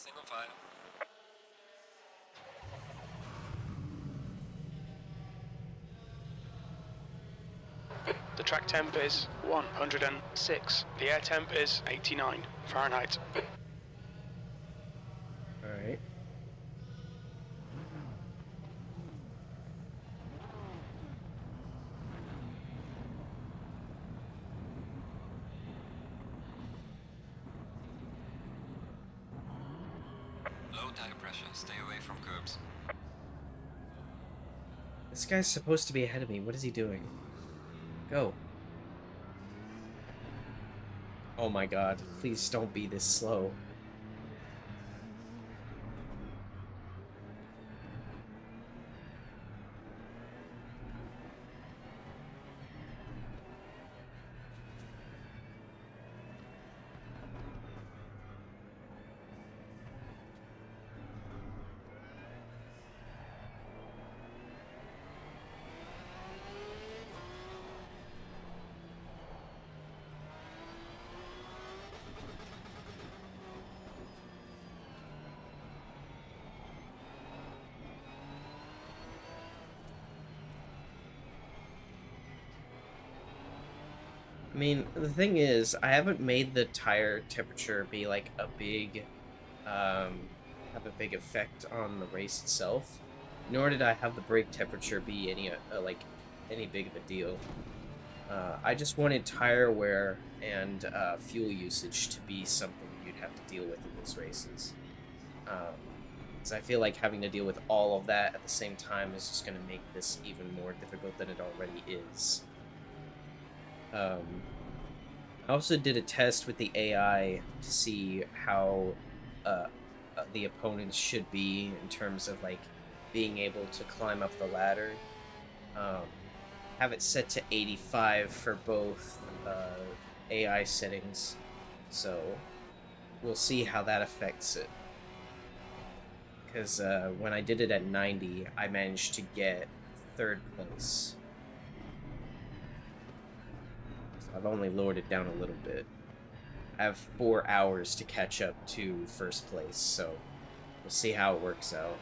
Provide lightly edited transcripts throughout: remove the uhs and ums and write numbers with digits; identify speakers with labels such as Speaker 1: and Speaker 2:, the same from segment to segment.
Speaker 1: Single file.
Speaker 2: The track temp is 106. The air temp is 89 Fahrenheit.
Speaker 3: Alright.
Speaker 1: Low tire pressure. Stay away from curbs.
Speaker 3: This guy's supposed to be ahead of me. What is he doing? Go. Oh my god. Please don't be this slow. I mean, the thing is, I haven't made the tire temperature be like a big, have a big effect on the race itself. Nor did I have the brake temperature be any, like, any big of a deal. I just wanted tire wear and fuel usage to be something you'd have to deal with in these races. So I feel like having to deal with all of that at the same time is just going to make this even more difficult than it already is. I also did a test with the AI to see how the opponents should be in terms of like being able to climb up the ladder. Have it set to 85 for both AI settings, so we'll see how that affects it. Because when I did it at 90, I managed to get 3rd place. I've only lowered it down a little bit. I have 4 hours to catch up to 1st place, so we'll see how it works out.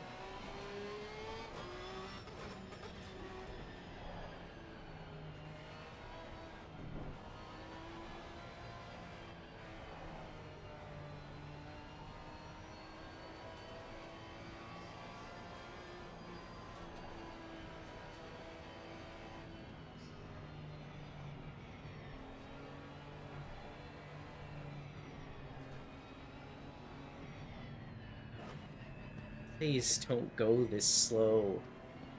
Speaker 3: Please don't go this slow.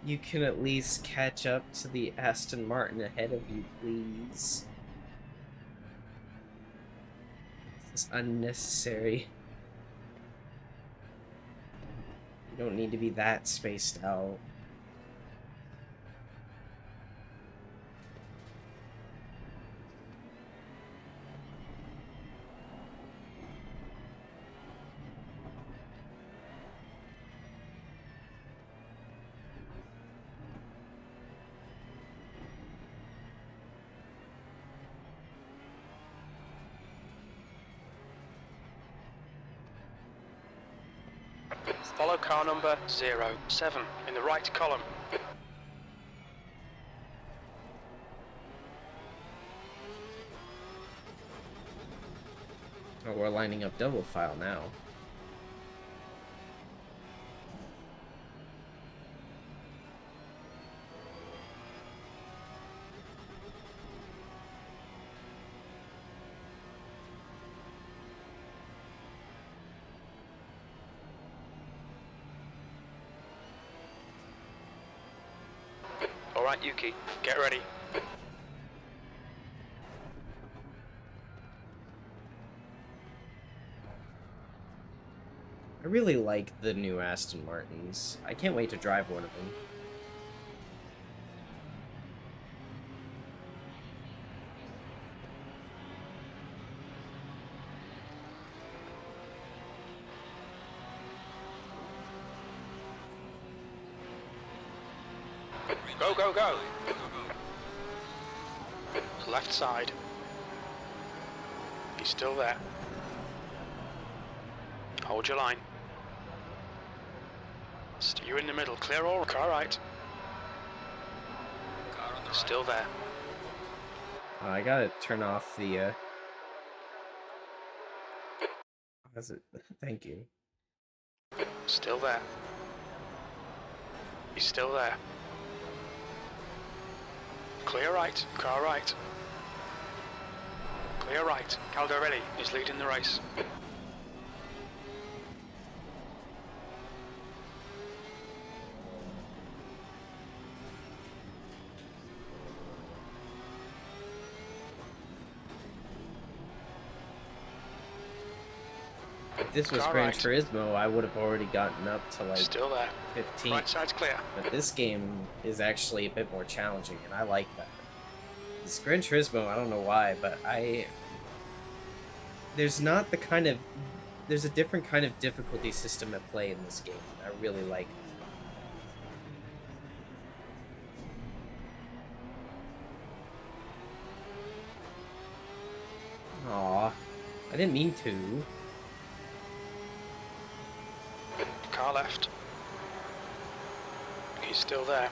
Speaker 3: You can at least catch up to the Aston Martin ahead of you, please. This is unnecessary. You don't need to be that spaced out.
Speaker 2: Follow car number 07 in the right column.
Speaker 3: Oh, we're lining up double file now.
Speaker 2: Alright, Yuki, get ready.
Speaker 3: I really like the new Aston Martins. I can't wait to drive one of them.
Speaker 2: Go, go, go! Left side. He's still there. Hold your line. You're in the middle. Clear all. Car right.
Speaker 1: Car on the right.
Speaker 2: Still there.
Speaker 3: I gotta turn off the, That's it. Thank you.
Speaker 2: Still there. He's still there. Clear right. Car right. Clear right. Caldarelli is leading the race.
Speaker 3: If this was
Speaker 2: Car
Speaker 3: Gran
Speaker 2: right.
Speaker 3: Turismo, I would have already gotten up to like
Speaker 2: Still there.
Speaker 3: 15.
Speaker 2: Right side's clear.
Speaker 3: But this game is actually a bit more challenging, and I like that. This Gran Turismo, I don't know why, but there's not the kind of... There's a different kind of difficulty system at play in this game. I really like it. Aw, I didn't mean to.
Speaker 2: Car left. He's still there.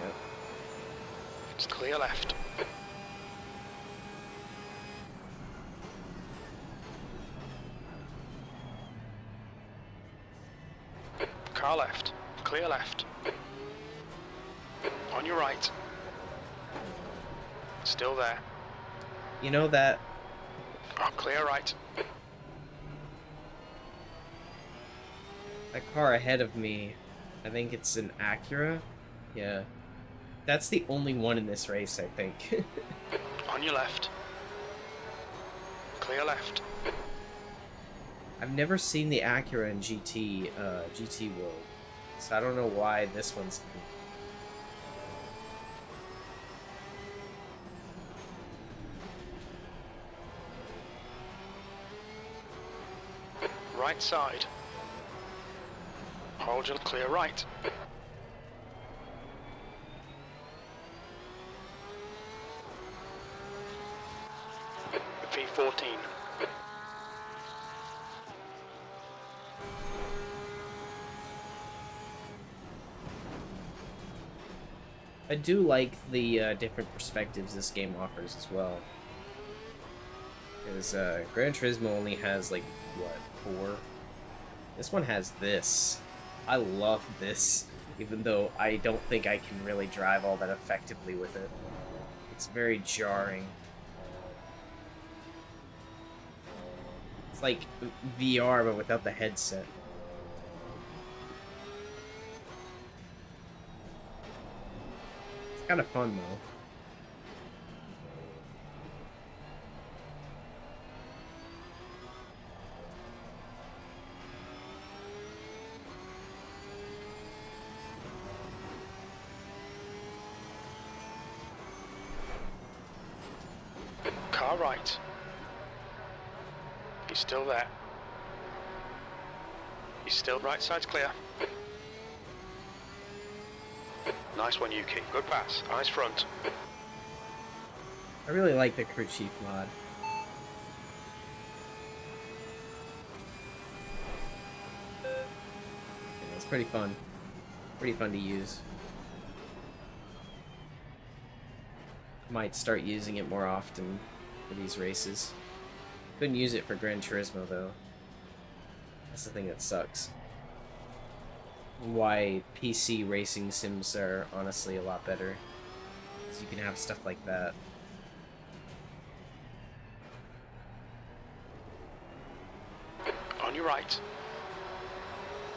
Speaker 3: Yep.
Speaker 2: It's clear left. Car left. Clear left. On your right. Still there.
Speaker 3: You know that...
Speaker 2: Oh, clear right.
Speaker 3: That car ahead of me, I think it's an Acura. Yeah. That's the only one in this race, I think.
Speaker 2: On your left. Clear left.
Speaker 3: I've never seen the Acura in GT World, so I don't know why this one's...
Speaker 2: Right side. Hold your clear right. V14.
Speaker 3: I do like the different perspectives this game offers as well. Because Gran Turismo only has, like, what, 4? This one has this. I love this, even though I don't think I can really drive all that effectively with it. It's very jarring. It's like VR, but without the headset. It's kind of fun, though.
Speaker 2: Car right. He's still there. He's still right side's clear. Nice one, Yuki. Good pass. Eyes front.
Speaker 3: I really like the crew chief mod. Yeah, it's pretty fun. Pretty fun to use. Might start using it more often for these races. Couldn't use it for Gran Turismo though. That's the thing that sucks. Why PC racing sims are honestly a lot better. Because you can have stuff like that.
Speaker 2: On your right.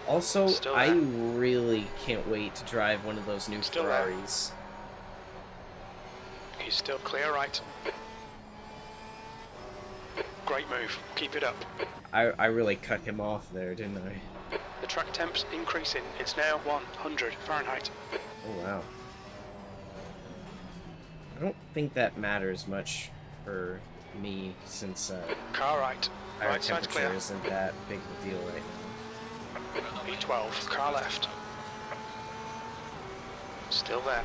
Speaker 3: Also,
Speaker 2: Still
Speaker 3: I
Speaker 2: there.
Speaker 3: really can't wait to drive one of those new
Speaker 2: Still there.
Speaker 3: Ferraris.
Speaker 2: He's still clear right. Great move. Keep it up.
Speaker 3: I really cut him off there, didn't I?
Speaker 2: The track temp's increasing. It's now 100 Fahrenheit.
Speaker 3: Oh, wow. I don't think that matters much for me, since
Speaker 2: Car right.
Speaker 3: higher
Speaker 2: Right side's
Speaker 3: temperature
Speaker 2: clear.
Speaker 3: isn't that big of a deal right now.
Speaker 2: E12. Car left. Still there.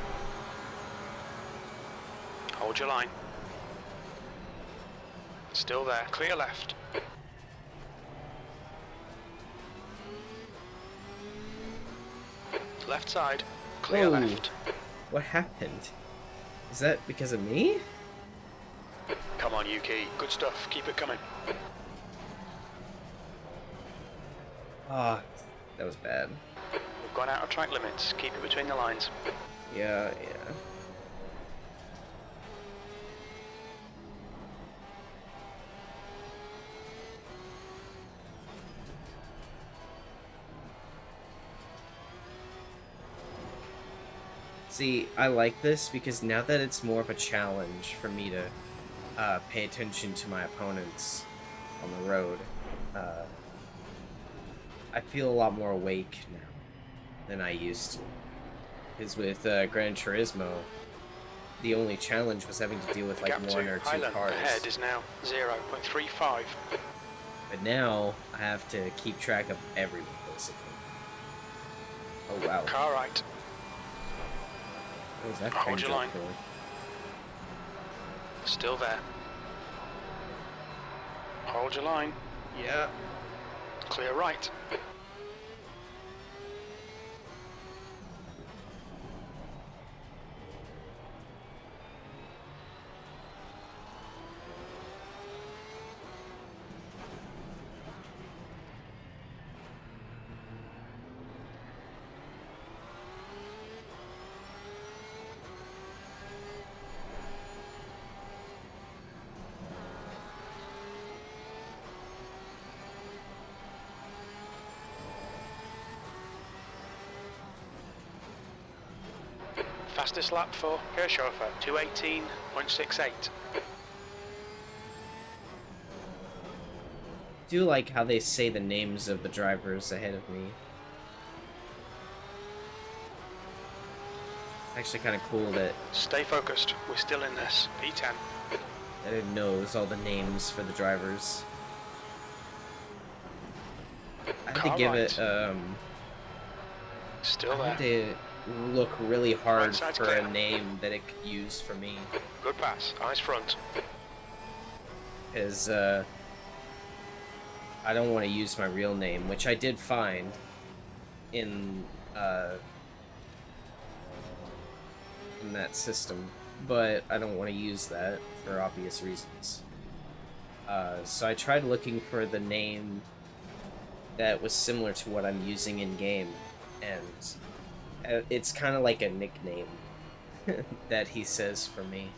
Speaker 2: Hold your line. Still there. Clear left. Left side. Clear
Speaker 3: Whoa.
Speaker 2: left.
Speaker 3: What happened? Is that because of me?
Speaker 2: Come on, Yuki. Good stuff. Keep it coming.
Speaker 3: Ah, that was bad.
Speaker 2: We've gone out of track limits. Keep it between the lines.
Speaker 3: Yeah. See, I like this because now that it's more of a challenge for me to pay attention to my opponents on the road, I feel a lot more awake now than I used to. Because with Gran Turismo, the only challenge was having to deal with like one or two cars.
Speaker 2: Ahead is now 0.35.
Speaker 3: But now I have to keep track of everyone basically. Oh wow.
Speaker 2: Car right.
Speaker 3: What was that?
Speaker 2: Hold your line.
Speaker 3: For?
Speaker 2: Still there. Hold your line.
Speaker 3: Yeah.
Speaker 2: Clear right. Fastest lap for Kirchhofer, 2:18.68.
Speaker 3: Do like how they say the names of the drivers ahead of me. It's actually kind of cool that
Speaker 2: Stay focused, we're still in this. P10.
Speaker 3: it knows all the names for the drivers. I had to give it,
Speaker 2: Still
Speaker 3: I
Speaker 2: there.
Speaker 3: had to look really hard
Speaker 2: Right side's
Speaker 3: for
Speaker 2: clear.
Speaker 3: a name that it could use for me.
Speaker 2: Good pass, eyes front.
Speaker 3: Because, I don't want to use my real name, which I did find in that system, but I don't want to use that for obvious reasons. So I tried looking for the name that was similar to what I'm using in game, and it's kind of like a nickname that he says for me.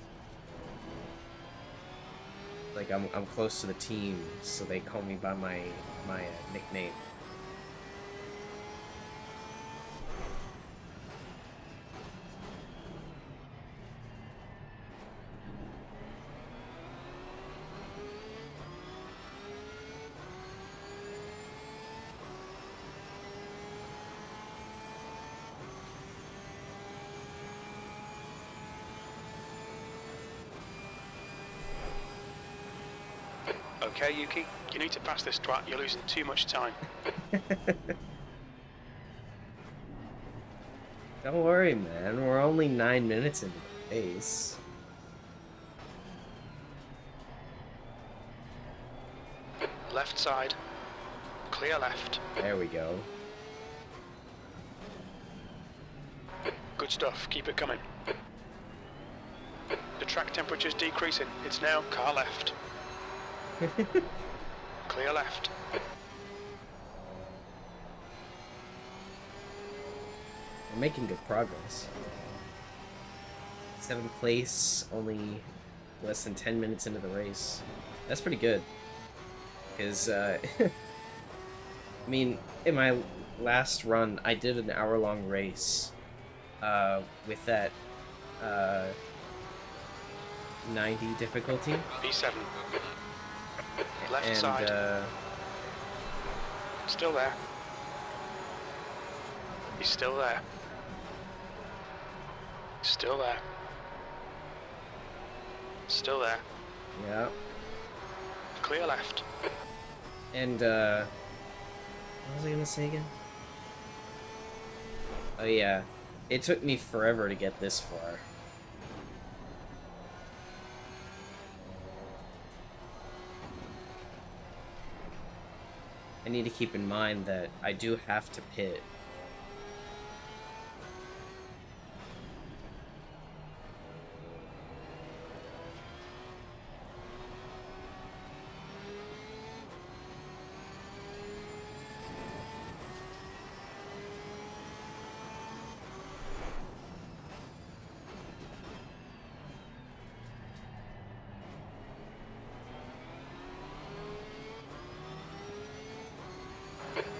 Speaker 3: Like I'm close to the team, so they call me by my nickname.
Speaker 2: Okay, Yuki, you need to pass this twat, you're losing too much time.
Speaker 3: Don't worry, man. We're only 9 minutes into the race.
Speaker 2: Left side. Clear left.
Speaker 3: There we go.
Speaker 2: Good stuff, keep it coming. The track temperature's decreasing. It's now car left. Clear left.
Speaker 3: We're making good progress. 7th place, only less than 10 minutes into the race. That's pretty good. Because, I mean, in my last run, I did an hour-long race with that 90 difficulty.
Speaker 2: B7. Left
Speaker 3: And,
Speaker 2: side. Still there. He's still there. Still there. Still there.
Speaker 3: yeah.
Speaker 2: Clear left.
Speaker 3: And, what was I gonna say again? Oh yeah, it took me forever to get this far. I need to keep in mind that I do have to pit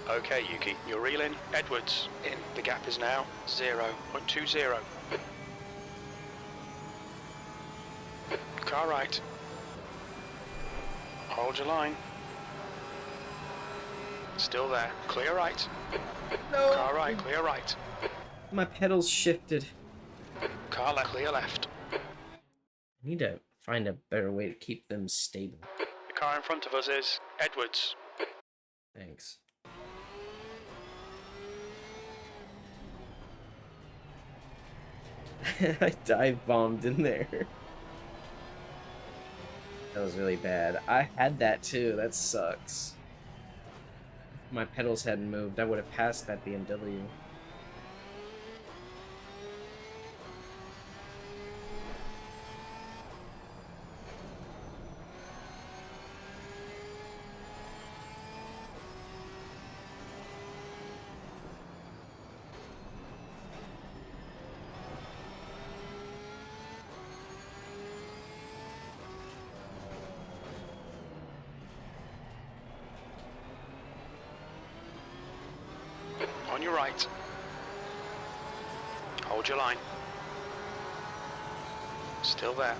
Speaker 2: Okay, Yuki, you're reeling. Edwards, in. The gap is now 0.20. Car right. Hold your line. Still there. Clear right.
Speaker 3: No.
Speaker 2: Car right, clear right.
Speaker 3: My pedals shifted.
Speaker 2: Car left, clear left.
Speaker 3: I need to find a better way to keep them stable.
Speaker 2: The car in front of us is Edwards.
Speaker 3: Thanks. I dive bombed in there. That was really bad. I had that too. That sucks. If my pedals hadn't moved, I would have passed that BMW.
Speaker 2: On your right. Hold your line. Still there.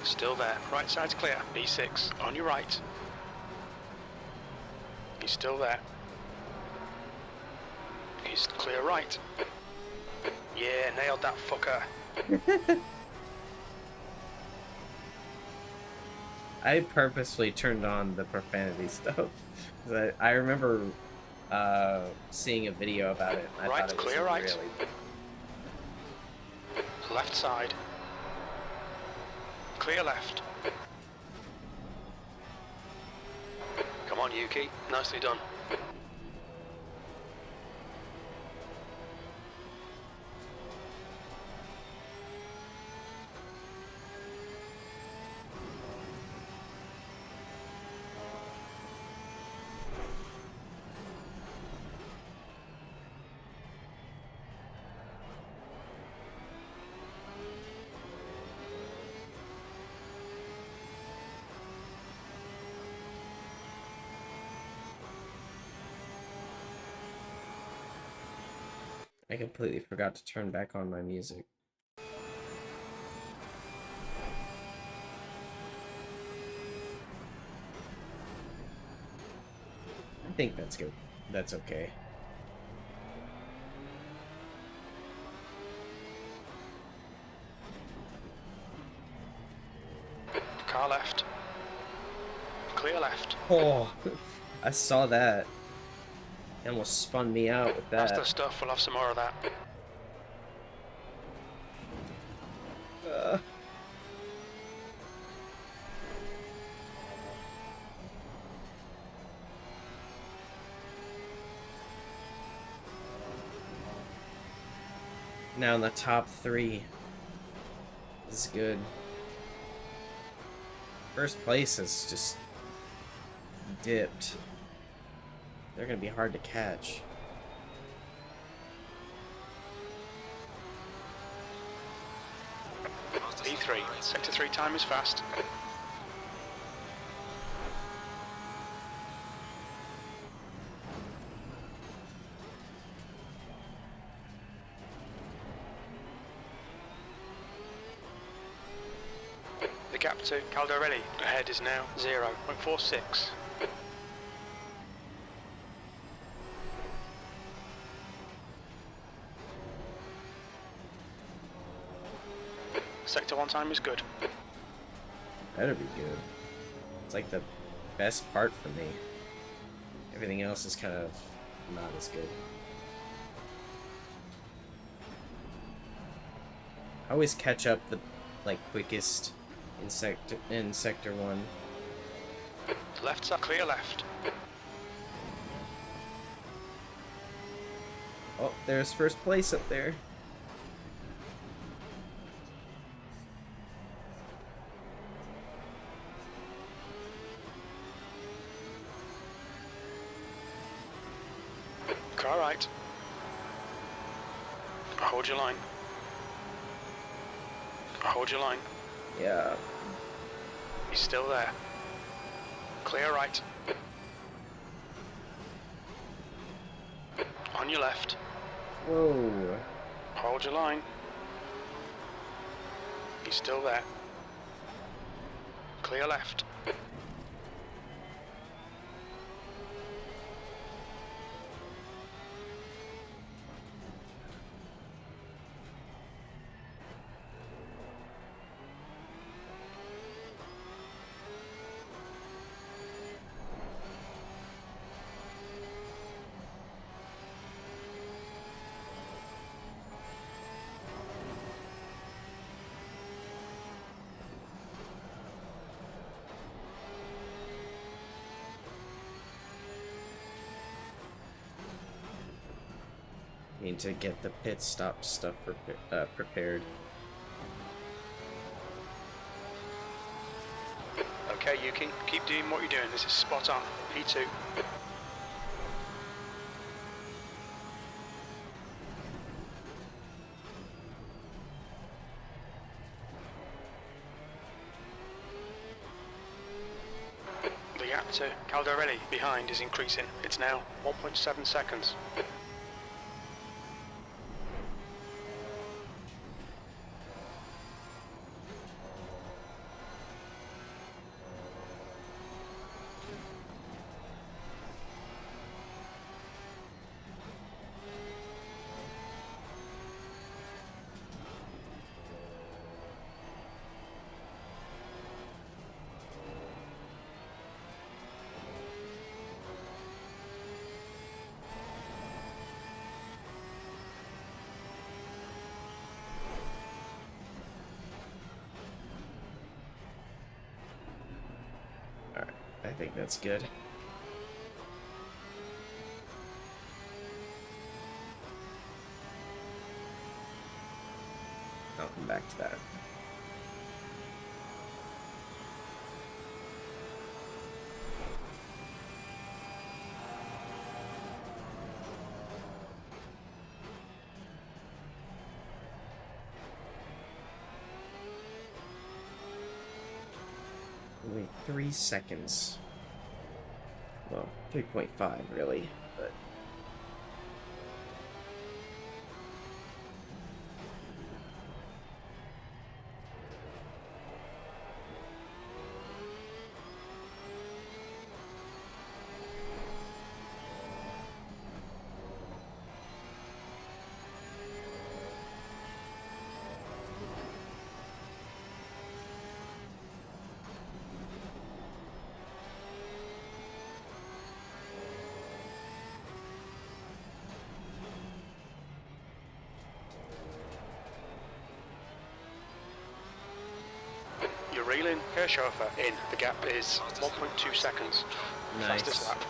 Speaker 2: Still there. Right side's clear. B6. On your right. He's still there. He's clear right. Yeah, nailed that fucker.
Speaker 3: I purposely turned on the profanity stuff. I remember seeing a video about it. And I
Speaker 2: Right,
Speaker 3: thought it was
Speaker 2: clear right.
Speaker 3: really...
Speaker 2: Left side. Clear left. Come on, Yuki. Nicely done.
Speaker 3: I completely forgot to turn back on my music. I think that's good. That's okay.
Speaker 2: Car left. Clear left.
Speaker 3: Oh, I saw that. It almost spun me out with that.
Speaker 2: That's the stuff. We'll have some more of that.
Speaker 3: Now in the top 3. This is good. First place is just dipped. They're gonna be hard to catch.
Speaker 2: B3. Sector 3 time is fast. The gap to Caldarelli ahead is now 0.46. Sector 1 time is good.
Speaker 3: Better be good. It's like the best part for me. Everything else is kind of not as good. I always catch up the quickest in sector 1.
Speaker 2: Left side, clear left.
Speaker 3: Oh, there's first place up there.
Speaker 2: Car right. Hold your line. Hold your line.
Speaker 3: Yeah.
Speaker 2: He's still there. Clear right. On your left.
Speaker 3: Whoa.
Speaker 2: Hold your line. He's still there. Clear left.
Speaker 3: Need to get the pit stop stuff prepared.
Speaker 2: Okay, Yuki, keep doing what you're doing. This is spot on. P2. The gap to Caldarelli behind is increasing. It's now 1.7 seconds.
Speaker 3: Alright, I think that's good. I'll come back to that. Only 3 seconds. Well, 3.5 really, but
Speaker 2: You're reeling. Kirchhofer in. The gap is 1.2 seconds.
Speaker 3: nice.
Speaker 2: Fastest lap.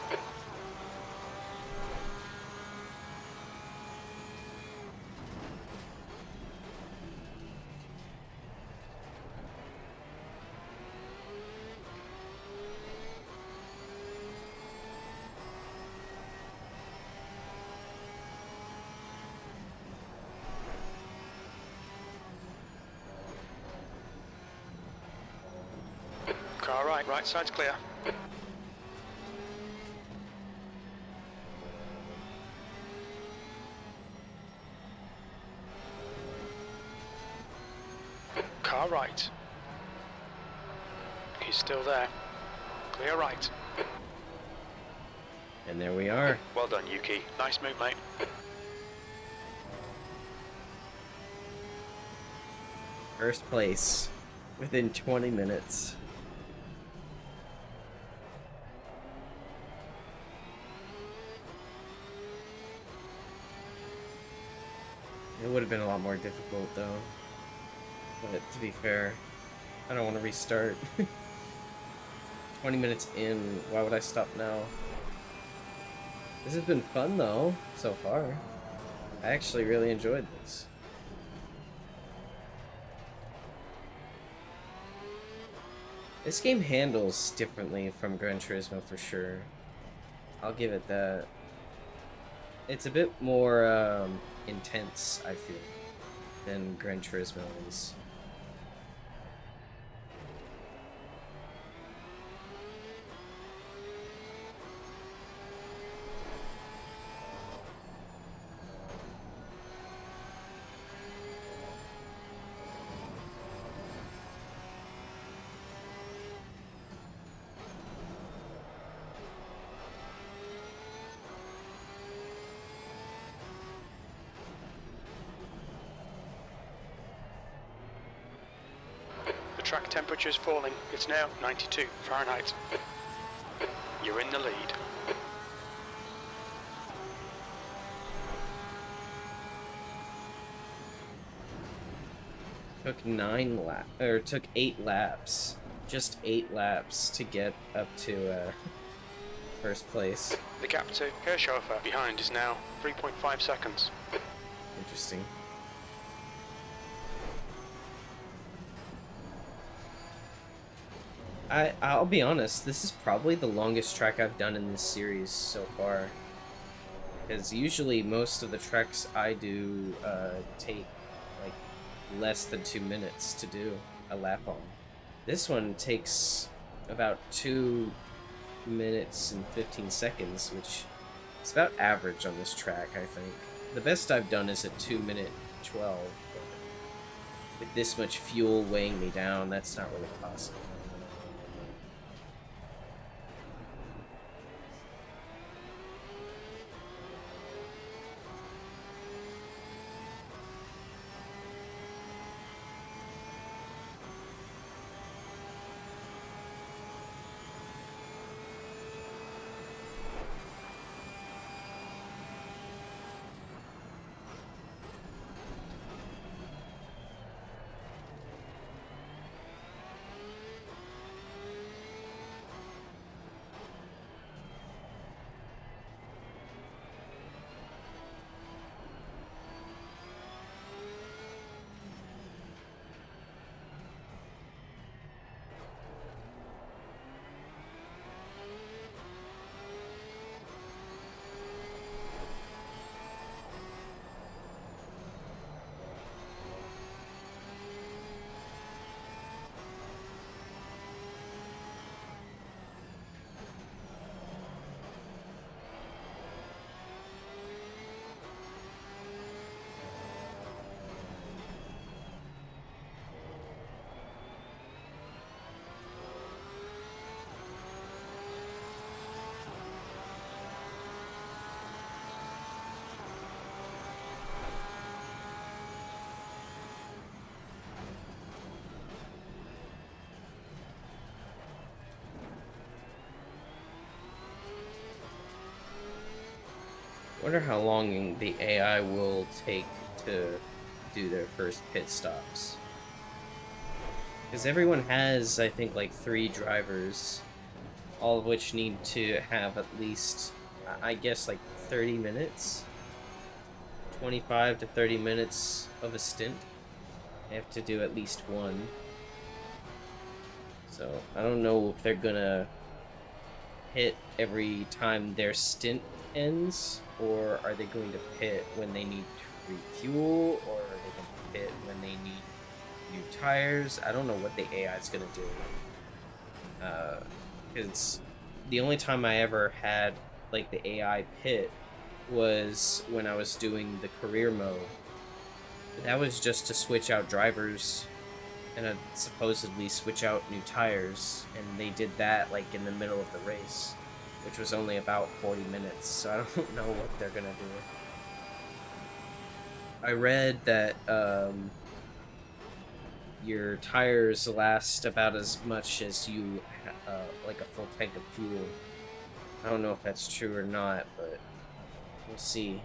Speaker 2: Car right. Right side's clear. Car right. He's still there. Clear right.
Speaker 3: And there we are.
Speaker 2: Well done, Yuki. Nice move, mate.
Speaker 3: First place within 20 minutes. It would have been a lot more difficult though. But to be fair, I don't want to restart. 20 minutes in, why would I stop now? This has been fun though, so far. I actually really enjoyed this. This game handles differently from Gran Turismo for sure. I'll give it that. It's a bit more intense, I feel, than Gran Turismo is.
Speaker 2: track temperature is falling. It's now 92 Fahrenheit. You're in the lead.
Speaker 3: Took 8 laps. Just 8 laps to get up to first place.
Speaker 2: The gap to Kirchhofer behind is now 3.5 seconds.
Speaker 3: Interesting. I'll be honest, this is probably the longest track I've done in this series so far. Because usually most of the treks I do take like less than 2 minutes to do a lap on. This one takes about 2 minutes and 15 seconds, which is about average on this track, I think. The best I've done is a 2-minute 12. But with this much fuel weighing me down, that's not really possible. Wonder how long the AI will take to do their first pit stops. Because everyone has, I think, like 3 drivers, all of which need to have at least, I guess, like 30 minutes? 25 to 30 minutes of a stint. They have to do at least one. So, I don't know if they're gonna hit every time their stint ends, or are they going to pit when they need to refuel, or are they going to pit when they need new tires? I don't know what the AI is going to do. Because the only time I ever had like the AI pit was when I was doing the career mode. That was just to switch out drivers and supposedly switch out new tires, and they did that like in the middle of the race, which was only about 40 minutes, so I don't know what they're gonna do. I read that your tires last about as much as you like a full tank of fuel. I don't know if that's true or not, but we'll see.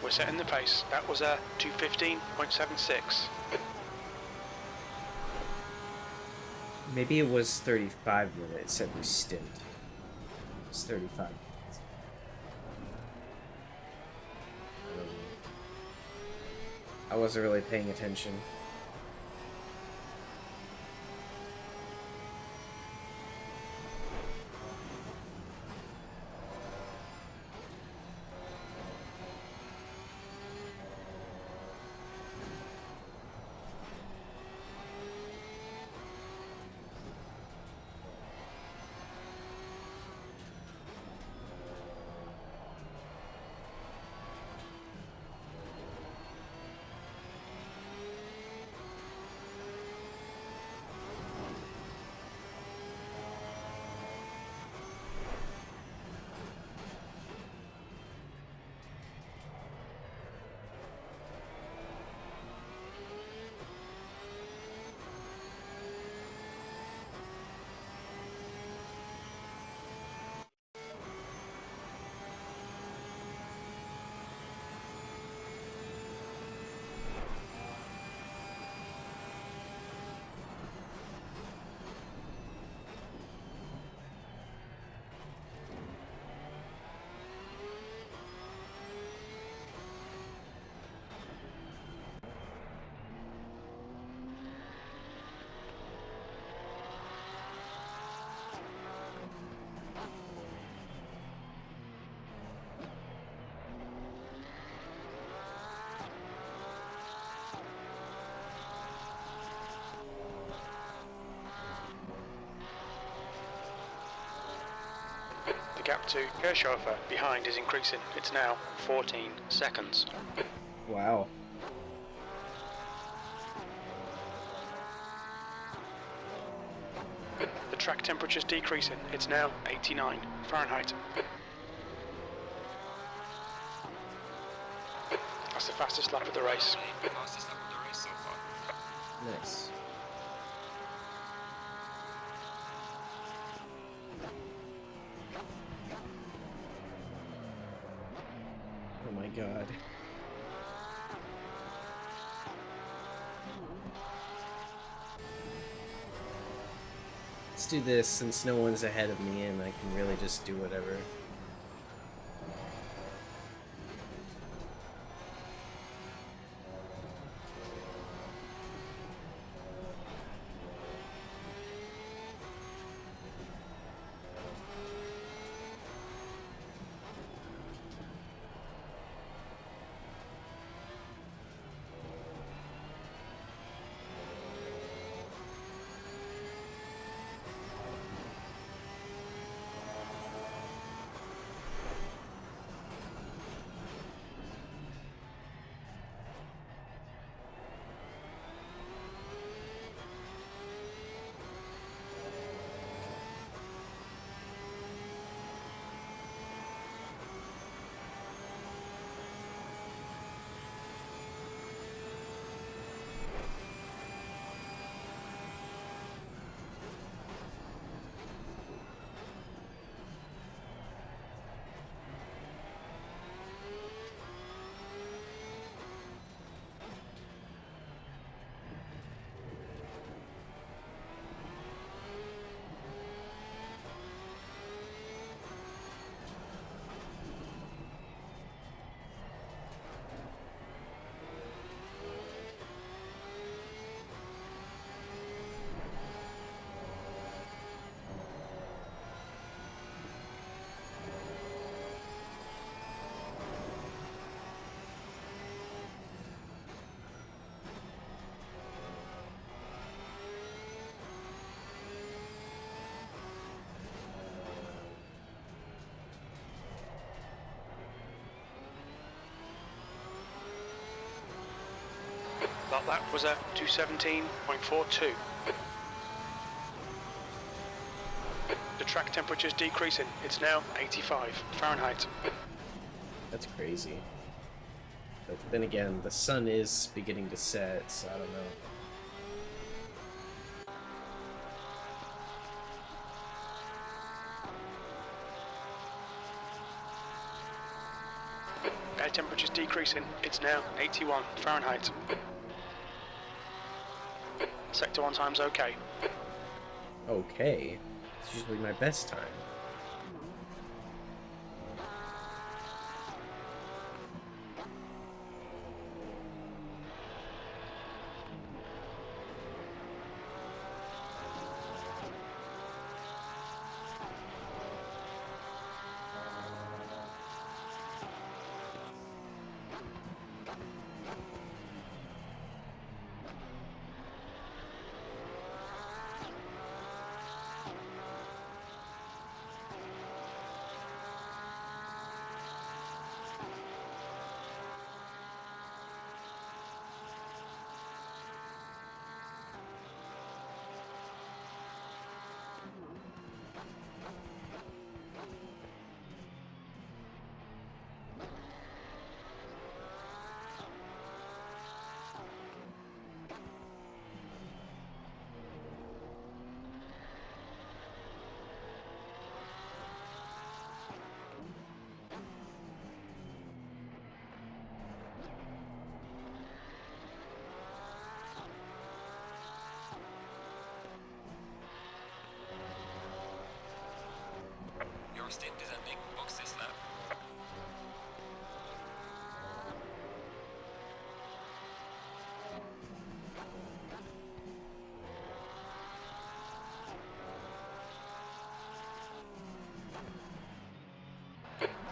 Speaker 2: We're setting the pace. That was a 2:15.76.
Speaker 3: Maybe it was 35 minutes every stint. It's 35 minutes. I wasn't really paying attention.
Speaker 2: The gap to Kirchhofer behind is increasing. It's now 14 seconds.
Speaker 3: Wow.
Speaker 2: The track temperature's decreasing. It's now 89 Fahrenheit. That's the fastest lap of the race.
Speaker 1: Fastest lap of the race so far.
Speaker 3: Nice. Oh my god. Let's do this since no one's ahead of me and I can really just do whatever.
Speaker 2: That lap was at 217.42. The track temperature's decreasing. It's now 85 Fahrenheit.
Speaker 3: That's crazy. But then again, the sun is beginning to set, so I don't know.
Speaker 2: Air temperature's decreasing. It's now 81 Fahrenheit. Sector 1 time's okay.
Speaker 3: Okay. It's usually my best time.
Speaker 1: Your stint is ending. Box this lap.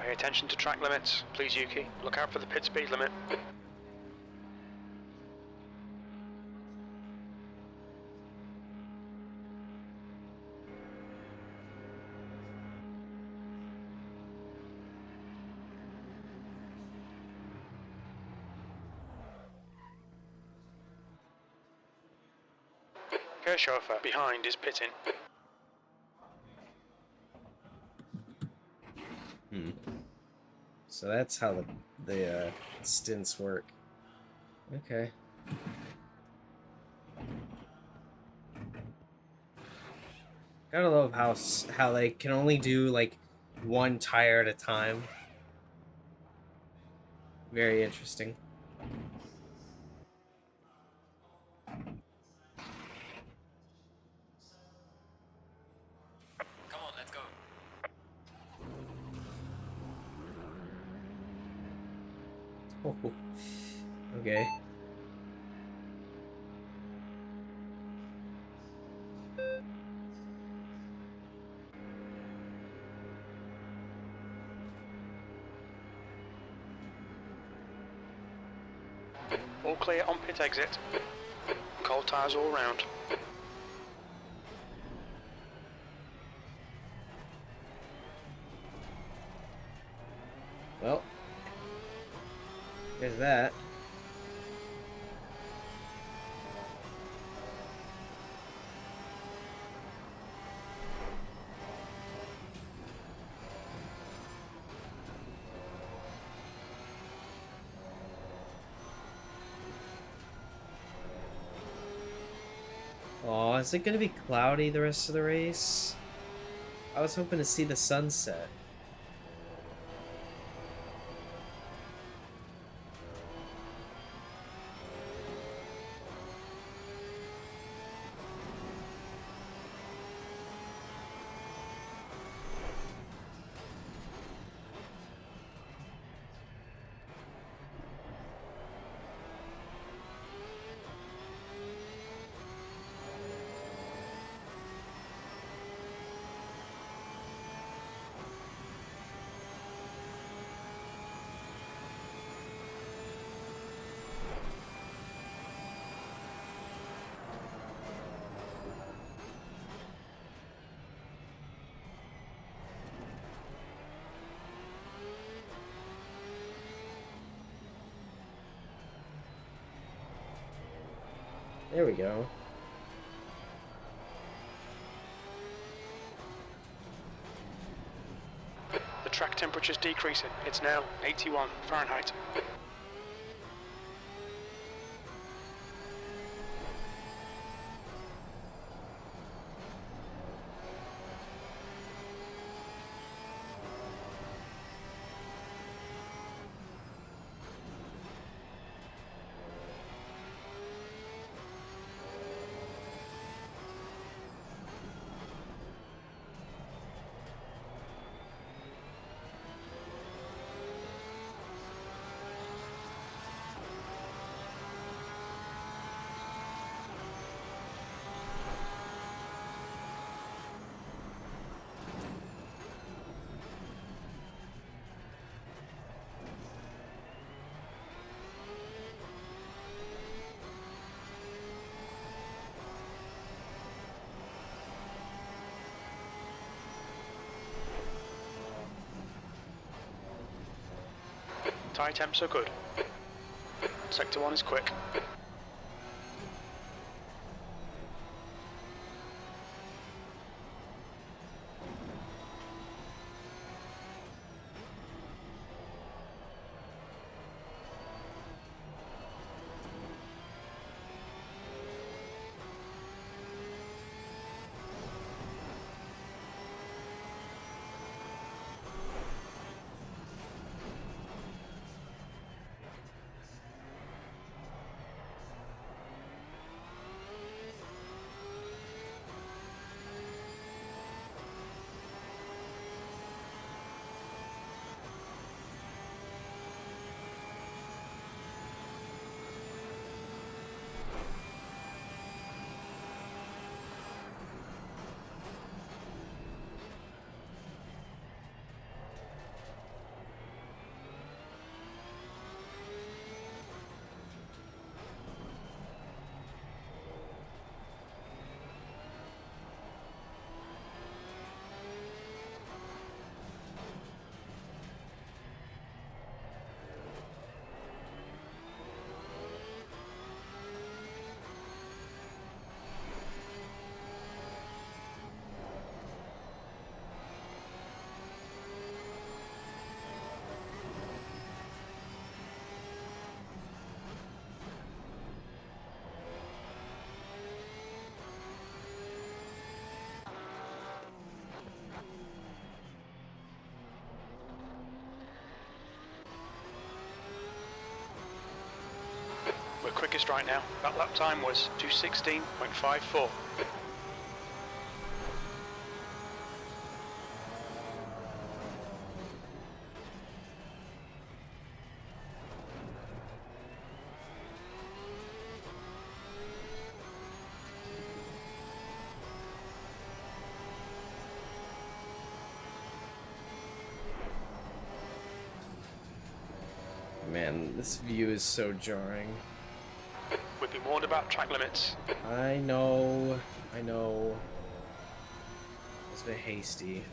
Speaker 2: Pay attention to track limits, please, Yuki. Look out for the pit speed limit. Okay, chauffeur. Behind is pitting.
Speaker 3: So that's how the stints work. Okay. Gotta love how they can only do like one tire at a time. Very interesting.
Speaker 1: Come on, let's go.
Speaker 3: Oh, okay.
Speaker 2: All clear on pit exit. Cold tyres all round.
Speaker 3: Well, there's that. Oh, is it gonna be cloudy the rest of the race? I was hoping to see the sunset. There we go.
Speaker 2: The track temperature's decreasing. It's now 81 Fahrenheit. Tyre temps are good. Sector 1 is quick. We're quickest right now. That lap time was 2:16.54.
Speaker 3: Man, this view is so jarring.
Speaker 2: We've been warned about track limits.
Speaker 3: I know. I was a bit hasty.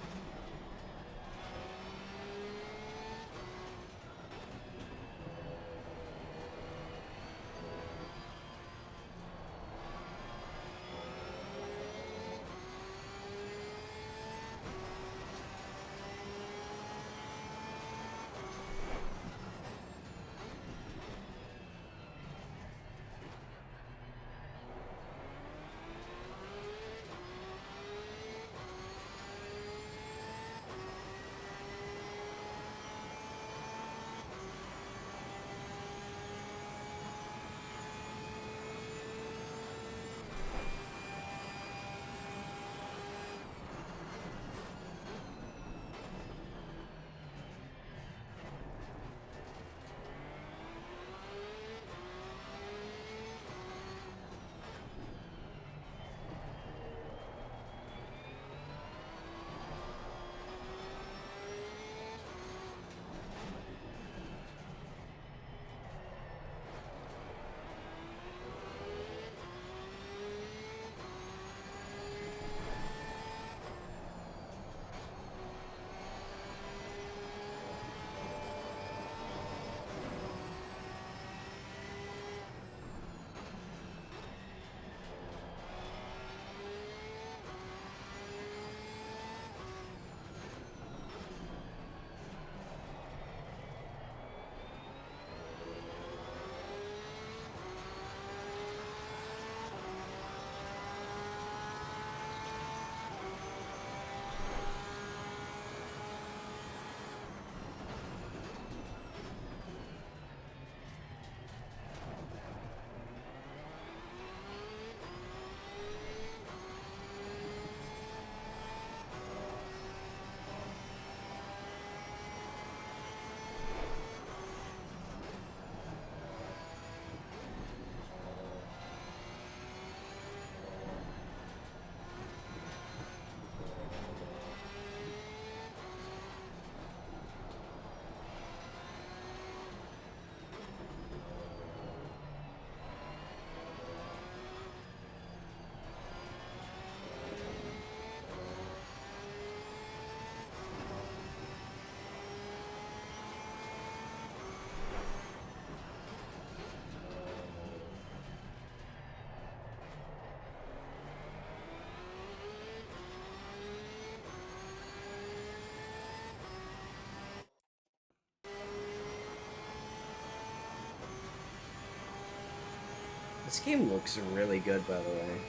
Speaker 3: This game looks really good, by the way.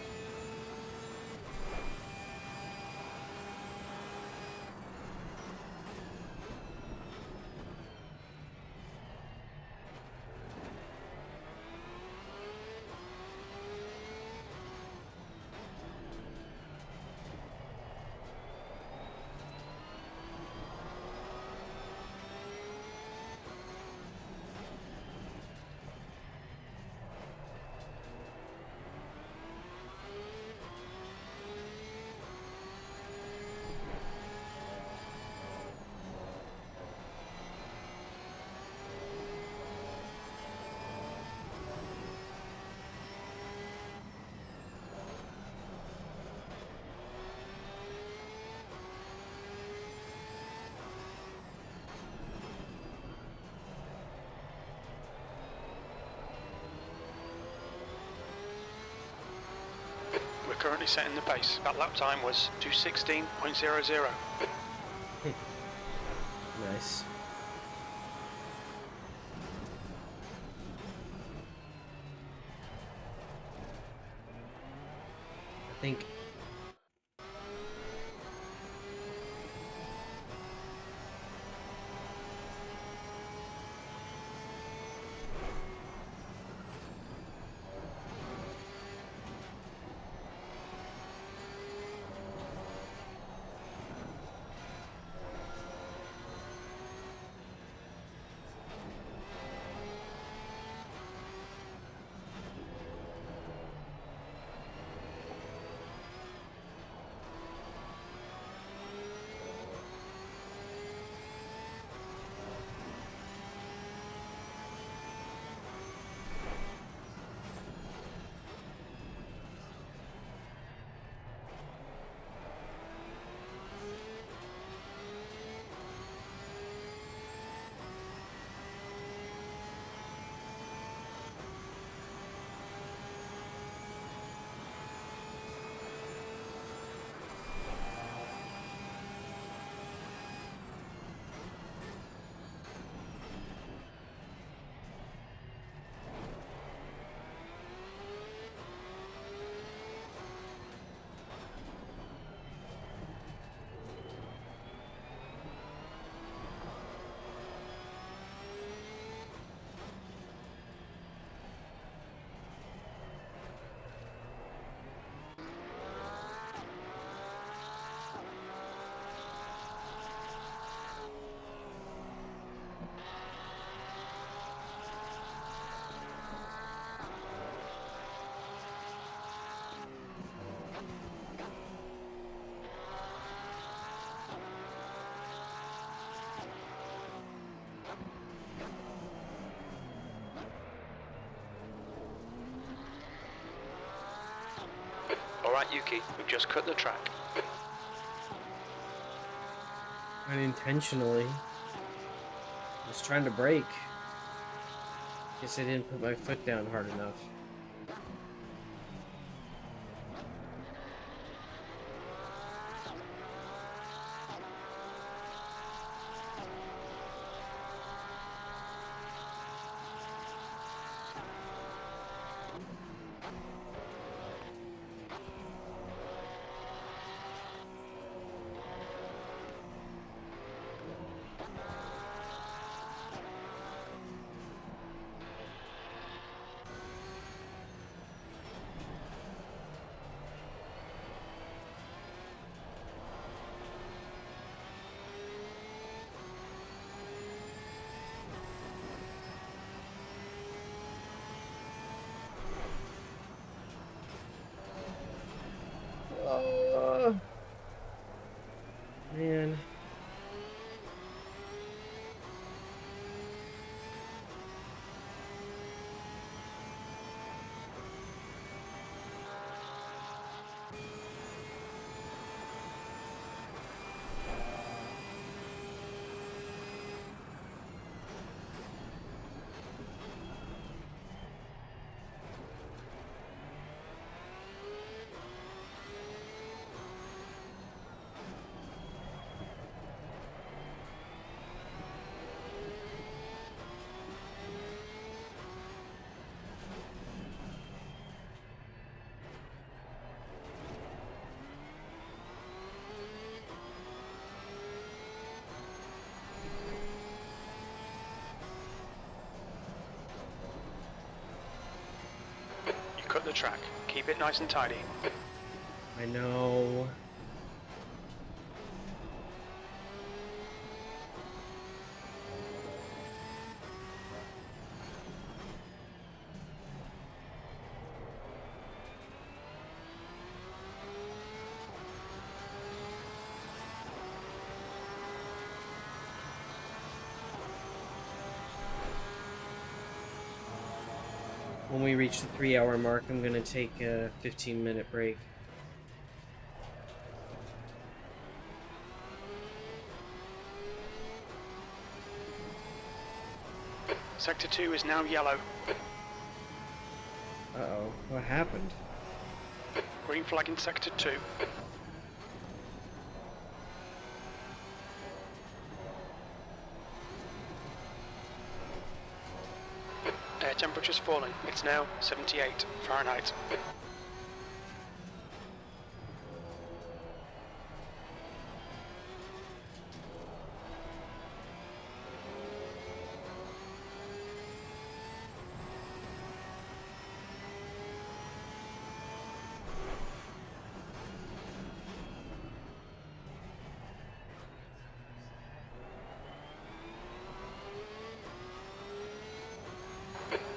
Speaker 2: We're currently setting the pace. That lap time was 2:16.00.
Speaker 3: Nice. I think
Speaker 2: Alright, Yuki, we've just cut the track.
Speaker 3: Unintentionally. I was trying to brake. Guess I didn't put my foot down hard enough. Oh, man.
Speaker 2: You cut the track. Keep it nice and tidy.
Speaker 3: I know. When we reach the 3-hour mark, I'm gonna take a 15-minute break.
Speaker 2: Sector 2 is now yellow.
Speaker 3: Uh-oh, what happened?
Speaker 2: Green flag in Sector 2. Air temperature's falling. It's now 78 Fahrenheit.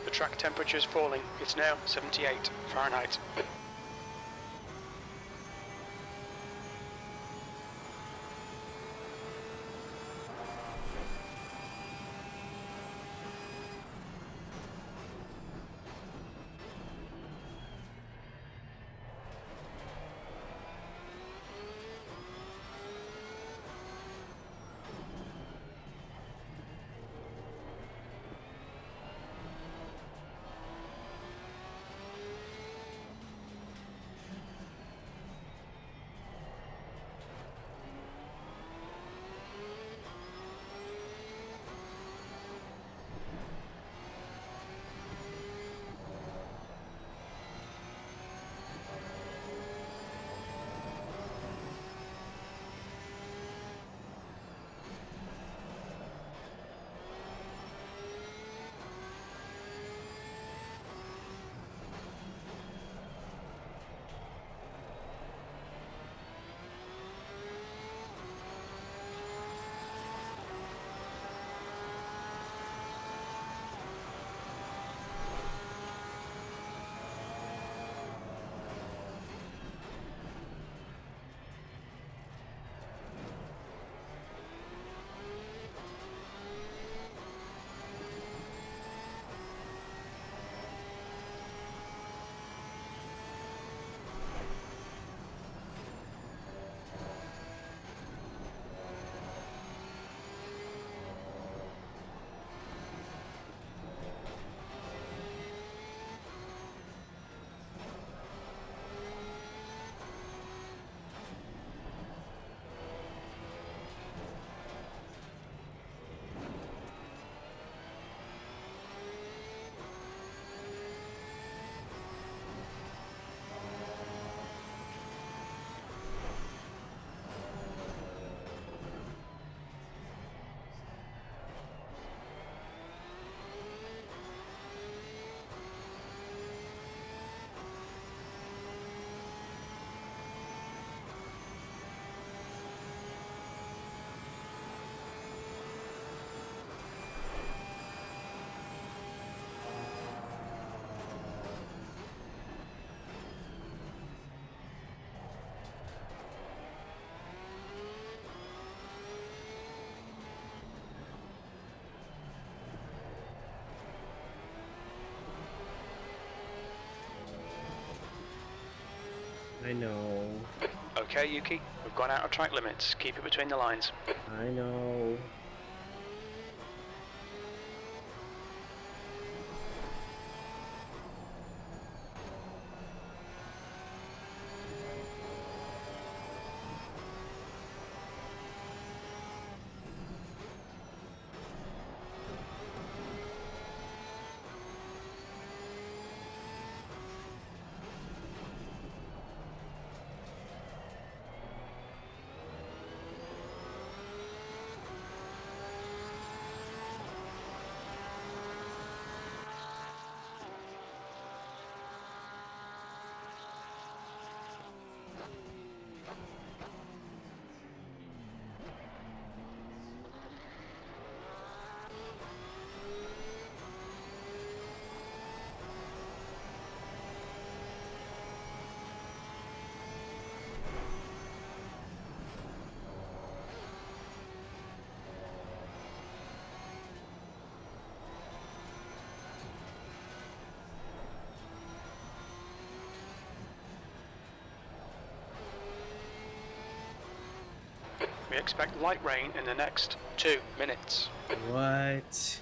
Speaker 2: The track temperature is falling. It's now 78 Fahrenheit.
Speaker 3: I know.
Speaker 2: Okay, Yuki, we've gone out of track limits. Keep it between the lines.
Speaker 3: I know.
Speaker 2: We expect light rain in the next 2 minutes.
Speaker 3: What?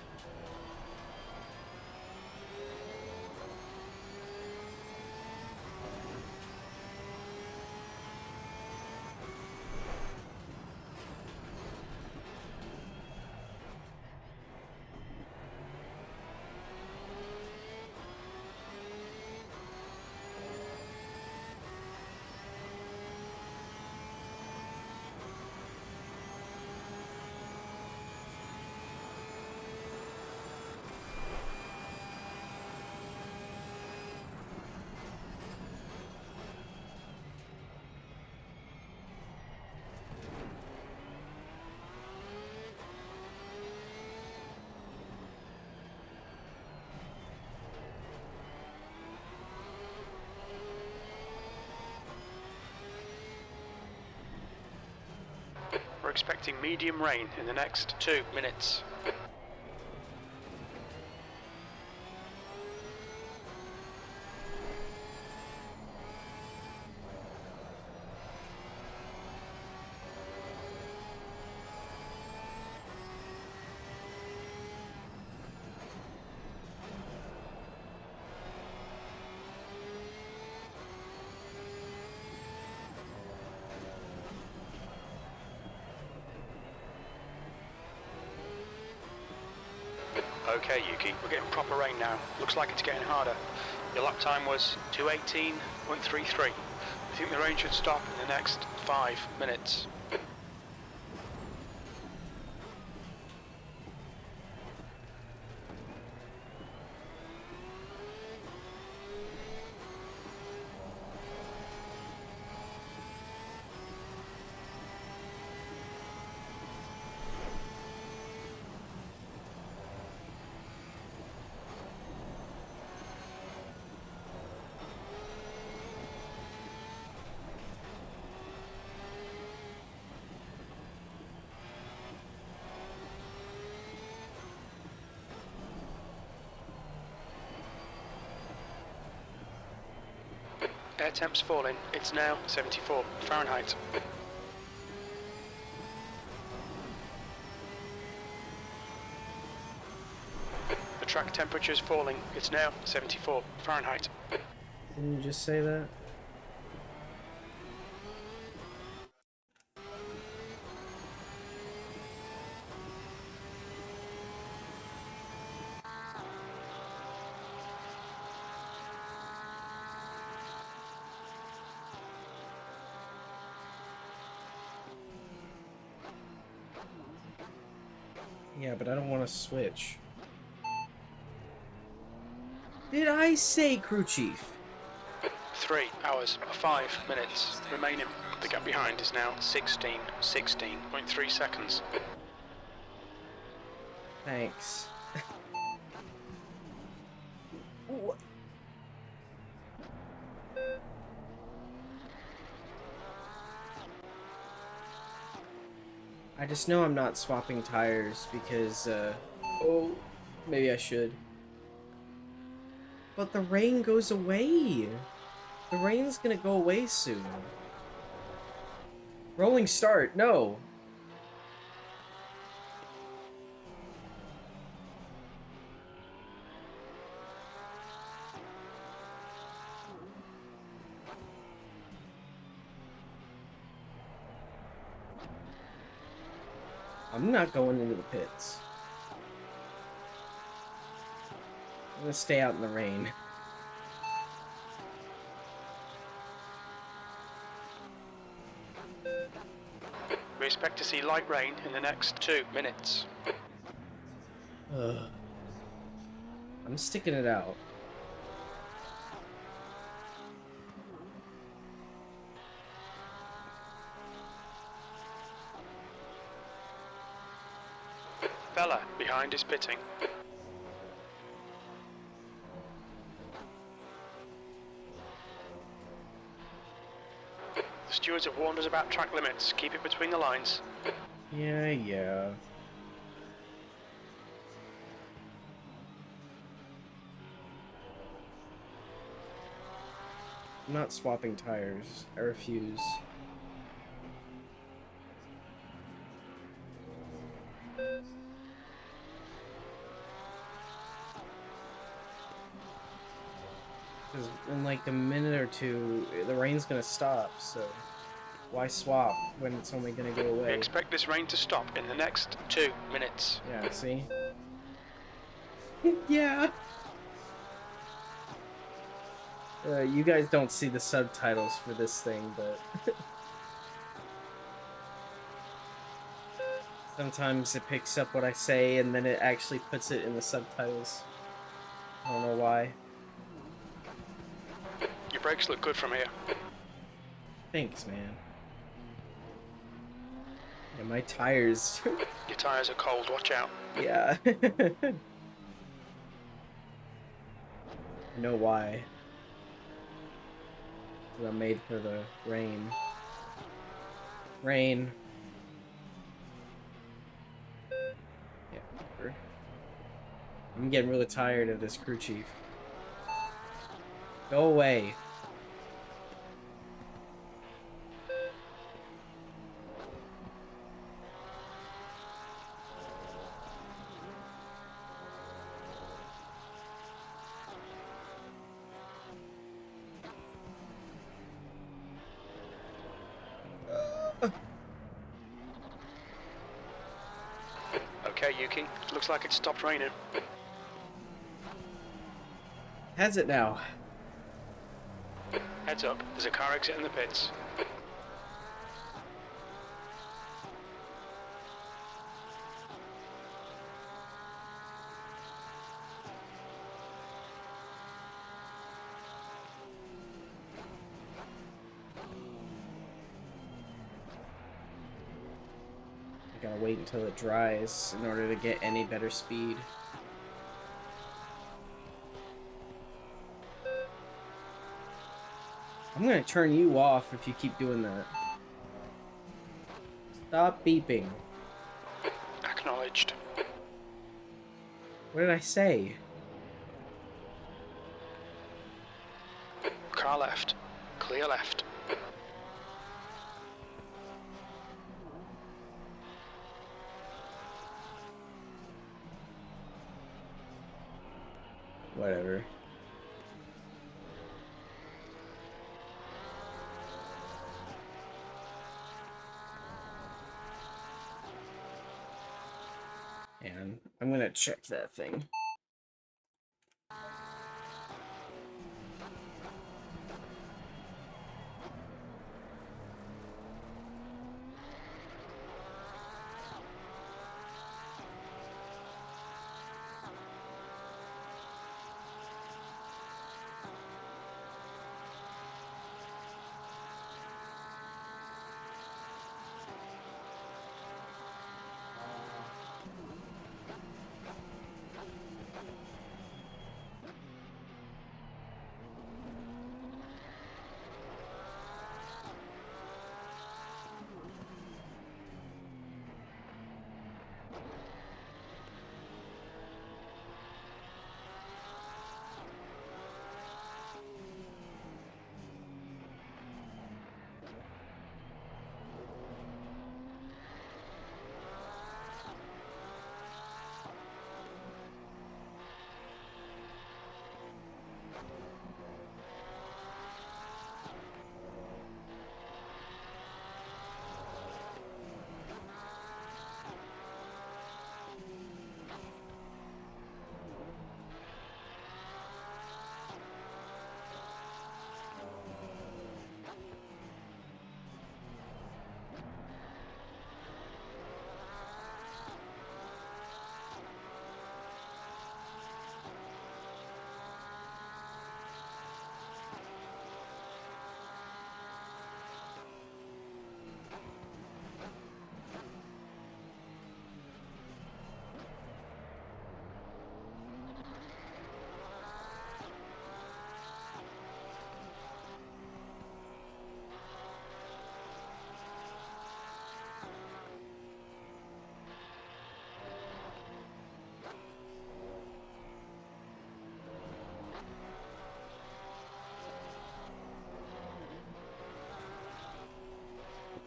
Speaker 2: We're expecting medium rain in the next 2 minutes. Okay, Yuki, we're getting proper rain now. Looks like it's getting harder. Your lap time was 2:18.33. I think the rain should stop in the next 5 minutes. Air temp's falling. It's now 74 Fahrenheit. The track temperature is falling. It's now 74 Fahrenheit.
Speaker 3: Didn't you just say that? Yeah, but I don't want to switch. Did I say crew chief?
Speaker 2: 3 hours, 5 minutes remaining. The gap behind is now 16.3 seconds.
Speaker 3: Thanks. What? I just know I'm not swapping tires because, oh, maybe I should. But the rain goes away. The rain's gonna go away soon. Rolling start, no. I'm not going into the pits. I'm gonna stay out in the rain.
Speaker 2: We expect to see light rain in the next 2 minutes.
Speaker 3: Ugh. I'm sticking it out.
Speaker 2: Fella behind is pitting. The stewards have warned us about track limits. Keep it between the lines.
Speaker 3: Yeah. I'm not swapping tires. I refuse. Because in like a minute or two, the rain's gonna stop, so why swap when it's only gonna go
Speaker 2: We
Speaker 3: away?
Speaker 2: expect this rain to stop in the next 2 minutes.
Speaker 3: Yeah, see? Yeah! You guys don't see the subtitles for this thing, but... sometimes it picks up what I say, and then it actually puts it in the subtitles. I don't know why.
Speaker 2: Your brakes look good from here.
Speaker 3: Thanks, man. Yeah, my tires...
Speaker 2: Your tyres are cold, watch out.
Speaker 3: yeah. I know why. I'm made for the rain. Rain. Yeah, whatever. I'm getting really tired of this crew chief. Go away.
Speaker 2: Okay, Yuki. Looks like it stopped raining.
Speaker 3: Has it now?
Speaker 2: Heads up, there's a car exit in the pits.
Speaker 3: I gotta wait until it dries in order to get any better speed. I'm gonna turn you off if you keep doing that. Stop beeping.
Speaker 2: Acknowledged.
Speaker 3: What did I say?
Speaker 2: Car left. Clear left.
Speaker 3: Whatever. And I'm gonna check that thing.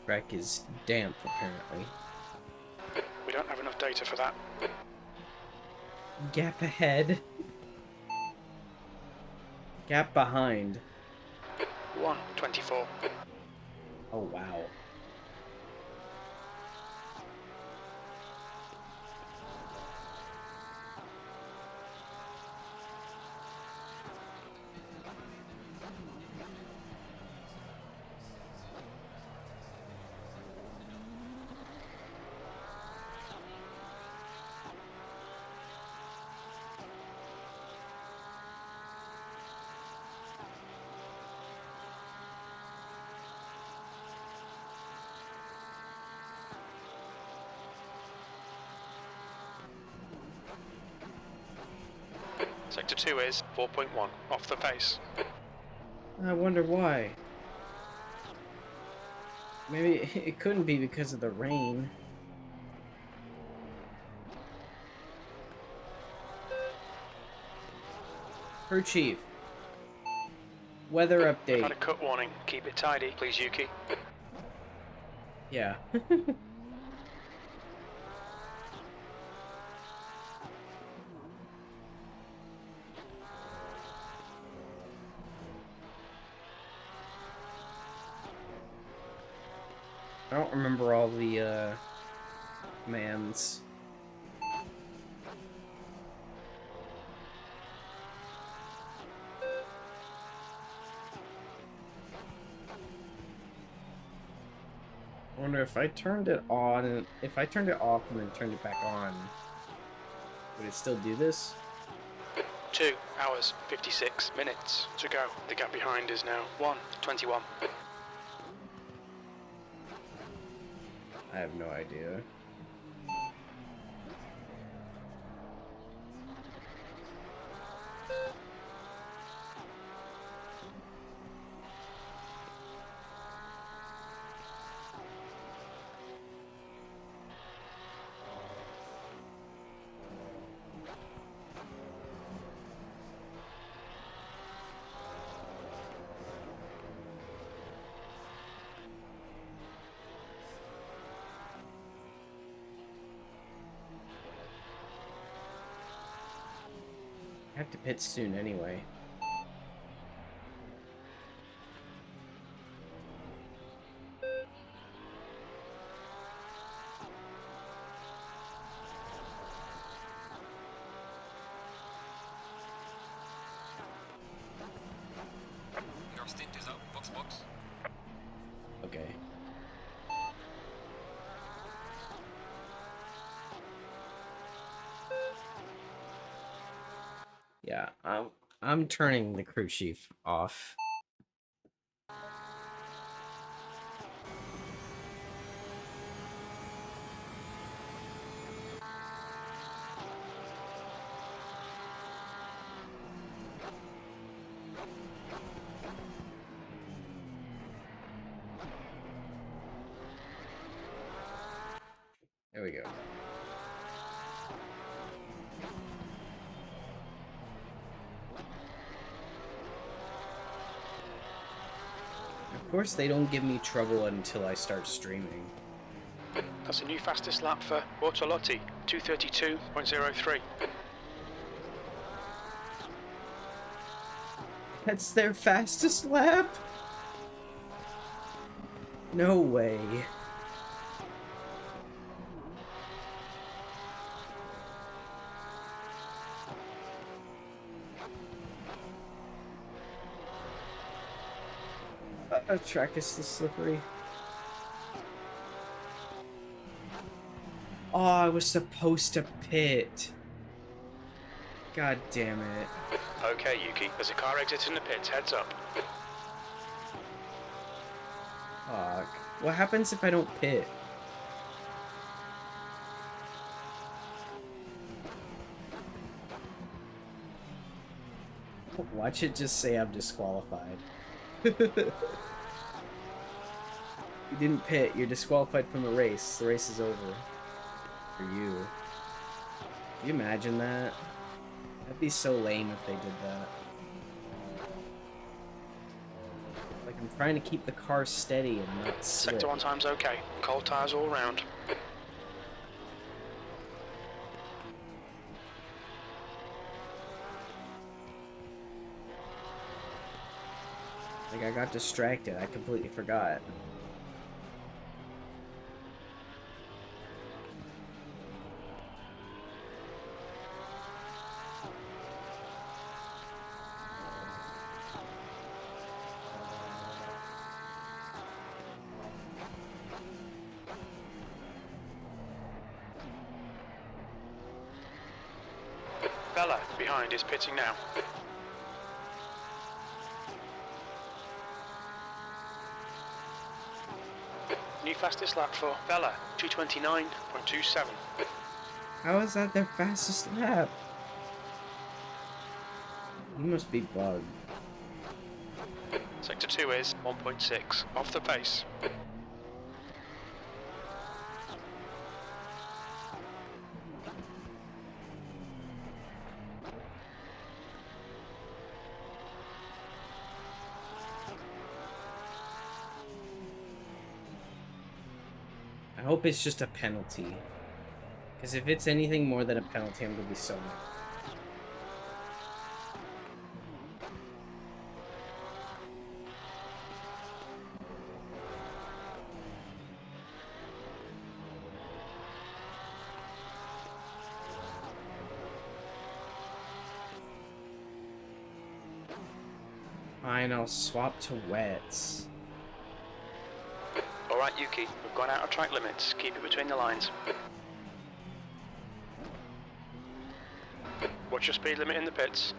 Speaker 3: Track is damp, apparently.
Speaker 2: We don't have enough data for that.
Speaker 3: Gap ahead. Gap behind.
Speaker 2: 1:24.
Speaker 3: Oh, wow.
Speaker 2: Sector 2 is 4.1, off the pace.
Speaker 3: I wonder why. Maybe it couldn't be because of the rain. Crew Chief. Weather update.
Speaker 2: Had a cut warning. Keep it tidy, please, Yuki.
Speaker 3: Yeah. I don't remember all the commands. I wonder if I turned it on, if I turned it off and then turned it back on, would it still do this?
Speaker 2: 2 hours, 56 minutes to go. The gap behind is now 1:21.
Speaker 3: I have no idea. I have to pit soon anyway.
Speaker 1: Your stint is up. Box, box.
Speaker 3: Okay. Yeah, I'm turning the crew chief off. There we go. Of course, they don't give me trouble until I start streaming.
Speaker 2: That's a new fastest lap for Bortolotti, 2:32.03.
Speaker 3: That's their fastest lap? No way. A track is still slippery. Oh, I was supposed to pit. God damn it.
Speaker 2: Okay, Yuki, there's a car exiting the pits, heads up.
Speaker 3: Fuck. What happens if I don't pit? Watch it just say I'm disqualified. You didn't pit, you're disqualified from the race. The race is over. For you. Can you imagine that? That'd be so lame if they did that. Like, I'm trying to keep the car steady and not slip.
Speaker 2: Sector 1 time's okay. Cold tyres all round.
Speaker 3: Like, I got distracted. I completely forgot.
Speaker 2: Bella, behind, is pitting now. New fastest lap for Bella, 229.27.
Speaker 3: How is that their fastest lap? You must be bugged.
Speaker 2: Sector 2 is 1.6, off the pace.
Speaker 3: I hope it's just a penalty. Because if it's anything more than a penalty, I'm going to be so mad. Fine, I'll swap to wets.
Speaker 2: Alright Yuki, we've gone out of track limits. Keep it between the lines. What's your speed limit in the pits?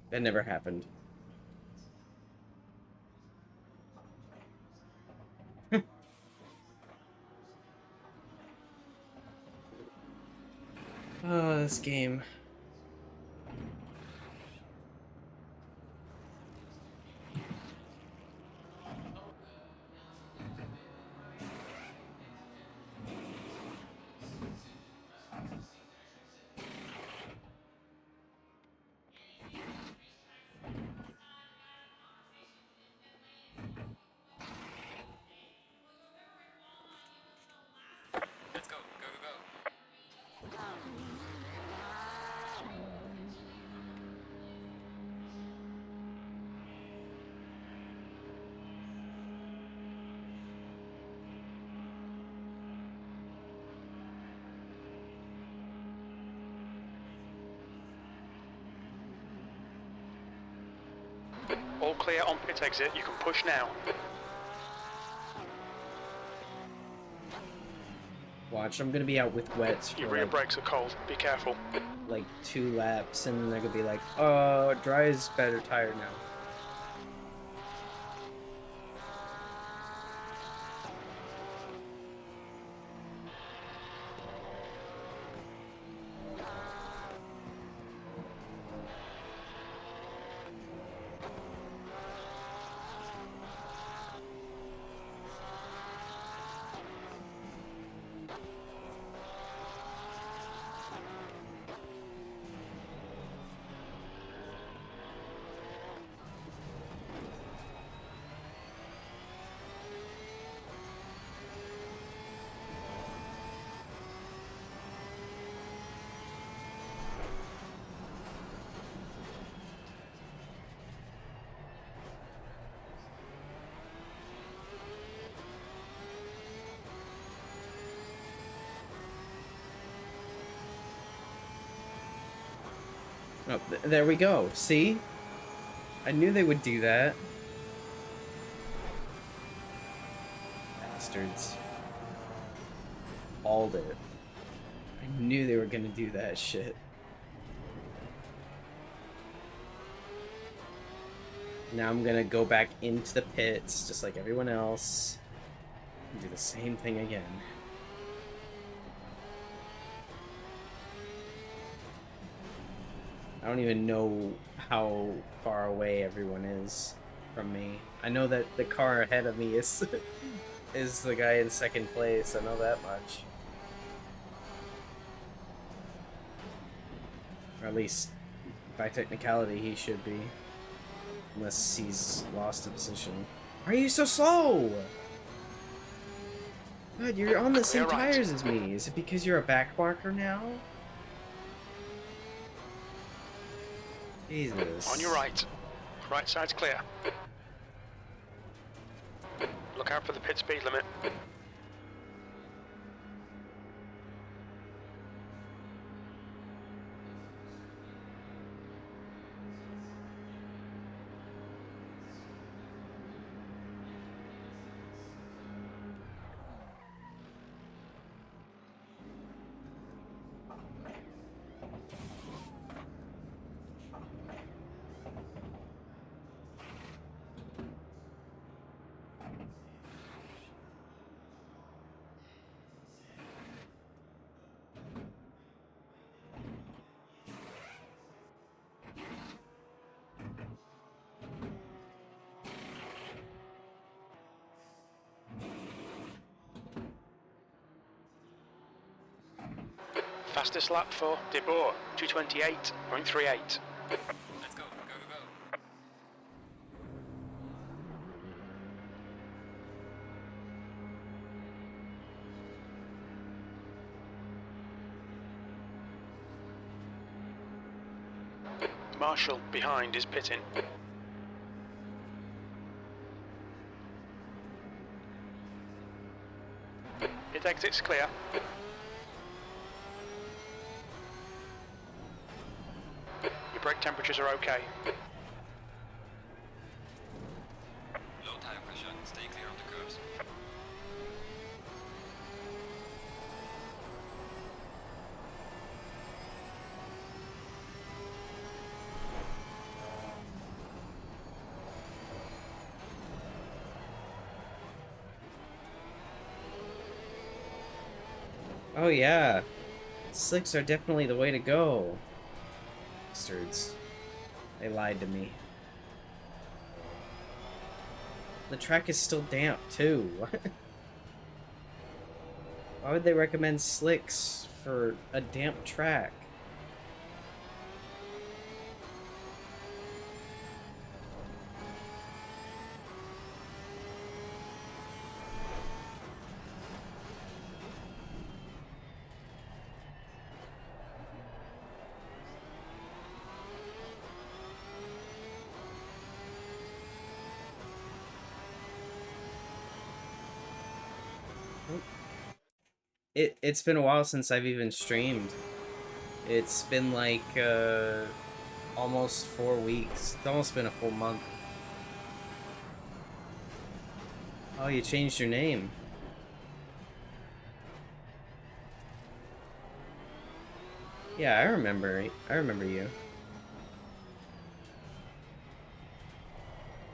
Speaker 3: That never happened. Oh, this game.
Speaker 1: Let's go. Go, go, go.
Speaker 2: All clear on pit exit, you can push now.
Speaker 3: Watch, I'm gonna be out with wets
Speaker 2: Your
Speaker 3: for
Speaker 2: rear
Speaker 3: like,
Speaker 2: brakes are cold, be careful.
Speaker 3: like 2 laps, and they're gonna be like, dry is better tire now. Oh, there we go. See? I knew they would do that. Bastards. Called it. I knew they were gonna do that shit. Now I'm gonna go back into the pits, just like everyone else, and do the same thing again. I don't even know how far away everyone is. from me. I know that the car ahead of me is is the guy in second place. I know that much. Or at least, by technicality, he should be. Unless he's lost a position. Why are you so slow? God, you're on the same tires as me. Is it because you're a back marker now? Jesus.
Speaker 2: On your right. Right side's clear. Look out for the pit speed limit. Fastest lap for De Boer, 228.38.
Speaker 1: Let's go, go, go, go.
Speaker 2: Marshall behind is pitting. Pit exit's clear. Your brake temperatures are okay.
Speaker 1: Low tire pressure. Stay clear of the curves.
Speaker 3: Oh yeah. Slicks are definitely the way to go. Bastards. They lied to me. The track is still damp, too. Why would they recommend slicks for a damp track? It's been a while since I've even streamed. It's been like almost 4 weeks. It's almost been a full month. Oh, you changed your name. Yeah, I remember you.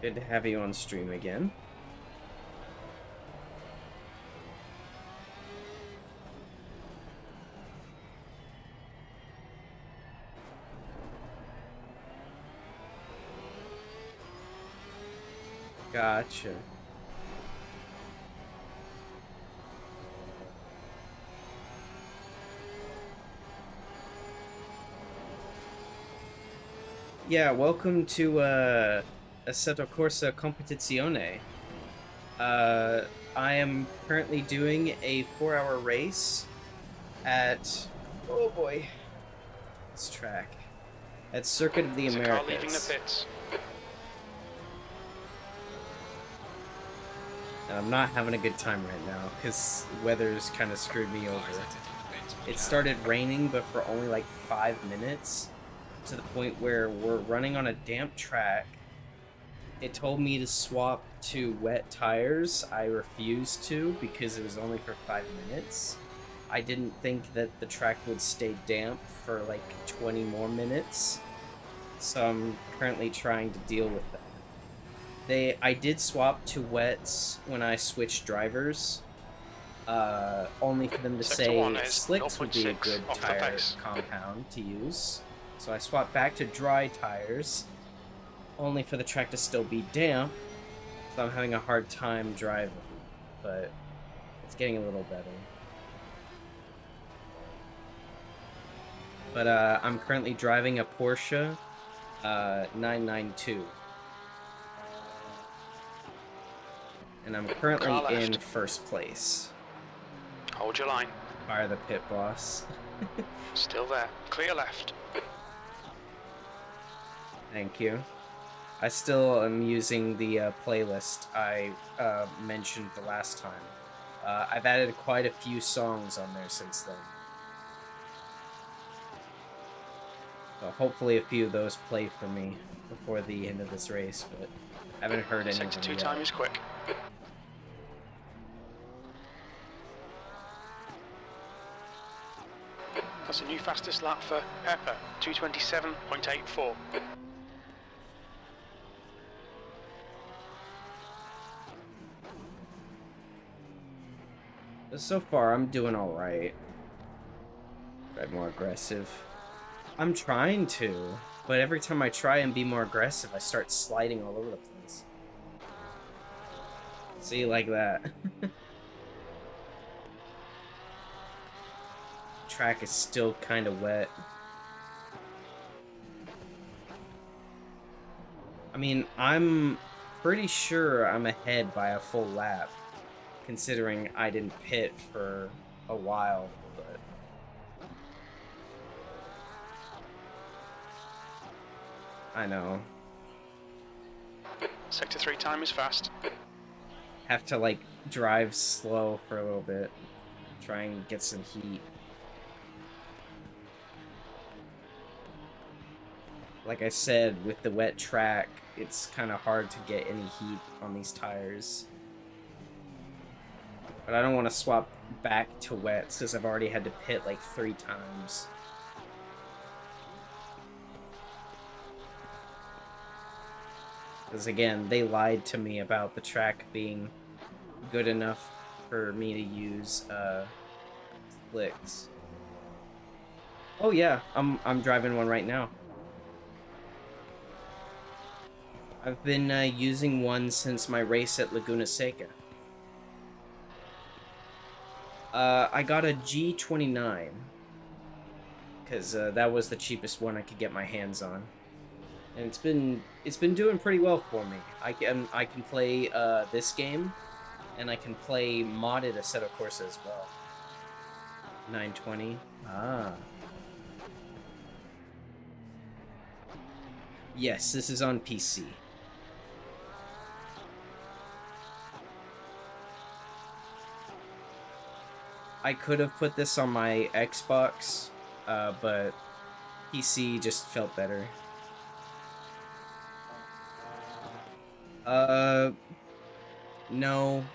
Speaker 3: Good to have you on stream again. Gotcha. Yeah, welcome to Assetto Corsa Competizione. I am currently doing a 4-hour race at, oh boy, this track, at Circuit of the
Speaker 2: There's a car leaving the
Speaker 3: Americas.
Speaker 2: pits.
Speaker 3: And I'm not having a good time right now because weather's kind of screwed me over. It started raining, but for only like 5 minutes, to the point where we're running on a damp track. It told me to swap to wet tires. I refused to because it was only for 5 minutes. I didn't think that the track would stay damp for like 20 more minutes. So I'm currently trying to deal with that. I did swap to wets when I switched drivers, only for them to say slicks would be a good tire compound to use. So I swapped back to dry tires, only for the track to still be damp, so I'm having a hard time driving, but it's getting a little better. But I'm currently driving a Porsche 992. And I'm currently in first place.
Speaker 2: Hold your line.
Speaker 3: Fire the pit boss.
Speaker 2: Still there. Clear left.
Speaker 3: Thank you. I still am using the playlist I mentioned the last time. I've added quite a few songs on there since then. So hopefully a few of those play for me before the end of this race, but I haven't heard any of them
Speaker 2: Sector 2
Speaker 3: yet.
Speaker 2: time is quick. That's a new fastest lap for Pepper, 227.84.
Speaker 3: So far, I'm doing alright. Drive more aggressive. I'm trying to, but every time I try and be more aggressive, I start sliding all over the place. See, like that. Track is still kind of wet. I mean, I'm pretty sure I'm ahead by a full lap, considering I didn't pit for a while, but... I know.
Speaker 2: Sector 3 time is fast.
Speaker 3: Have to, like, drive slow for a little bit. Try and get some heat. Like I said, with the wet track, it's kind of hard to get any heat on these tires. But I don't want to swap back to wets, because I've already had to pit like 3 times. Because again, they lied to me about the track being good enough for me to use slicks. Oh yeah, I'm driving one right now. I've been using one since my race at Laguna Seca. I got a G29 because that was the cheapest one I could get my hands on, and it's been doing pretty well for me. I can play this game, and I can play modded Assetto Corsa as well. 920. Ah. Yes, this is on PC. I could have put this on my Xbox, but PC just felt better. No,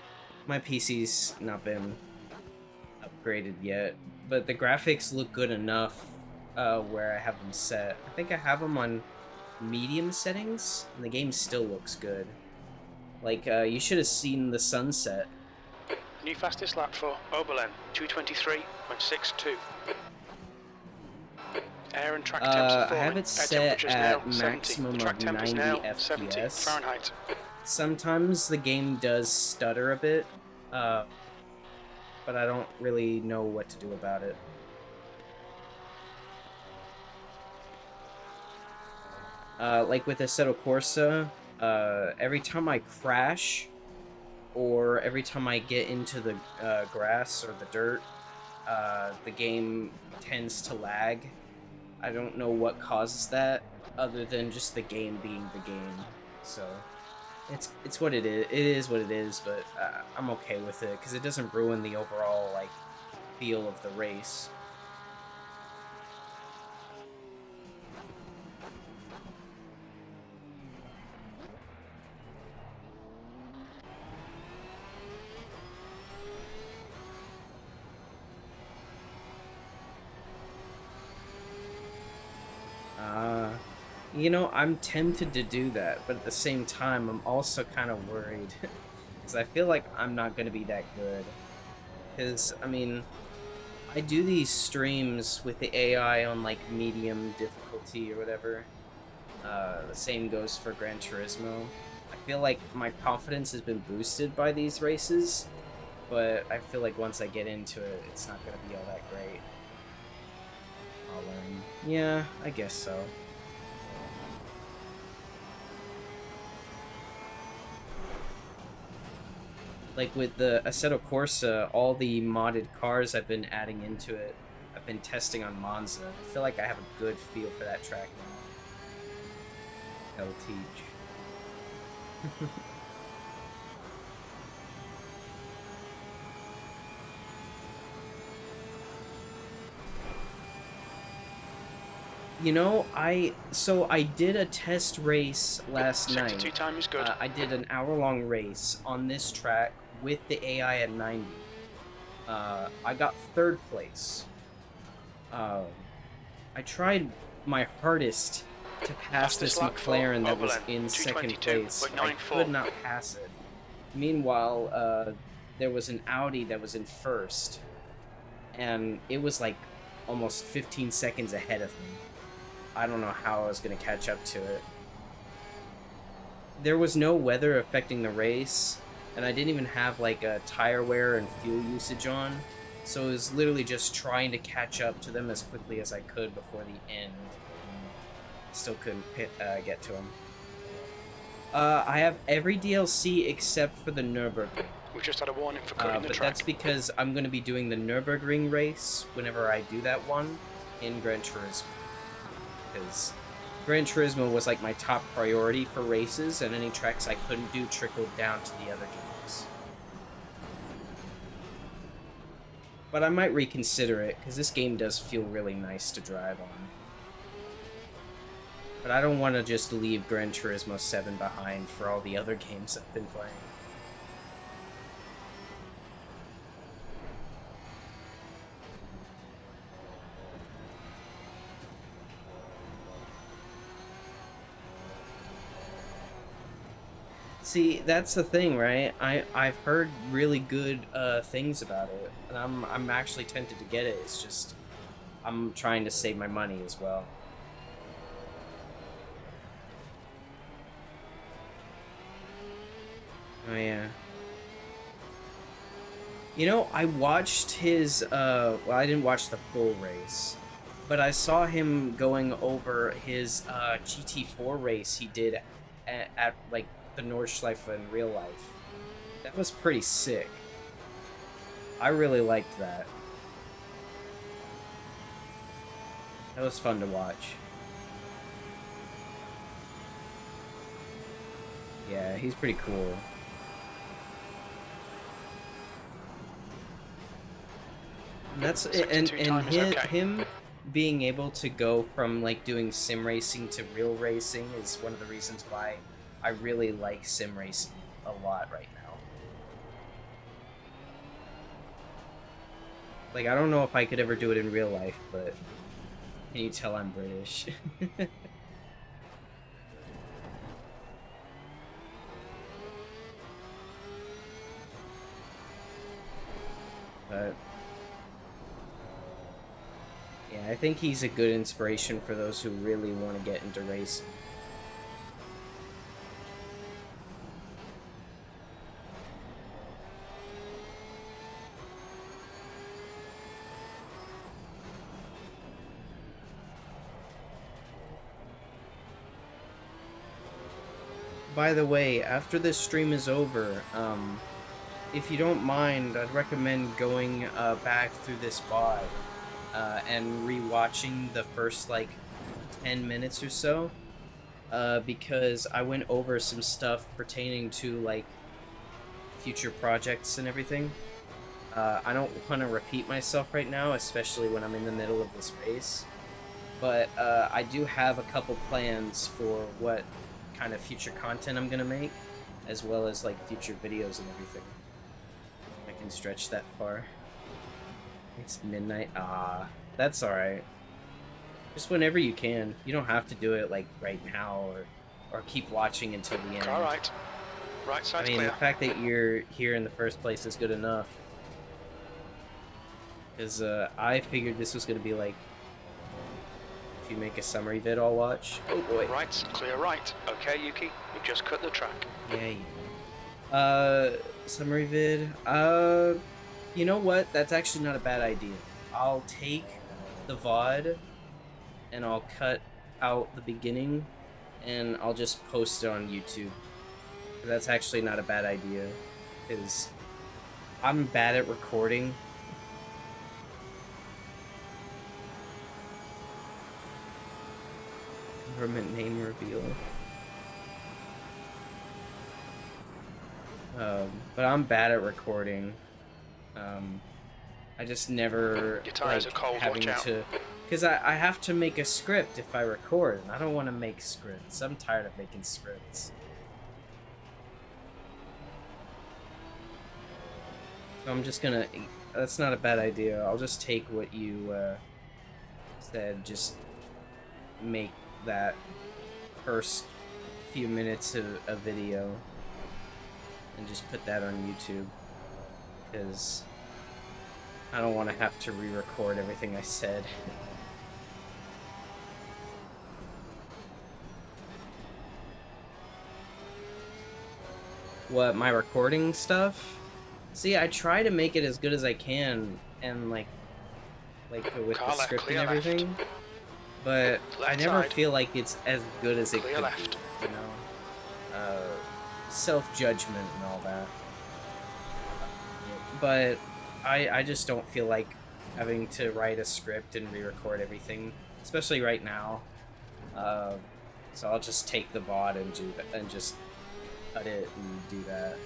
Speaker 3: my PC's not been upgraded yet, but the graphics look good enough where I have them set. I think I have them on medium settings, and the game still looks good. Like, you should have seen the sunset.
Speaker 2: New fastest lap for Oberlin, 223.62. Air and track temps are falling.
Speaker 3: I have it set at maximum
Speaker 2: track
Speaker 3: of
Speaker 2: temp
Speaker 3: 90
Speaker 2: is now 70
Speaker 3: FPS.
Speaker 2: Fahrenheit.
Speaker 3: Sometimes the game does stutter a bit, but I don't really know what to do about it. Like with Assetto Corsa, every time I crash, or every time I get into the grass or the dirt, the game tends to lag. I don't know what causes that, other than just the game being the game. So, it's what it is. It is what it is, but I'm okay with it, because it doesn't ruin the overall, like, feel of the race. You know, I'm tempted to do that, but at the same time, I'm also kind of worried. Because I feel like I'm not going to be that good. Because, I mean, I do these streams with the AI on, like, medium difficulty or whatever. The same goes for Gran Turismo. I feel like my confidence has been boosted by these races, but I feel like once I get into it, it's not going to be all that great. I'll learn. Yeah, I guess so. Like with the Assetto Corsa, all the modded cars I've been adding into it, I've been testing on Monza. I feel like I have a good feel for that track now. Hell teach. You know, I did a test race last night.
Speaker 2: Sector 2 time is good.
Speaker 3: I did an hour-long race on this track with the AI at 90. I got 3rd place. I tried my hardest to pass this McLaren that was in 2nd place. I could not pass it. Meanwhile, there was an Audi that was in 1st, and it was like almost 15 seconds ahead of me. I don't know how I was going to catch up to it. There was no weather affecting the race, and I didn't even have like a tire wear and fuel usage on, so it was literally just trying to catch up to them as quickly as I could before the end. Still couldn't get to them. I have every DLC except for the Nürburgring.
Speaker 2: We just had a warning for cutting the
Speaker 3: but
Speaker 2: track.
Speaker 3: that's because I'm going to be doing the Nürburgring race whenever I do that one in Gran Turismo. Because Gran Turismo was like my top priority for races, and any tracks I couldn't do trickled down to the other games. But I might reconsider it, because this game does feel really nice to drive on. But I don't want to just leave Gran Turismo 7 behind for all the other games I've been playing. See, that's the thing, right? I've heard really good things about it, and I'm actually tempted to get it. It's just I'm trying to save my money as well. Oh yeah. You know, I watched his well, I didn't watch the full race, but I saw him going over his GT4 race he did at like the Nordschleife in real life. That was pretty sick. I really liked that. That was fun to watch. Yeah, he's pretty cool. And that's him being able to go from like doing sim racing to real racing is one of the reasons why I really like sim racing a lot right now. Like, I don't know if I could ever do it in real life, but can you tell I'm British? But yeah, I think he's a good inspiration for those who really want to get into racing. By the way, after this stream is over, if you don't mind, I'd recommend going back through this VOD and rewatching the first like 10 minutes or so, because I went over some stuff pertaining to like future projects and everything. I don't want to repeat myself right now, especially when I'm in the middle of this race, but I do have a couple plans for what kind of future content I'm gonna make, as well as like future videos and everything. I can stretch that far. It's midnight. That's alright. Just whenever you can. You don't have to do it like right now or keep watching until the end.
Speaker 2: Alright. Right side's
Speaker 3: I mean,
Speaker 2: clear.
Speaker 3: the fact that you're here in the first place is good enough. Because I figured this was gonna be like If you make a summary vid, I'll watch. Oh boy.
Speaker 2: Right, clear right. Okay, Yuki, we've just cut the track.
Speaker 3: Yay. Summary vid. You know what? That's actually not a bad idea. I'll take the VOD and I'll cut out the beginning and I'll just post it on YouTube. That's actually not a bad idea, because I'm bad at recording. Government name reveal. But I'm bad at recording. I just never
Speaker 2: Your tires
Speaker 3: like
Speaker 2: are cold,
Speaker 3: having
Speaker 2: watch out.
Speaker 3: to, because I have to make a script if I record, and I don't want to make scripts. I'm tired of making scripts. So I'm just gonna. That's not a bad idea. I'll just take what you said. Just make that first few minutes of a video and just put that on YouTube, because I don't want to have to re-record everything I said. What, my recording stuff? See, I try to make it as good as I can, and like with
Speaker 2: Car
Speaker 3: the
Speaker 2: left,
Speaker 3: script and
Speaker 2: clear left.
Speaker 3: everything, but I
Speaker 2: Left
Speaker 3: never
Speaker 2: side.
Speaker 3: feel like it's as good as it
Speaker 2: Clear
Speaker 3: could
Speaker 2: left.
Speaker 3: be, you know? Self-judgment and all that. But I just don't feel like having to write a script and re-record everything, especially right now. So I'll just take the VOD and do that, and just cut it and do that.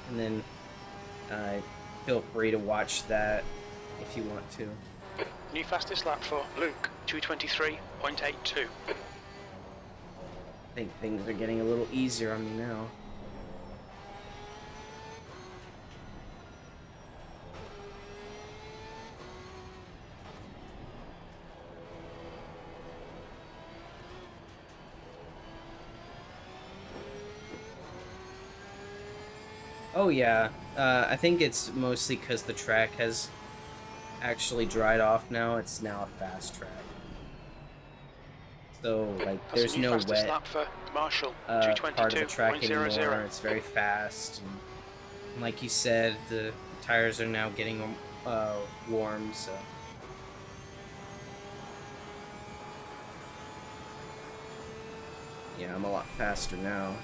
Speaker 3: And then feel free to watch that if you want to.
Speaker 2: New fastest lap for Luke, 223.82.
Speaker 3: I think things are getting a little easier on me now. Oh yeah, I think it's mostly because the track has actually dried off now. It's now a fast track. So, like,
Speaker 2: That's
Speaker 3: there's
Speaker 2: a new
Speaker 3: no
Speaker 2: fastest
Speaker 3: wet
Speaker 2: lap for Marshall,
Speaker 3: part of the track anymore.
Speaker 2: 222.00.
Speaker 3: It's very fast. And like you said, the tires are now getting warm, so... Yeah, I'm a lot faster now.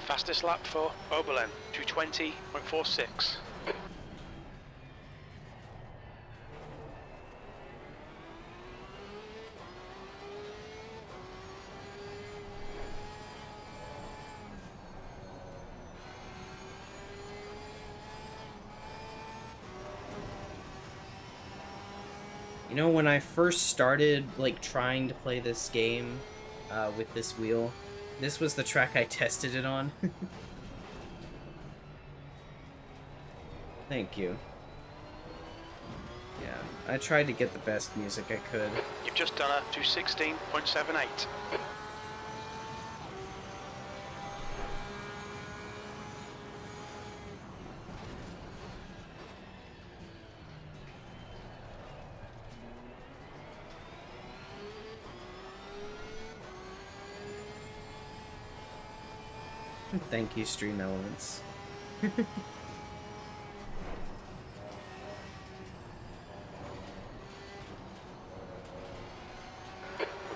Speaker 2: Fastest lap for Oberlin, 220.46.
Speaker 3: You know, when I first started, like, trying to play this game with this wheel, this was the track I tested it on. Thank you. Yeah, I tried to get the best music I could.
Speaker 2: You've just done a 216.78.
Speaker 3: Thank you, Stream Elements.
Speaker 2: We've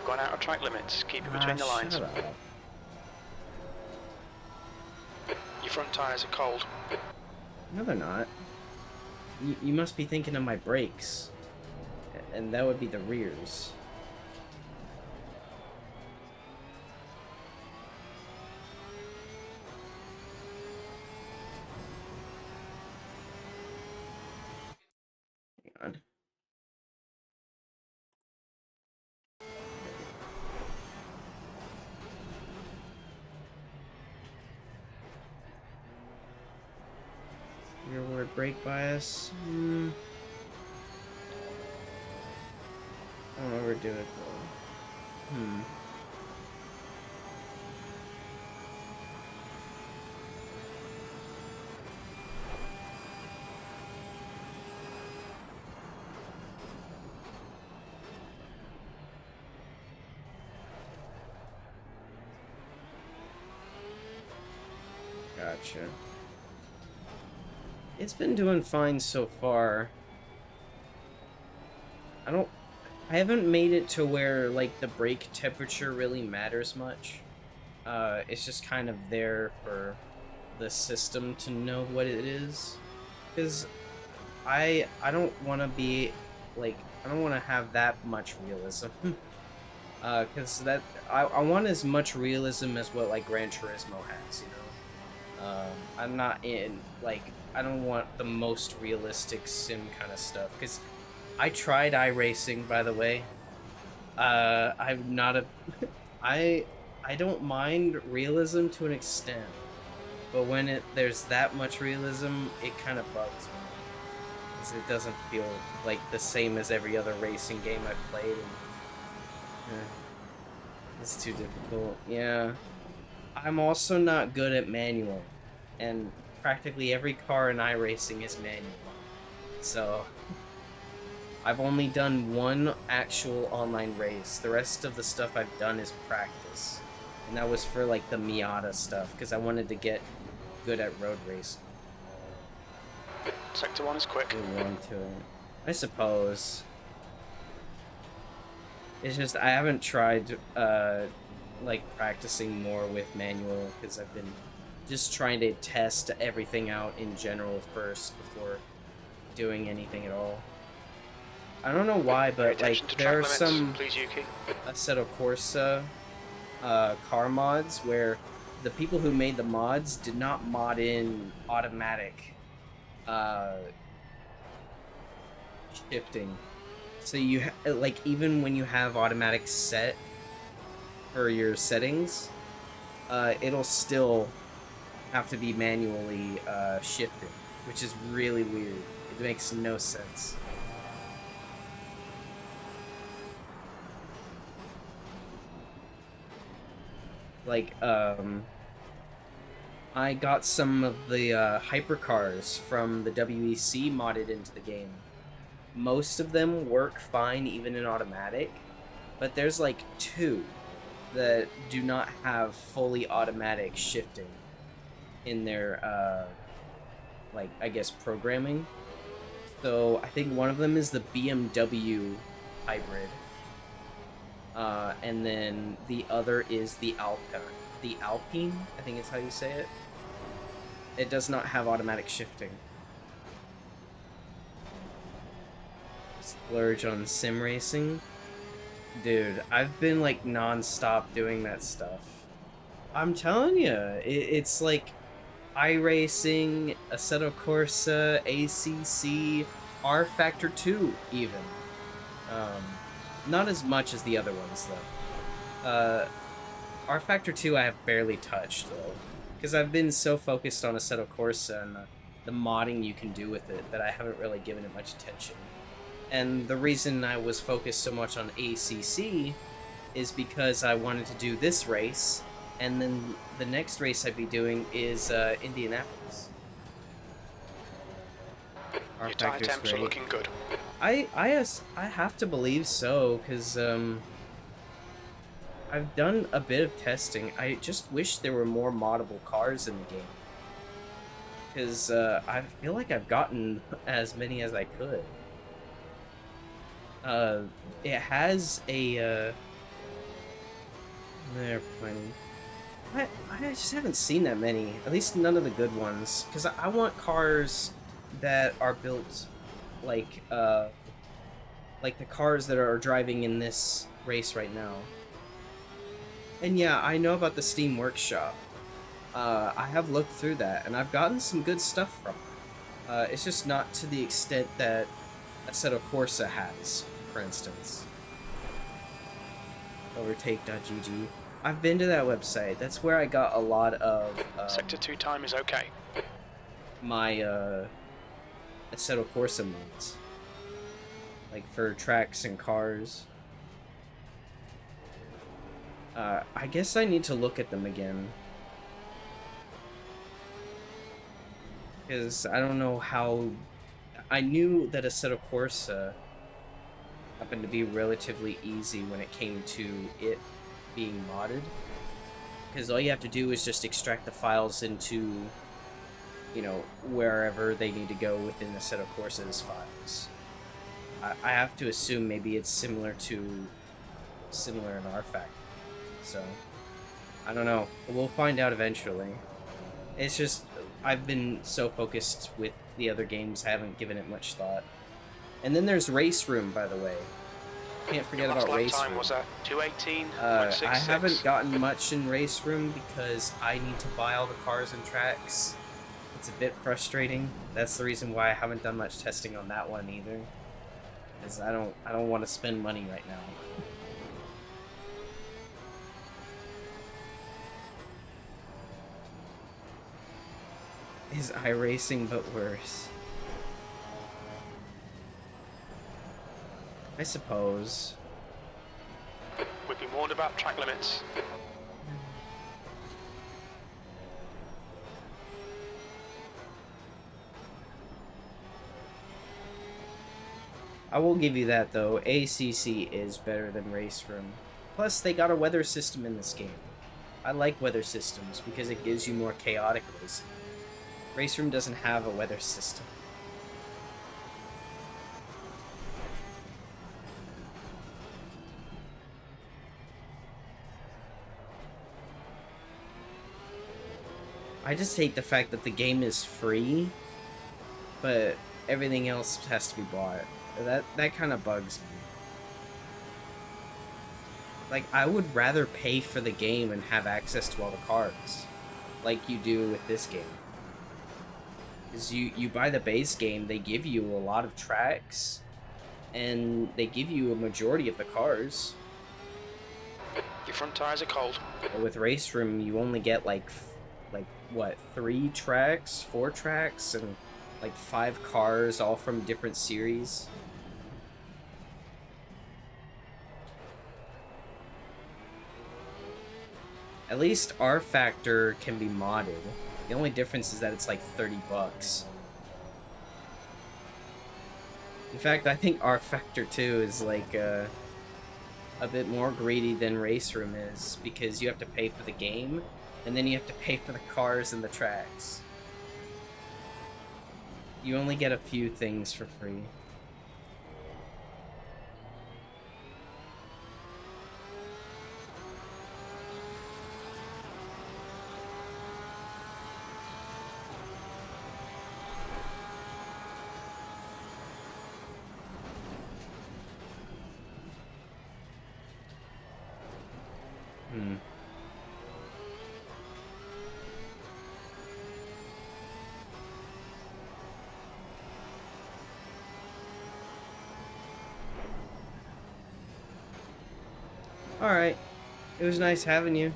Speaker 2: gone out of track limits. Keep it between the lines.
Speaker 3: Shut up.
Speaker 2: Your front tyres are cold.
Speaker 3: No, they're not. You must be thinking of my brakes. And that would be the rears. Hang on. Rearward brake bias. I don't overdo it though. Gotcha. It's been doing fine so far. I haven't made it to where, like, the brake temperature really matters much. It's just kind of there for the system to know what it is. Because I don't want to be, like, I don't want to have that much realism. Because I want as much realism as what, like, Gran Turismo has, you know? I'm not in, like, I don't want the most realistic sim kind of stuff. Because I tried iRacing, by the way. I'm not a... I don't mind realism to an extent. But when there's that much realism, it kind of bugs me. Because it doesn't feel like the same as every other racing game I've played. And, it's too difficult. Yeah. I'm also not good at manual. And practically every car in iRacing is manual. So... I've only done one actual online race. The rest of the stuff I've done is practice. And that was for, like, the Miata stuff, because I wanted to get good at road racing.
Speaker 2: Sector 1 is quick.
Speaker 3: I suppose. It's just, I haven't tried, like, practicing more with manual, because I've been just trying to test everything out in general first before doing anything at all. I don't know why, but like there are some Assetto Corsa car mods where the people who made the mods did not mod in automatic shifting. So you like even when you have automatic set for your settings, it'll still have to be manually shifted, which is really weird. It makes no sense. Like, I got some of the hypercars from the WEC modded into the game. Most of them work fine even in automatic, but there's like 2 that do not have fully automatic shifting in their, like, I guess, programming. So I think one of them is the BMW hybrid. And then the other is the Alpine. The Alpine, I think is how you say it. It does not have automatic shifting. Splurge on sim racing. Dude, I've been like non-stop doing that stuff. I'm telling you, it's like iRacing, Assetto Corsa, ACC, R Factor 2 even. Not as much as the other ones, though. R Factor 2 I have barely touched, though. Because I've been so focused on Assetto Corsa and the modding you can do with it that I haven't really given it much attention. And the reason I was focused so much on ACC is because I wanted to do this race, and then the next race I'd be doing is Indianapolis.
Speaker 2: Your tire temps are looking good.
Speaker 3: I have to believe so, because I've done a bit of testing. I just wish there were more moddable cars in the game. Because I feel like I've gotten as many as I could. It has a airplane. I just haven't seen that many. At least none of the good ones. Because I want cars that are built like the cars that are driving in this race right now. And yeah, I know about the Steam Workshop. I have looked through that, and I've gotten some good stuff from it. It's just not to the extent that Assetto Corsa has, for instance. Overtake.gg. I've been to that website. That's where I got a lot of...
Speaker 2: Sector 2 time is okay.
Speaker 3: My Assetto Corsa mods, like for tracks and cars. I guess I need to look at them again, because I don't know how. I knew that Assetto Corsa happened to be relatively easy when it came to it being modded, because all you have to do is just extract the files into, you know, wherever they need to go within Assetto Corsa's files. I have to assume maybe it's similar in our factory. So, I don't know. We'll find out eventually. It's just, I've been so focused with the other games, I haven't given it much thought. And then there's Race Room, by the way. Can't forget about Race
Speaker 2: time
Speaker 3: Room.
Speaker 2: Was that 2:18?
Speaker 3: I haven't gotten much in Race Room because I need to buy all the cars and tracks. It's a bit frustrating. That's the reason why I haven't done much testing on that one either. Because I don't want to spend money right now. Is iRacing but worse? I suppose.
Speaker 2: We've been warned about track limits.
Speaker 3: I will give you that though. ACC is better than Race Room. Plus, they got a weather system in this game. I like weather systems because it gives you more chaotic racing. Race Room doesn't have a weather system. I just hate the fact that the game is free, but everything else has to be bought. That kind of bugs me. Like, I would rather pay for the game and have access to all the cars, like you do with this game. Because you buy the base game, they give you a lot of tracks, and they give you a majority of the cars.
Speaker 2: Your front tires are cold.
Speaker 3: But with Race Room, you only get like what, 3 tracks, 4 tracks, and like 5 cars, all from different series. At least R Factor can be modded. The only difference is that it's like $30. In fact, I think R Factor 2 is like a bit more greedy than Race Room is, because you have to pay for the game, and then you have to pay for the cars and the tracks. You only get a few things for free. Alright. It was nice having you.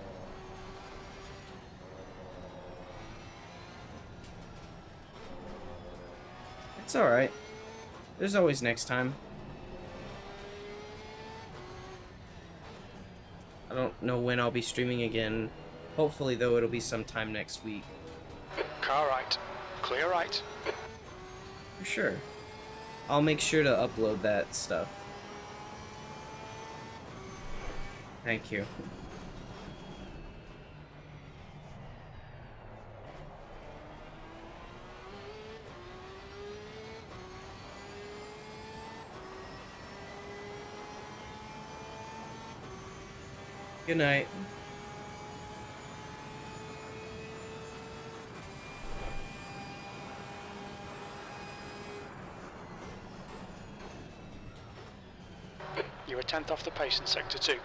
Speaker 3: It's alright. There's always next time. I don't know when I'll be streaming again. Hopefully, though, it'll be sometime next week.
Speaker 2: Car right. Clear right.
Speaker 3: For sure. I'll make sure to upload that stuff. Thank you. Good night.
Speaker 2: You're a 10th off the pace in Sector 2.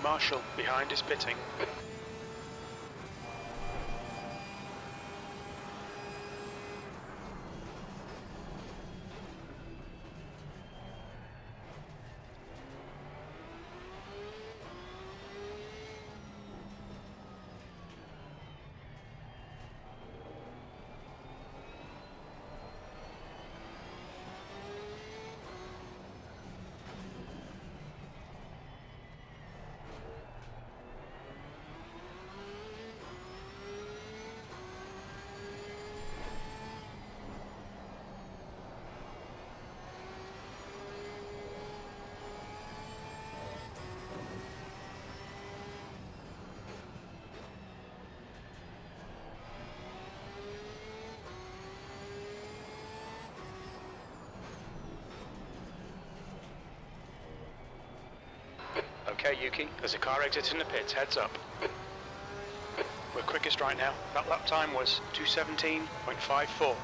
Speaker 2: Marshall, behind is pitting. Okay, Yuki, there's a car exiting the pits, heads up. We're quickest right now. That lap time was 2:17.54.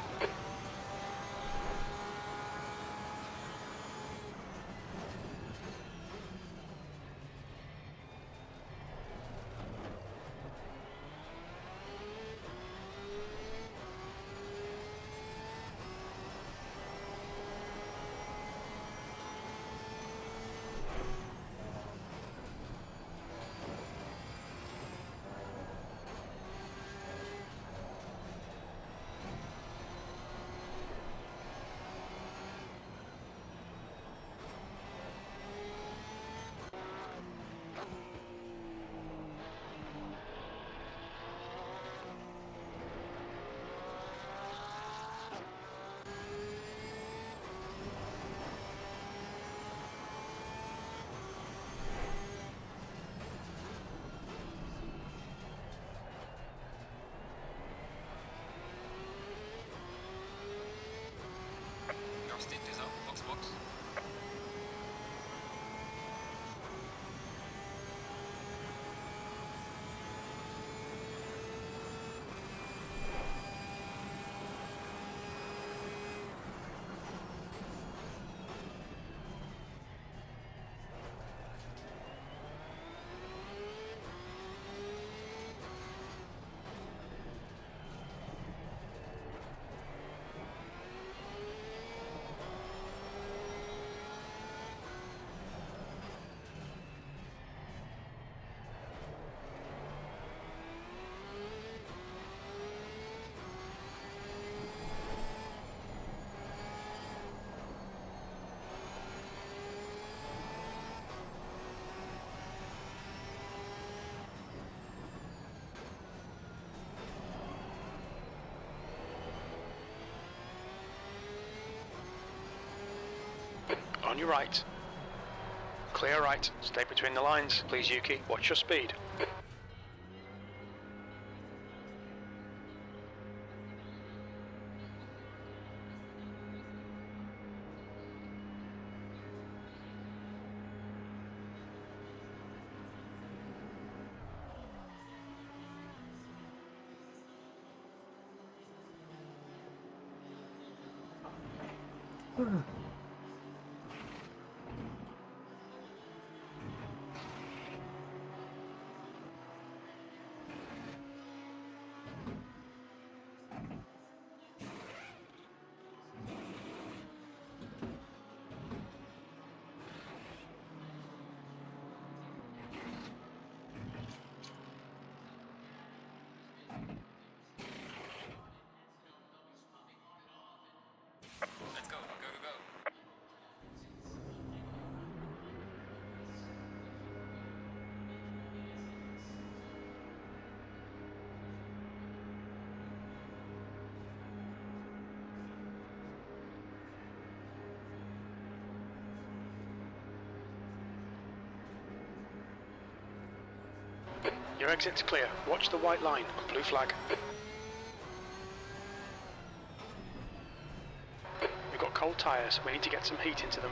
Speaker 1: Your stint is up. Box, box.
Speaker 2: On your right. Clear right. Stay between the lines. Please, Yuki, watch your speed.
Speaker 1: Let's go, go, go, go.
Speaker 2: Your exit's clear. Watch the white line. Blue flag. We've got cold tyres. We need to get some heat into them.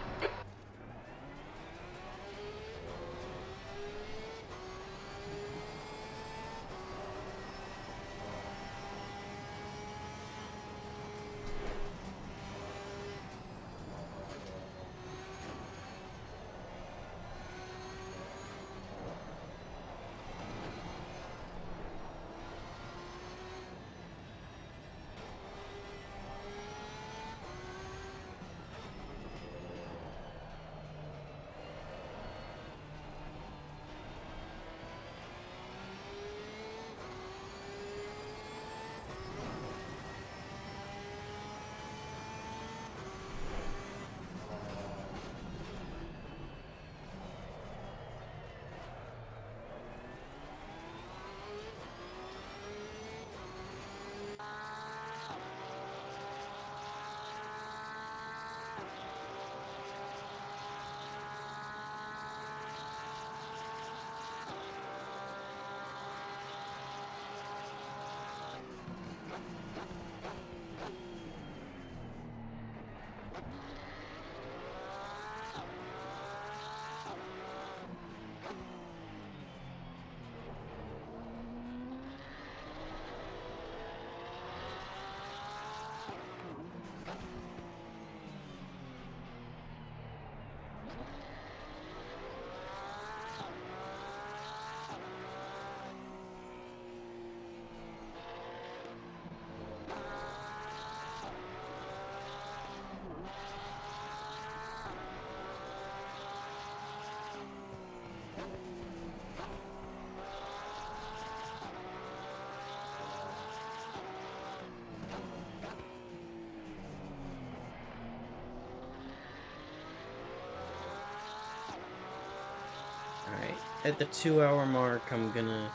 Speaker 3: Alright, at the 2 hour mark, I'm gonna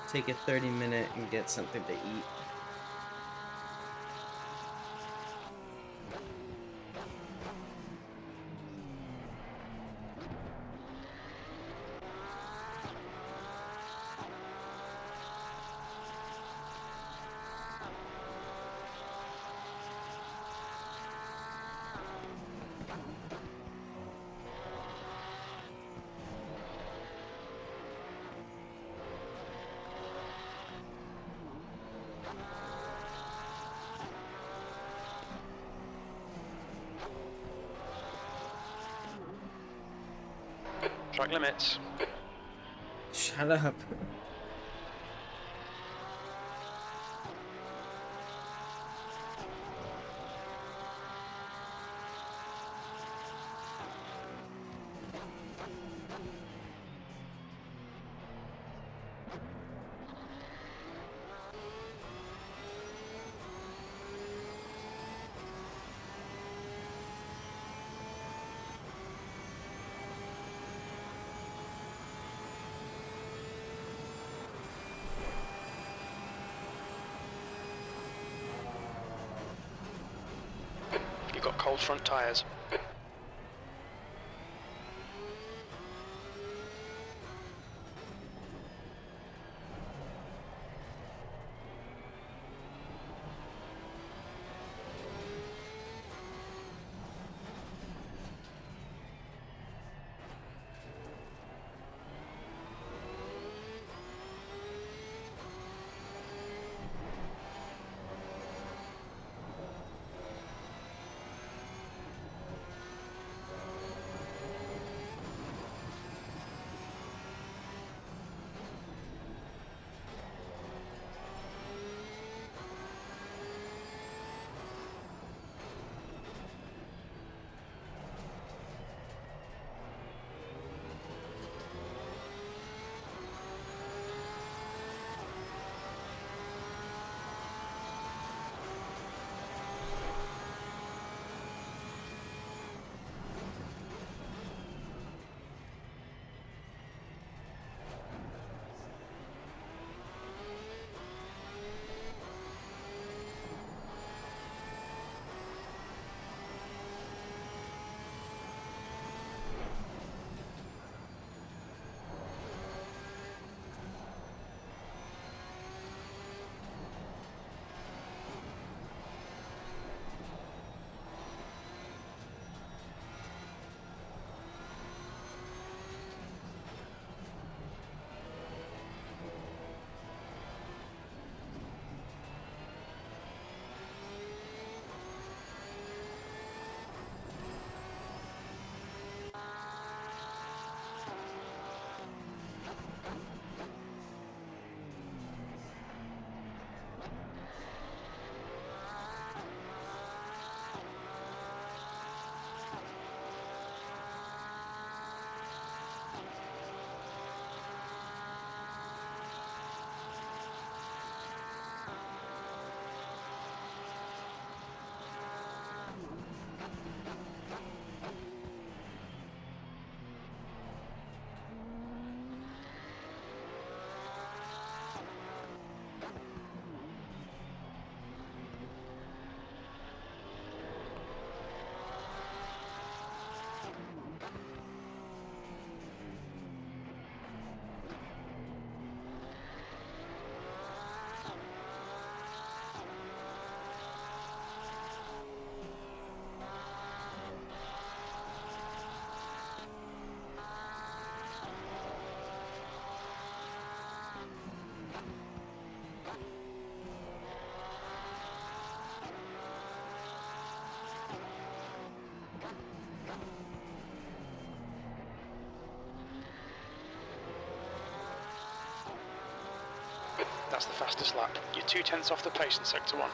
Speaker 3: take a 30-minute and get something to eat.
Speaker 2: Track limits.
Speaker 3: Shut up.
Speaker 2: You've got cold front tyres. That's the fastest lap. You're 2/10 off the pace in sector 1.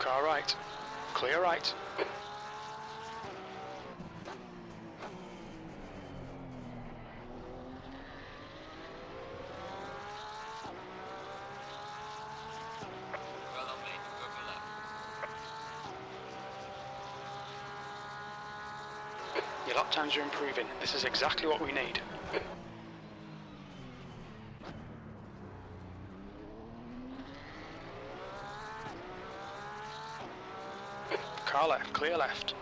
Speaker 2: Car right. Clear right.
Speaker 1: Well done, mate. Go for lap.
Speaker 2: Your lap times are improving. This is exactly what we need. Car left, clear left.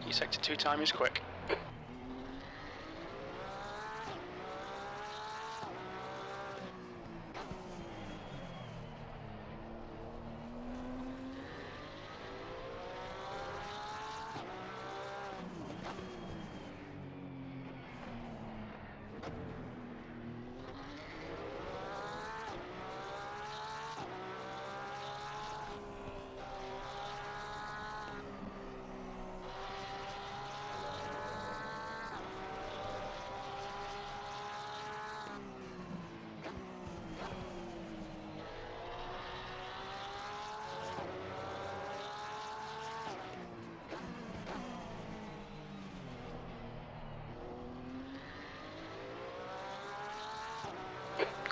Speaker 2: Your sector 2 time is quick.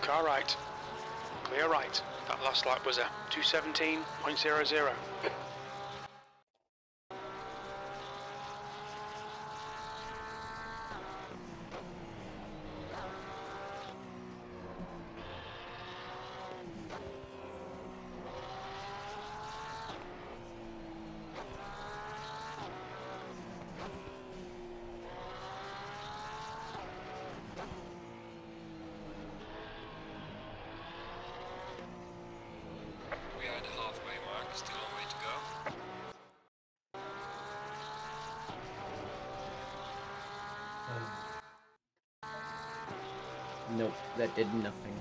Speaker 2: Car right. Clear right. That last lap was a 2:17.00.
Speaker 3: Nope, that did nothing.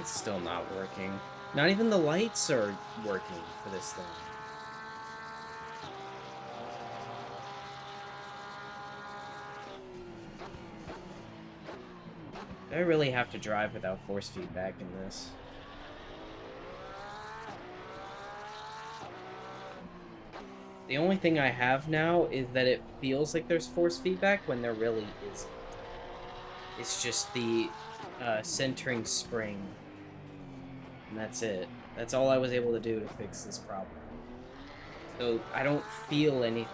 Speaker 3: It's still not working. Not even the lights are working for this thing. Do I really have to drive without force feedback in this? The only thing I have now is that it feels like there's force feedback when there really isn't. It's just the centering spring. And that's it. That's all I was able to do to fix this problem. So I don't feel anything.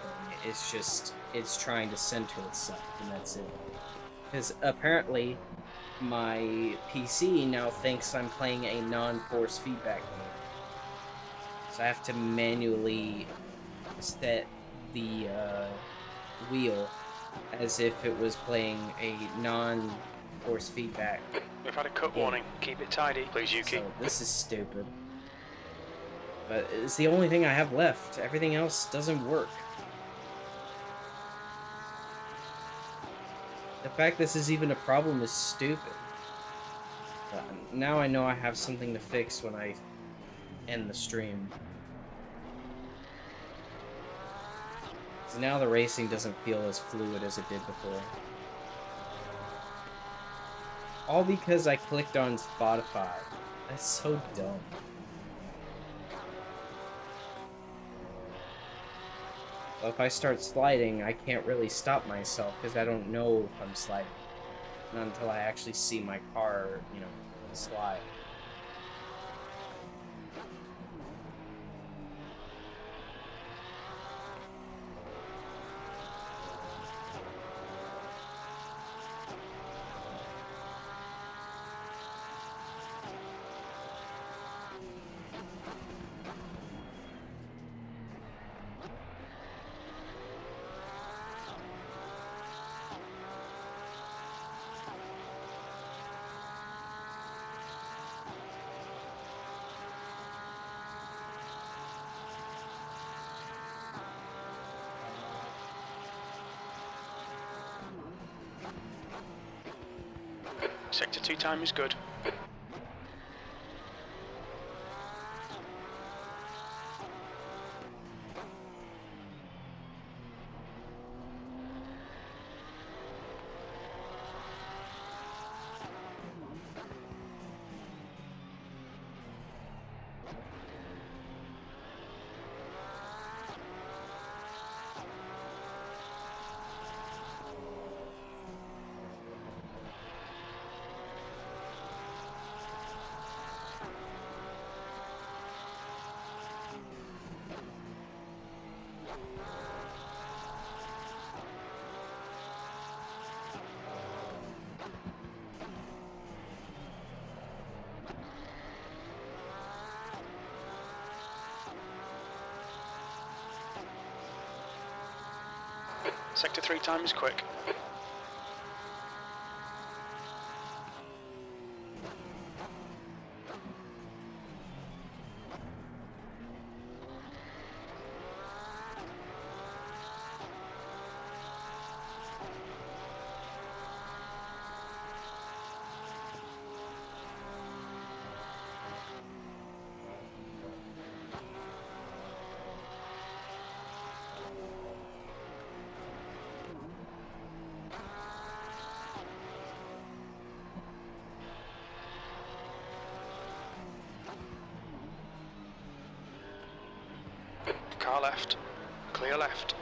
Speaker 3: It's just, it's trying to center itself, and that's it. Because apparently, my PC now thinks I'm playing a non-force feedback game. So I have to manually set the wheel as if it was playing a non-force feedback.
Speaker 2: We've had a cut warning. Keep it tidy, please, Yuki.
Speaker 3: So this is stupid. But it's the only thing I have left. Everything else doesn't work. The fact this is even a problem is stupid. But now I know I have something to fix when I end the stream. So now the racing doesn't feel as fluid as it did before. All because I clicked on Spotify. That's so dumb. Well, if I start sliding, I can't really stop myself because I don't know if I'm sliding. Not until I actually see my car, you know, slide.
Speaker 2: Sector 2 time is good. Sector 3 time is quick. Car left. Clear left.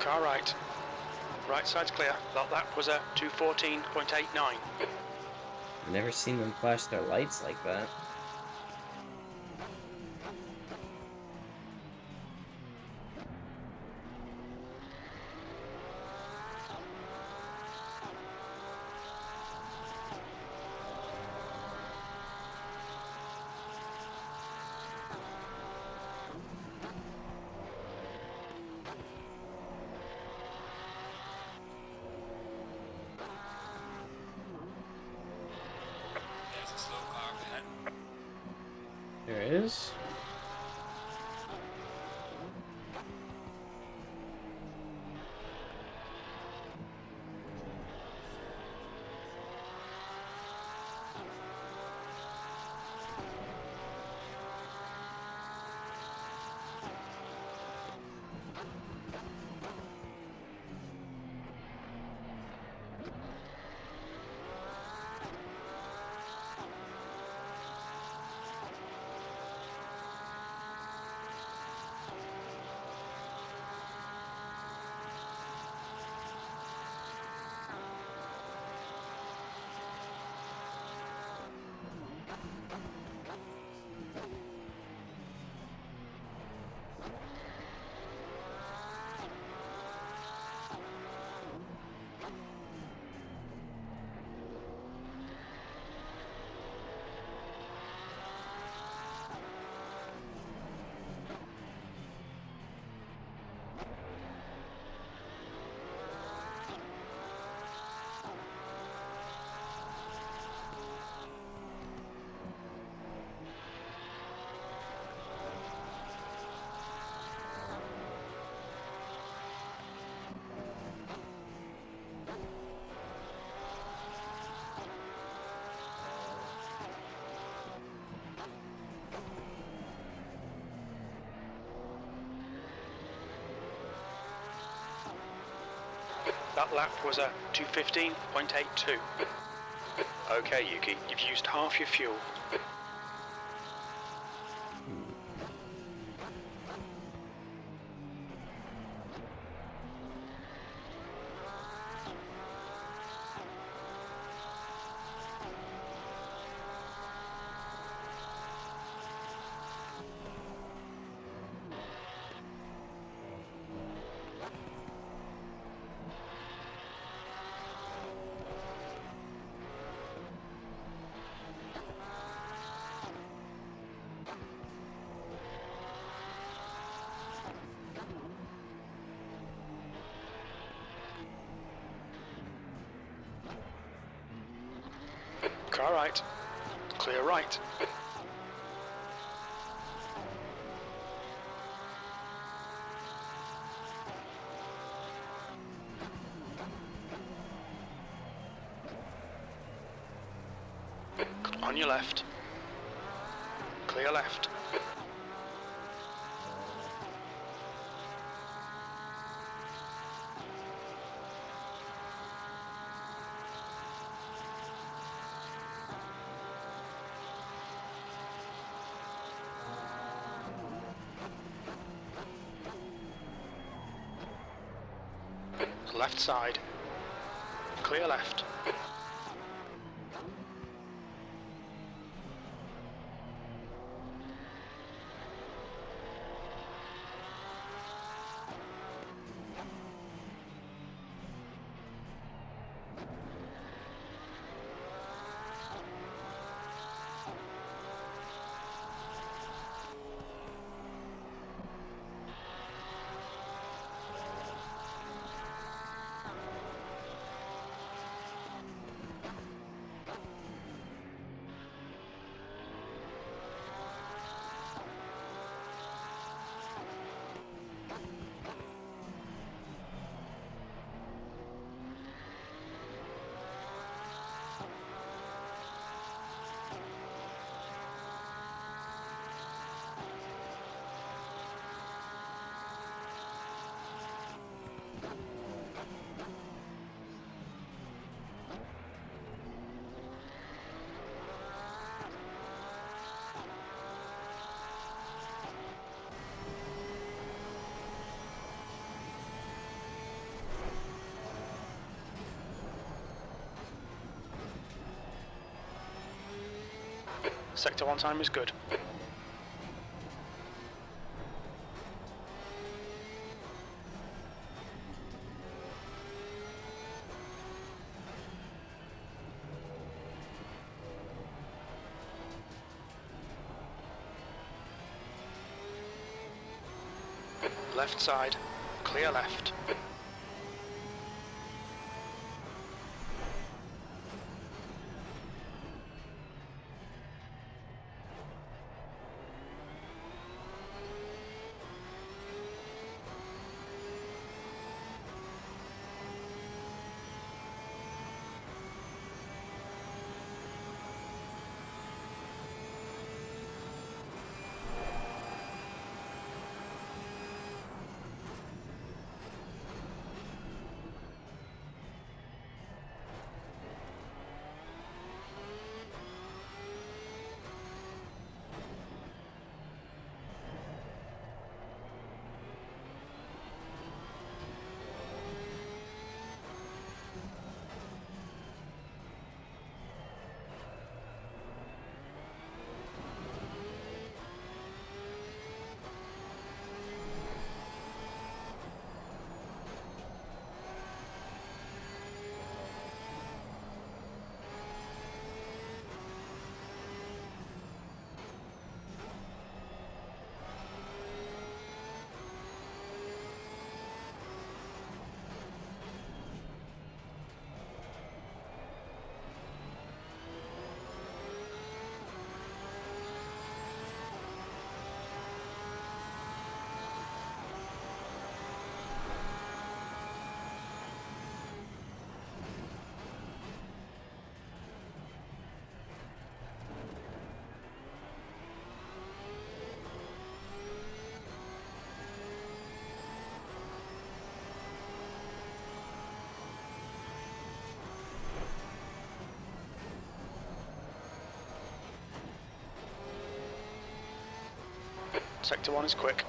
Speaker 2: Car right. Right side's clear. That lap was a 2:14.89.
Speaker 3: I've never seen them flash their lights like that.
Speaker 1: There's a slow car up ahead.
Speaker 3: There is.
Speaker 2: That lap was a 2:15.82. Okay, Yuki, you've used half your fuel. Car right. Clear right. On your left. Clear left. Left side. Clear left. Sector 1 time is good. Left side, clear left. Sector 1 is quick.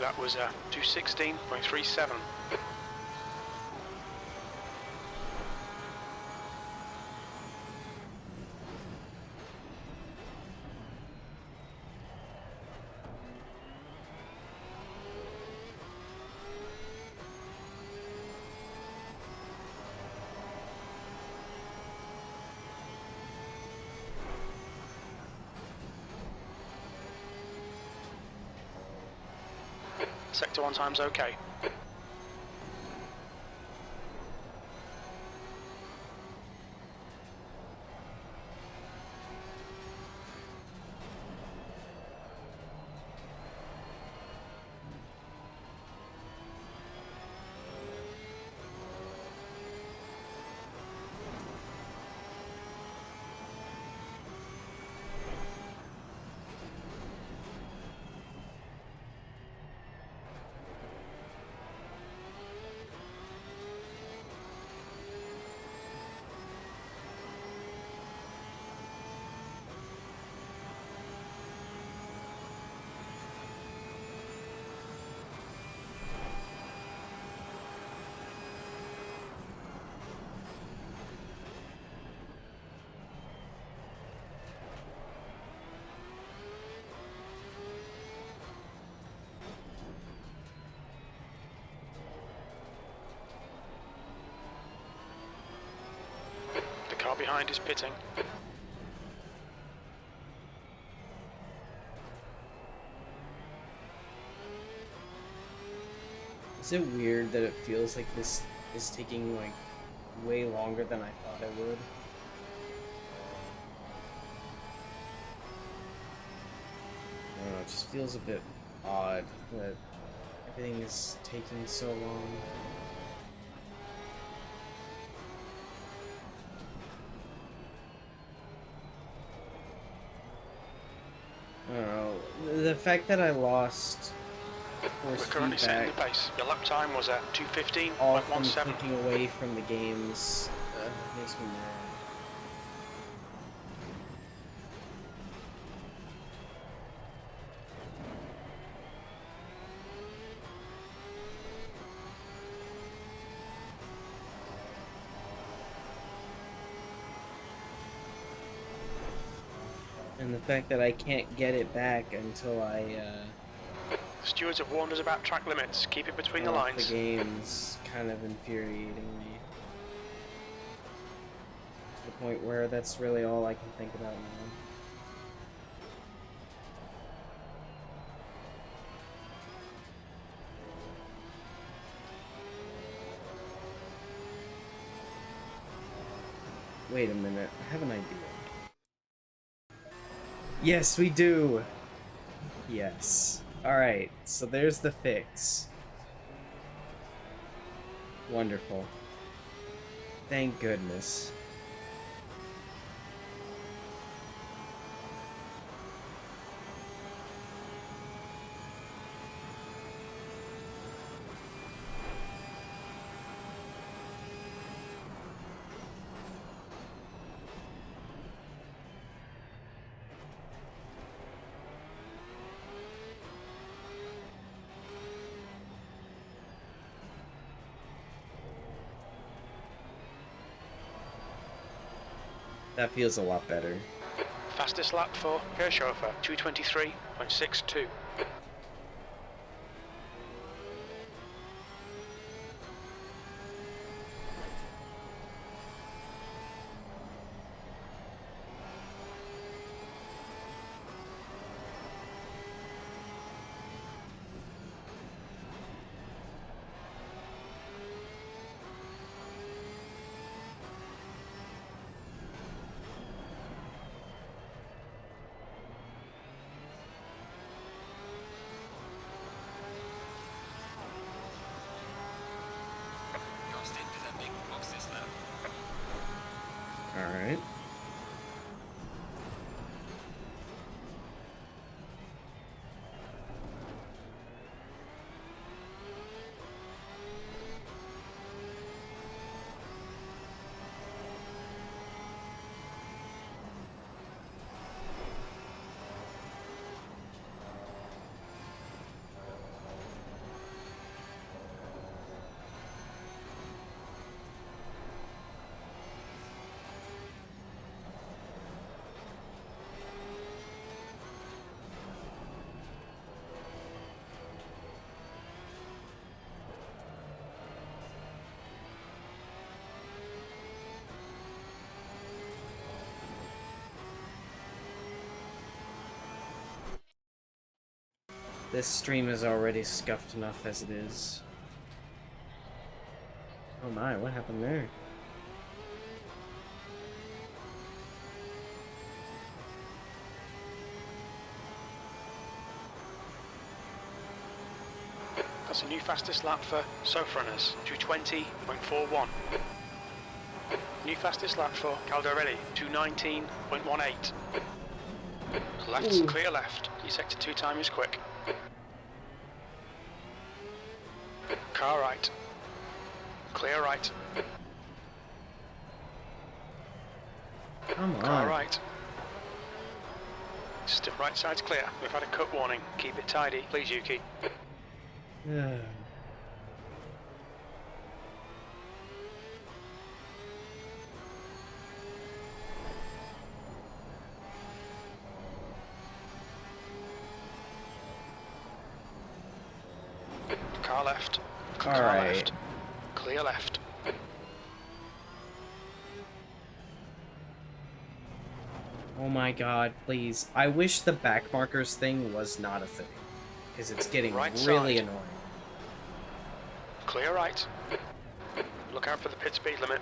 Speaker 2: That was 216.37. Sector 1 time's okay. behind is pitting.
Speaker 3: Is it weird that it feels like this is taking like way longer than I thought it would? I don't know, it just feels a bit odd that everything is taking so long. I don't know. The fact that I lost
Speaker 2: We're
Speaker 3: force
Speaker 2: currently setting
Speaker 3: feedback
Speaker 2: the pace. Your lap time was at
Speaker 3: all from
Speaker 2: 2:15.17.
Speaker 3: clicking away from the games makes me mad. And the fact that I can't get it back until I
Speaker 2: Stewards have warned us about track limits. Keep it between the
Speaker 3: off
Speaker 2: lines.
Speaker 3: the game's kind of infuriating me. To the point where that's really all I can think about now. Wait a minute, I have an idea. Yes, we do! Yes. Alright, so there's the fix. Wonderful. Thank goodness. That feels a lot better.
Speaker 2: Fastest lap for Kirchhofer, 2:23.62.
Speaker 1: Your stint is ending. Box this lap.
Speaker 3: Alright. This stream is already scuffed enough as it is. Oh my, what happened there?
Speaker 2: That's a new fastest lap for Sofrunners, 2:20.41. New fastest lap for Caldarelli, 2:19.18. Left's
Speaker 3: Ooh.
Speaker 2: clear left. Your sector 2 time is quick. Car right. Clear right.
Speaker 3: Come on.
Speaker 2: Car right. Stiff right side's clear. We've had a cut warning. Keep it tidy, please, Yuki.
Speaker 3: Ugh.
Speaker 2: Car left.
Speaker 3: All
Speaker 2: Car
Speaker 3: right.
Speaker 2: left. Clear left.
Speaker 3: Oh my god, please. I wish the back markers thing was not a thing. Because it's getting
Speaker 2: Right
Speaker 3: really
Speaker 2: side.
Speaker 3: annoying.
Speaker 2: Clear right. Look out for the pit speed limit.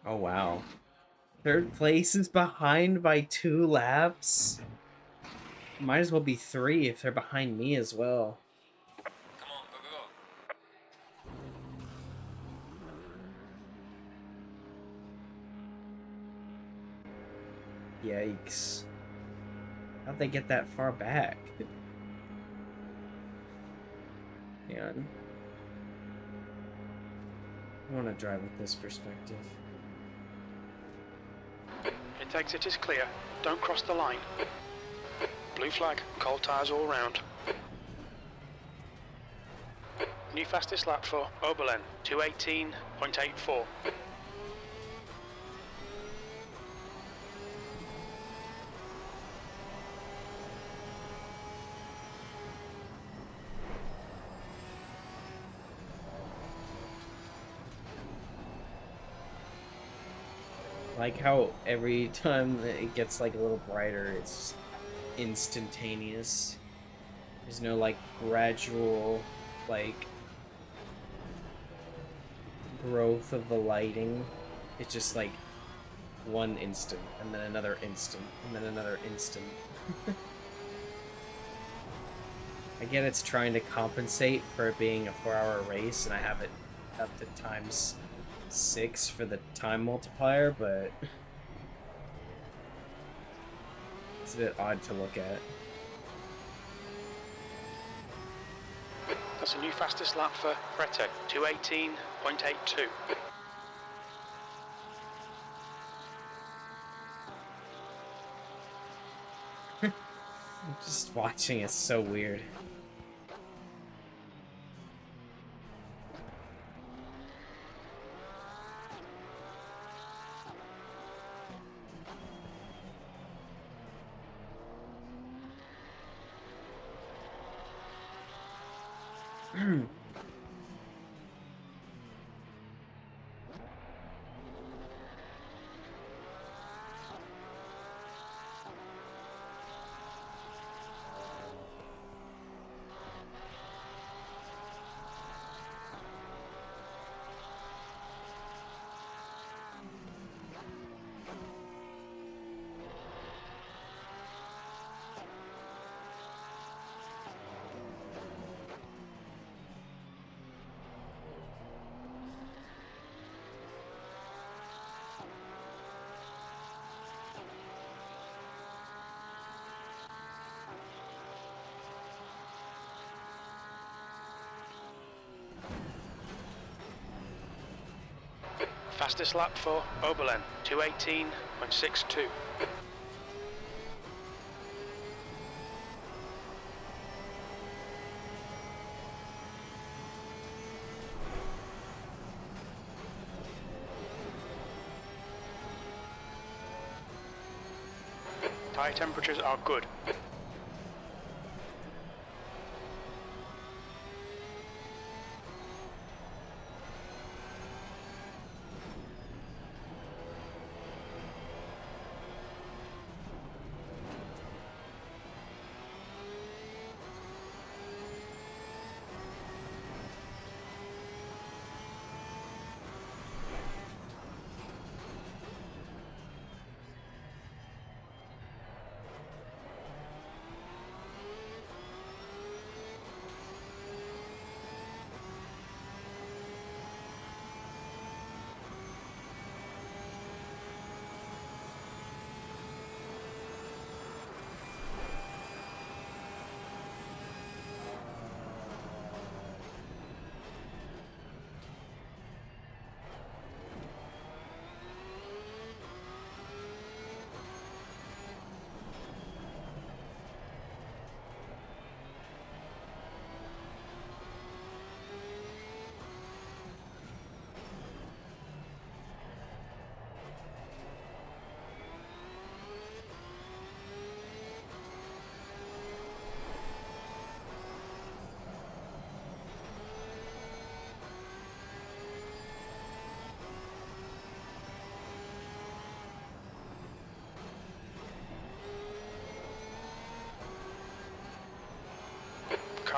Speaker 3: Oh wow. Third place is behind by 2 laps? Might as well be 3 if they're behind me as well.
Speaker 1: Come on, go, go, go.
Speaker 3: Yikes. How'd they get that far back? Man. I want to drive with this perspective.
Speaker 2: Intake exit is clear. Don't cross the line. Blue flag, cold tyres all round. New fastest lap for Oberlin, 2:18.84.
Speaker 3: Like how every time it gets like a little brighter, it's instantaneous. There's no like gradual like growth of the lighting. It's just like one instant and then another instant and then another instant. I get it's trying to compensate for it being a 4-hour race and I have it up to ×6 for the time multiplier, but it's a bit odd to look at.
Speaker 2: That's a new fastest lap for Brette, 2:18.82.
Speaker 3: Just watching it's so weird.
Speaker 2: Fastest lap for Oberlin, 2:18.62. Tyre temperatures are good.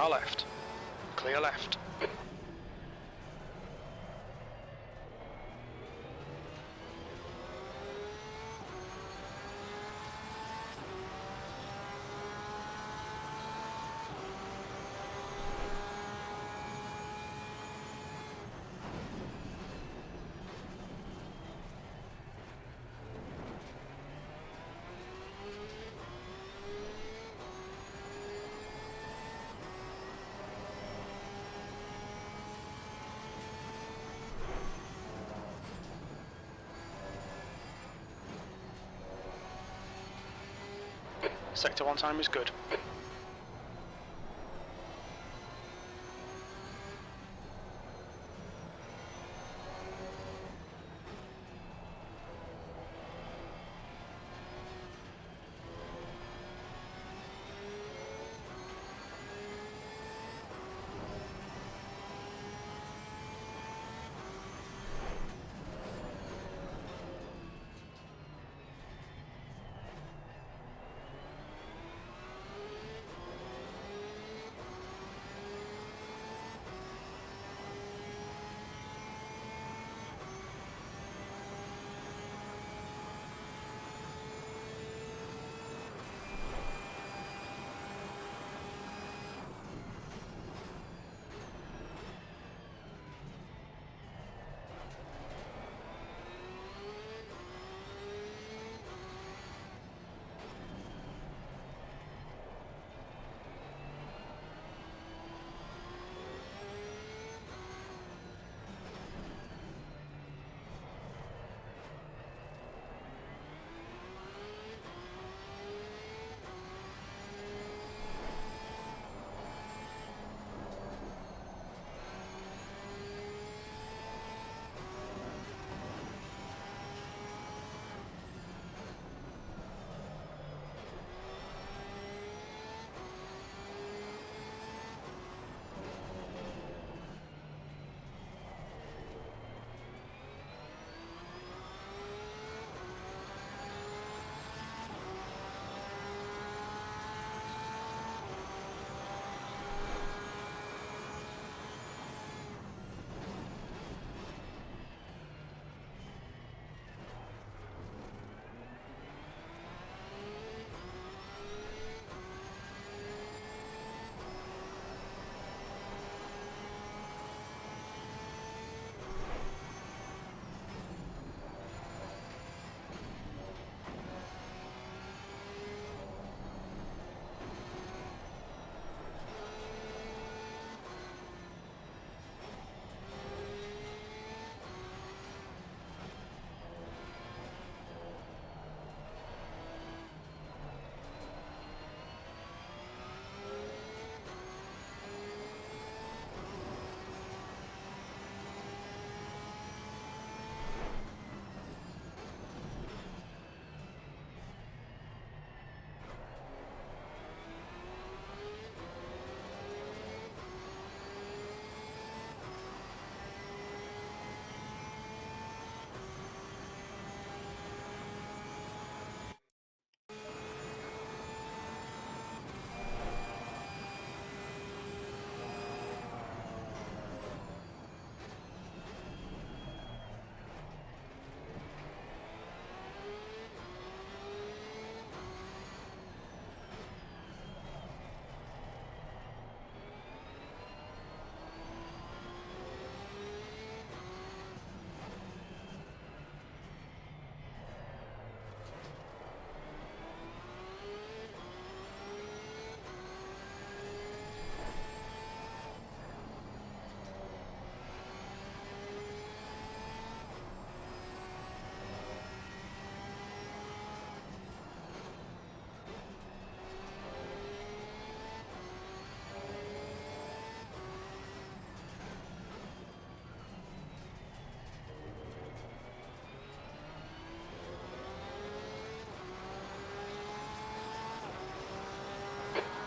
Speaker 2: car left. Clear left. Sector 1 time is good.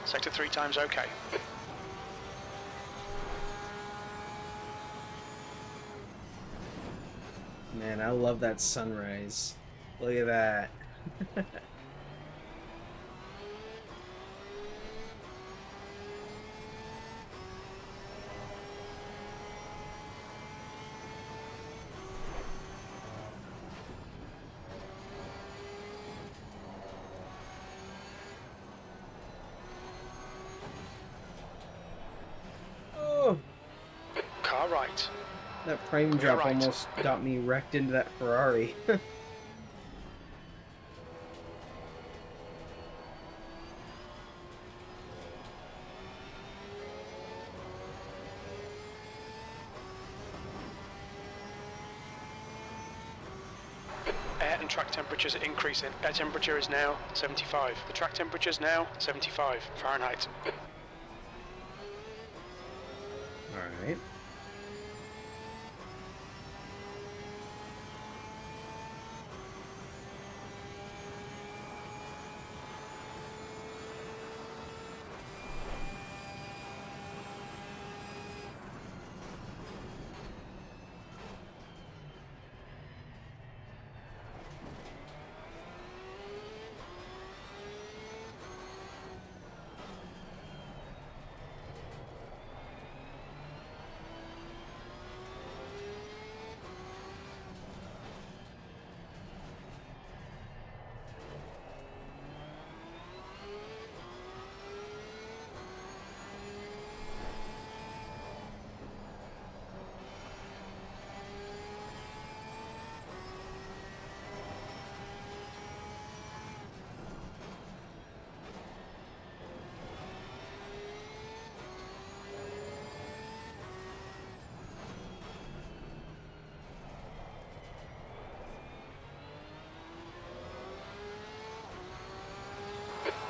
Speaker 2: Sector 3 time's okay.
Speaker 3: Man, I love that sunrise. Look at that. That frame
Speaker 2: Clear
Speaker 3: drop
Speaker 2: right.
Speaker 3: almost got me wrecked into that Ferrari.
Speaker 2: Air and track temperatures are increasing. Air temperature is now 75. The track temperature is now 75 Fahrenheit.
Speaker 3: Alright.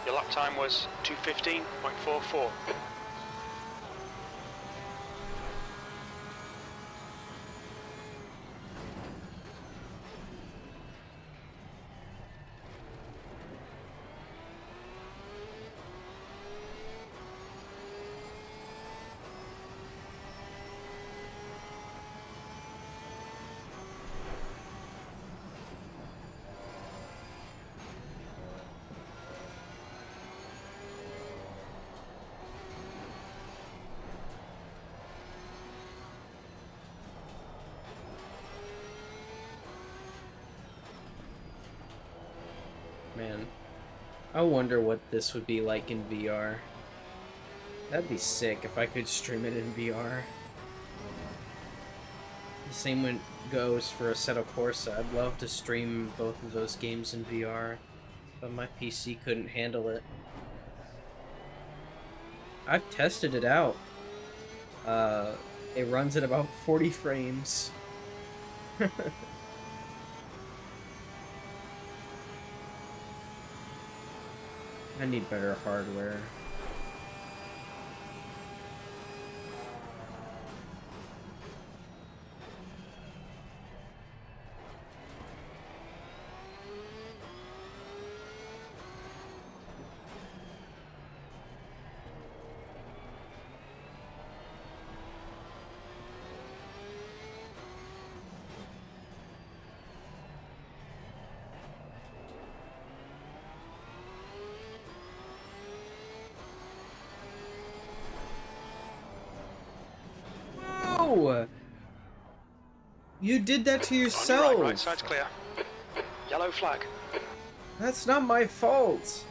Speaker 2: Your lap time was 2:15.44.
Speaker 3: Man, I wonder what this would be like in VR. That'd be sick if I could stream it in VR. The same one goes for Assetto Corsa. I'd love to stream both of those games in VR, but my PC couldn't handle it. I've tested it out. It runs at about 40 frames. I need better hardware. Whoa! You did that to
Speaker 2: On your
Speaker 3: yourself!
Speaker 2: right side's clear. Yellow flag.
Speaker 3: That's not my fault!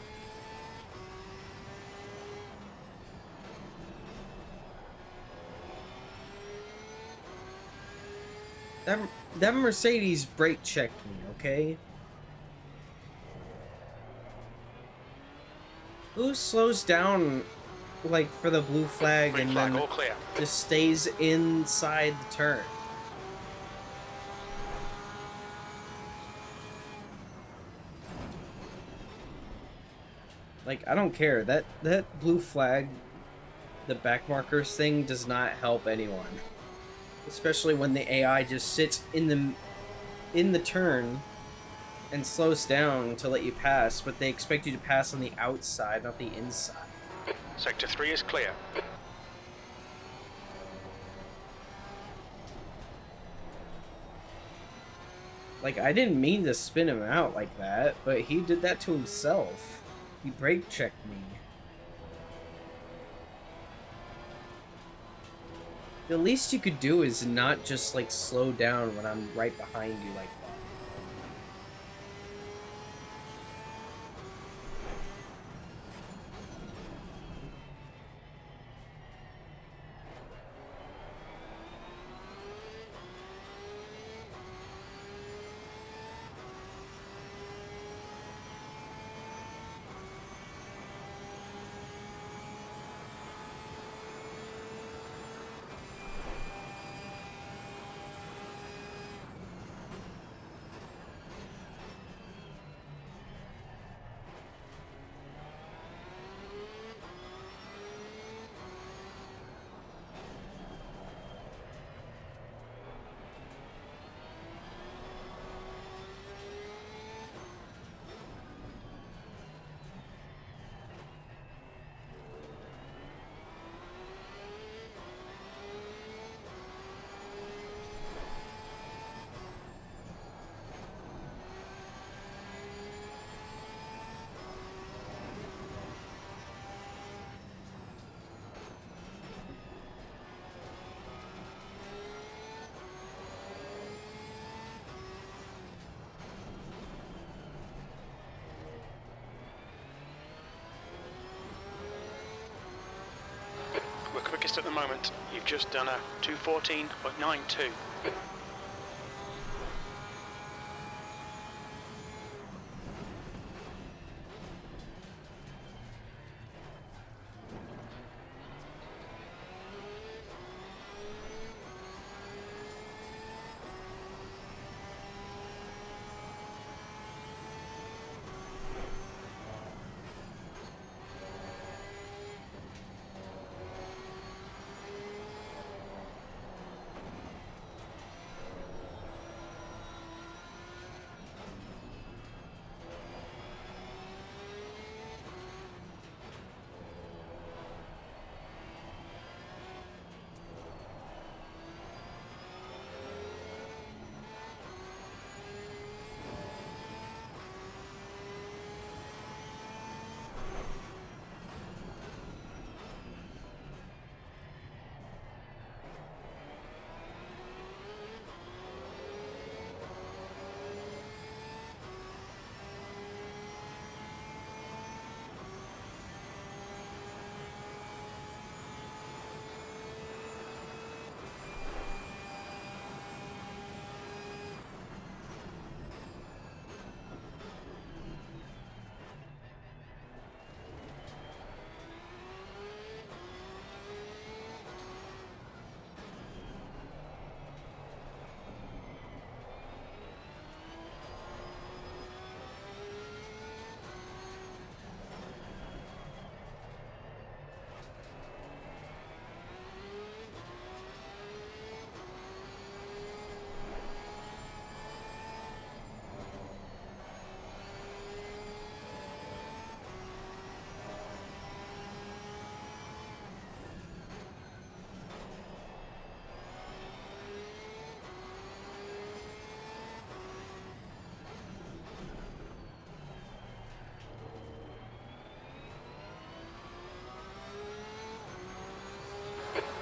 Speaker 3: That Mercedes brake checked me, okay? Who slows down, like, for the blue flag
Speaker 2: Green
Speaker 3: and
Speaker 2: flag,
Speaker 3: then
Speaker 2: all clear.
Speaker 3: just stays inside the turn? Like, I don't care. That blue flag, the back markers thing, does not help anyone. Especially when the AI just sits in the turn and slows down to let you pass, but they expect you to pass on the outside, not the inside.
Speaker 2: Sector 3 is clear.
Speaker 3: Like, I didn't mean to spin him out like that, but he did that to himself. He brake checked me. The least you could do is not just, like, slow down when I'm right behind you like that.
Speaker 2: fastest at the moment. You've just done a 2:14.92.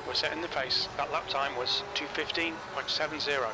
Speaker 2: We're setting the pace. That lap time was 2:15.70.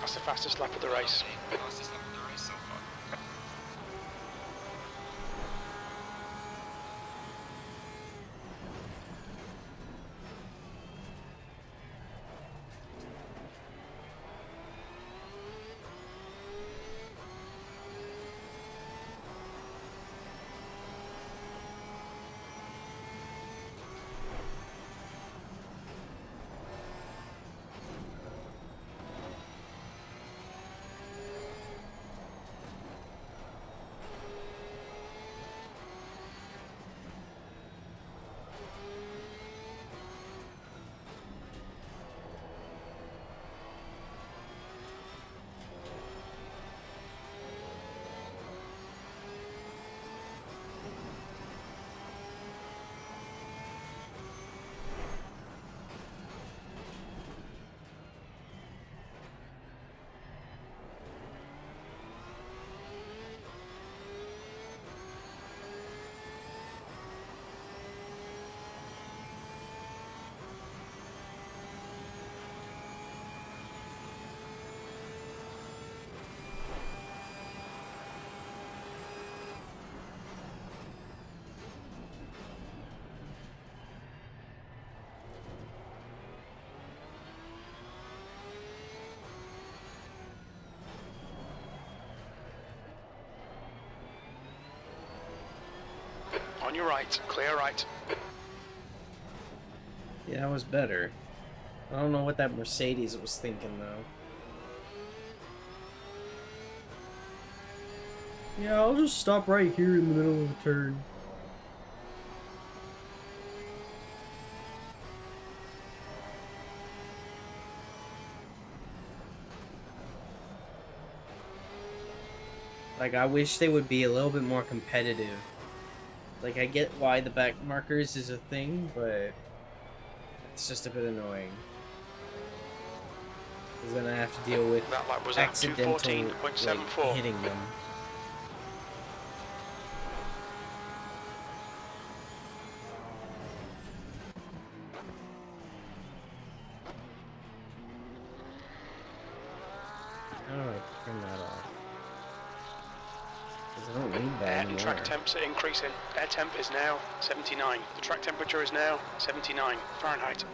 Speaker 2: That's the fastest lap of the race.
Speaker 1: Fastest lap of the race so far.
Speaker 2: On your right, clear right.
Speaker 3: Yeah, that was better. I don't know what that Mercedes was thinking, though. Yeah, I'll just stop right here in the middle of the turn. Like, I wish they would be a little bit more competitive. Like, I get why the back markers is a thing, but it's just a bit annoying. Because then I have to deal with
Speaker 2: That lap was at
Speaker 3: accidental, like,
Speaker 2: 214.74.
Speaker 3: hitting them. How do I turn that off? Because I don't need that
Speaker 2: Air
Speaker 3: anymore.
Speaker 2: and track temps are increasing. Air temp is now 79. The track temperature is now 79 Fahrenheit.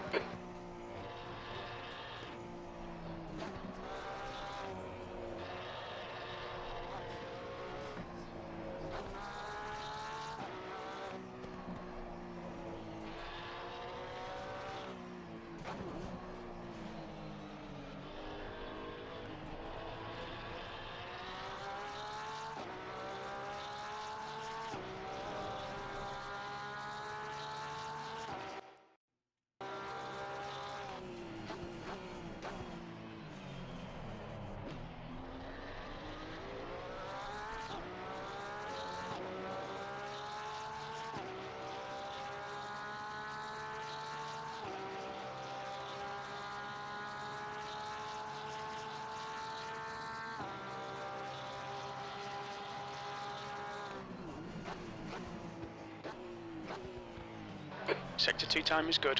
Speaker 2: Sector 2 time is good.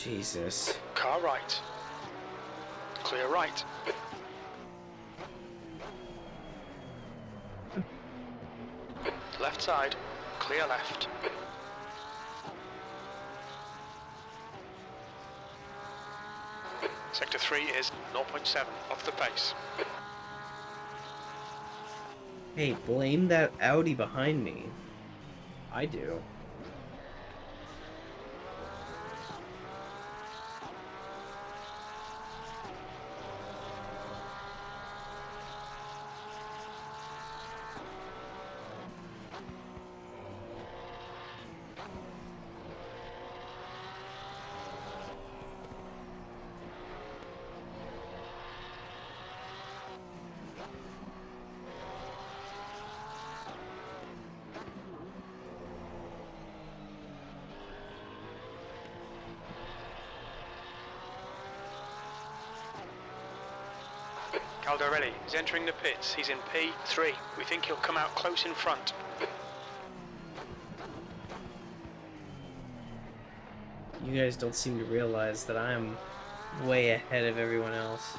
Speaker 3: Jesus.
Speaker 2: Car right. Clear right. Left side. Clear left. Sector 3 is 0.7 off the pace.
Speaker 3: Hey, blame that Audi behind me. I do.
Speaker 2: Caldarelli is entering the pits. He's in P3. We think he'll come out close in front.
Speaker 3: You guys don't seem to realize that I'm way ahead of everyone else.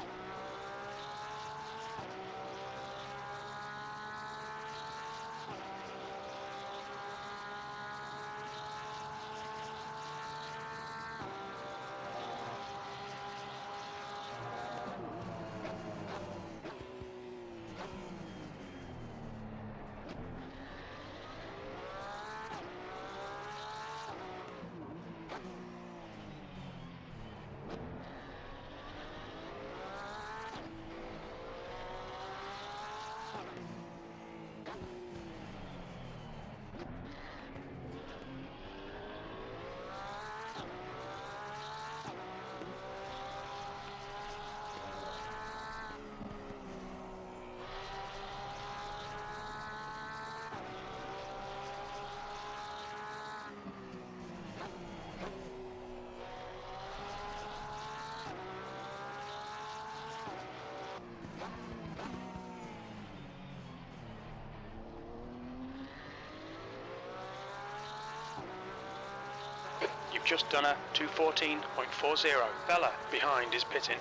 Speaker 2: just done a 214.40. Bella behind is pitting.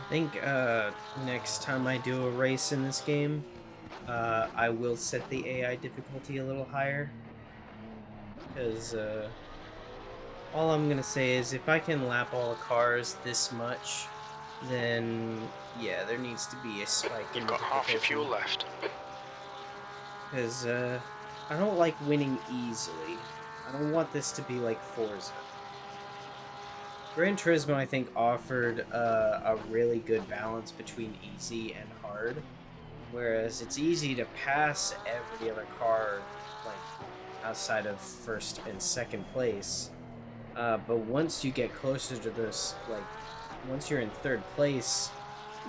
Speaker 3: I think next time I do a race in this game, I will set the AI difficulty a little higher. Because all I'm gonna say is if I can lap all the cars this much, then yeah, there needs to be a spike in
Speaker 2: You've
Speaker 3: the
Speaker 2: got half your
Speaker 3: difficulty.
Speaker 2: fuel left.
Speaker 3: Because I don't like winning easily. I don't want this to be like Forza. Gran Turismo, I think, offered a really good balance between easy and hard. Whereas it's easy to pass every other car, like, outside of first and second place. But once you get closer to this, like, once you're in third place,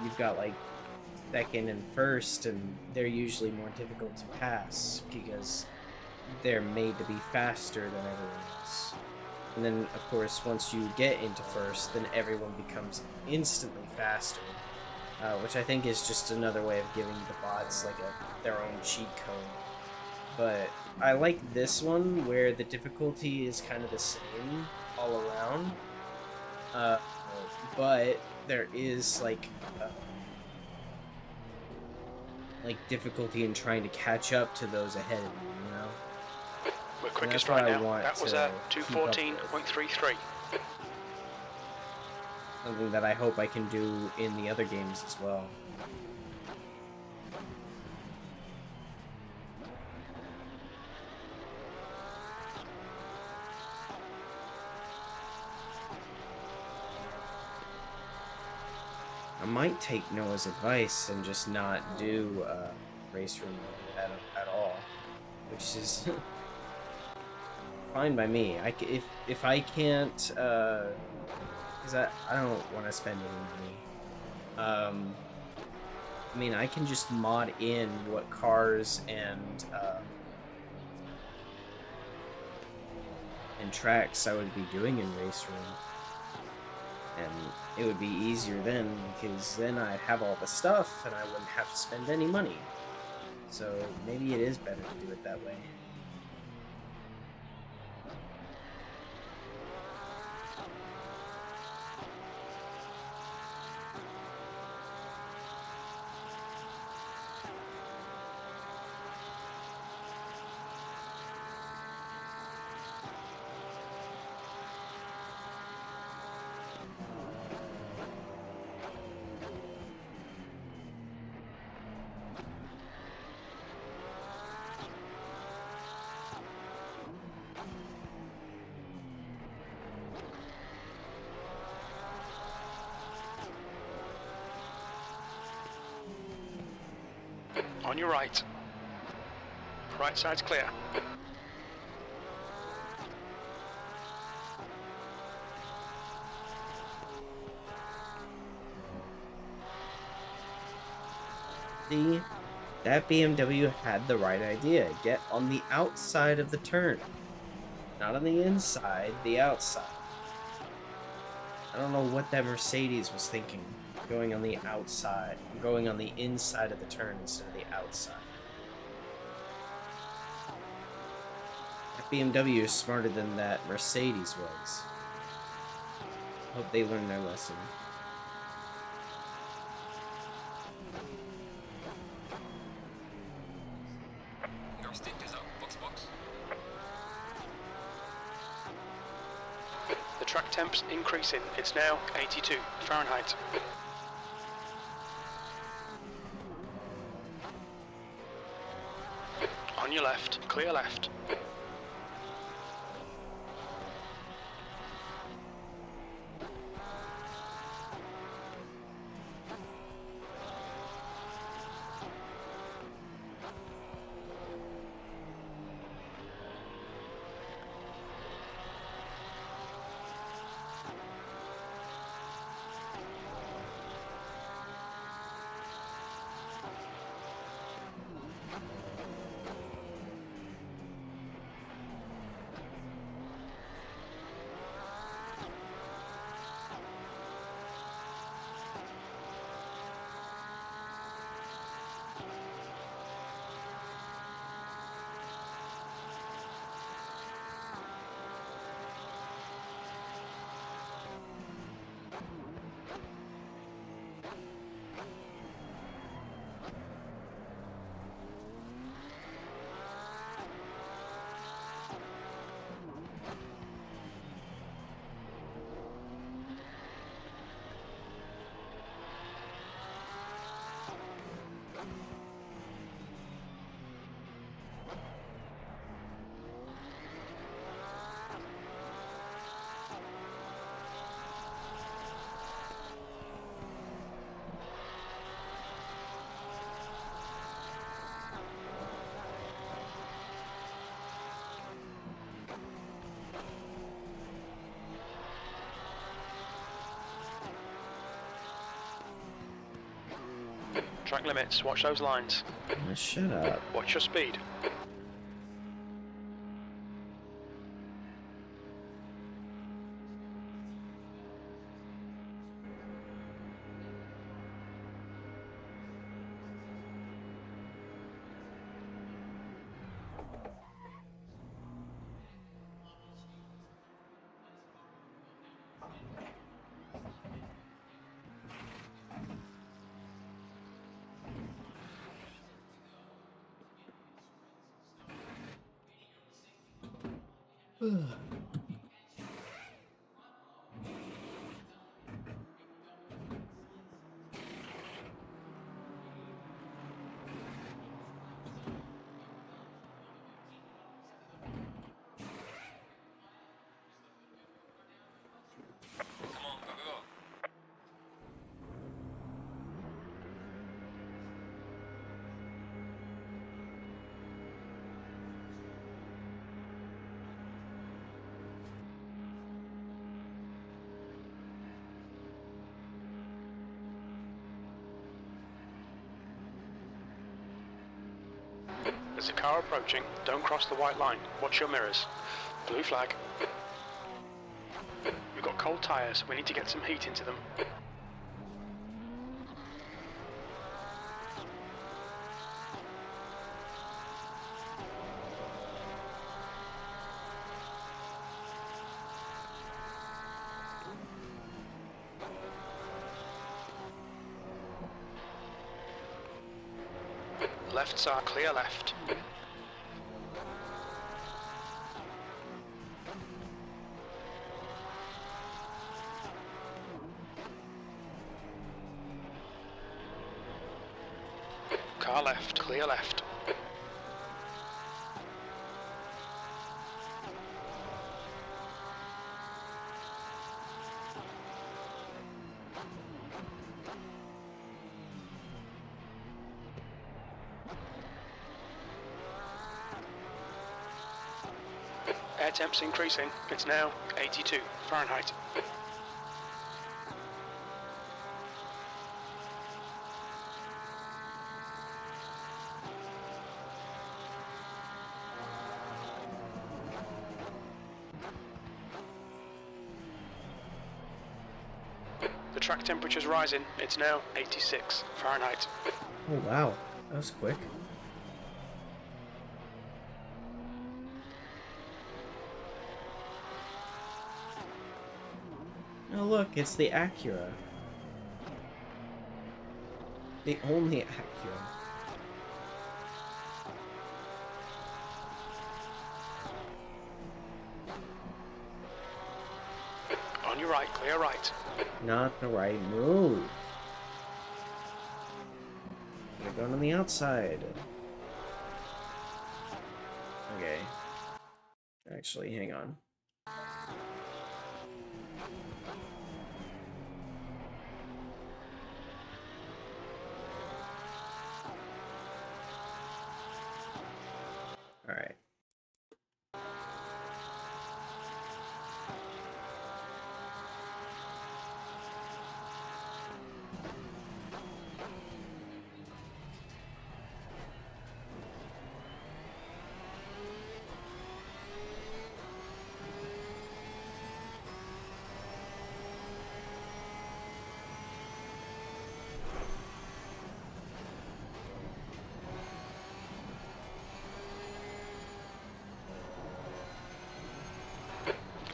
Speaker 3: you've got, like, second and first, and they're usually more difficult to pass because they're made to be faster than everyone else. And then, of course, once you get into first, then everyone becomes instantly faster, which I think is just another way of giving the bots like their own cheat code. But I like this one where the difficulty is kind of the same all around, but there is like difficulty in trying to catch up to those ahead of you, you know?
Speaker 2: We're
Speaker 3: And
Speaker 2: quickest
Speaker 3: that's what
Speaker 2: right
Speaker 3: I
Speaker 2: now.
Speaker 3: want
Speaker 2: That was
Speaker 3: to
Speaker 2: a
Speaker 3: keep up with.
Speaker 2: 214.33.
Speaker 3: Something that I hope I can do in the other games as well. I might take Noah's advice and just not do race room at all, which is fine by me. If I can't, because I don't want to spend any money. I mean, I can just mod in what cars and tracks I would be doing in race room. And it would be easier then, because then I'd have all the stuff and I wouldn't have to spend any money. So maybe it is better to do it that way.
Speaker 2: On your right. Right side's clear.
Speaker 3: See, that BMW had the right idea. Get on the outside of the turn. Not on the inside, the outside. I don't know what that Mercedes was thinking. Going on the outside. Going on the inside of the turn instead of the outside. That BMW is smarter than that Mercedes was. Hope they learned their lesson.
Speaker 1: Your stint is up. Box.
Speaker 2: The track temp's increasing. It's now 82 Fahrenheit. On your left, clear left. Track limits, watch those lines.
Speaker 3: Shut up.
Speaker 2: Watch your speed.
Speaker 1: Come on, go, go, go.
Speaker 2: There's a car approaching. Don't cross the white line. Watch your mirrors. Blue flag. We've got cold tyres. We need to get some heat into them. Lefts are clear left. Car left, clear left. Air temp's increasing. It's now 82 Fahrenheit. The track temperature's rising. It's now 86 Fahrenheit.
Speaker 3: Oh wow, that was quick. Oh look, it's the Acura. The only Acura.
Speaker 2: On your right, clear right.
Speaker 3: Not the right move. We're going on the outside. Okay. Actually, hang on. Alright.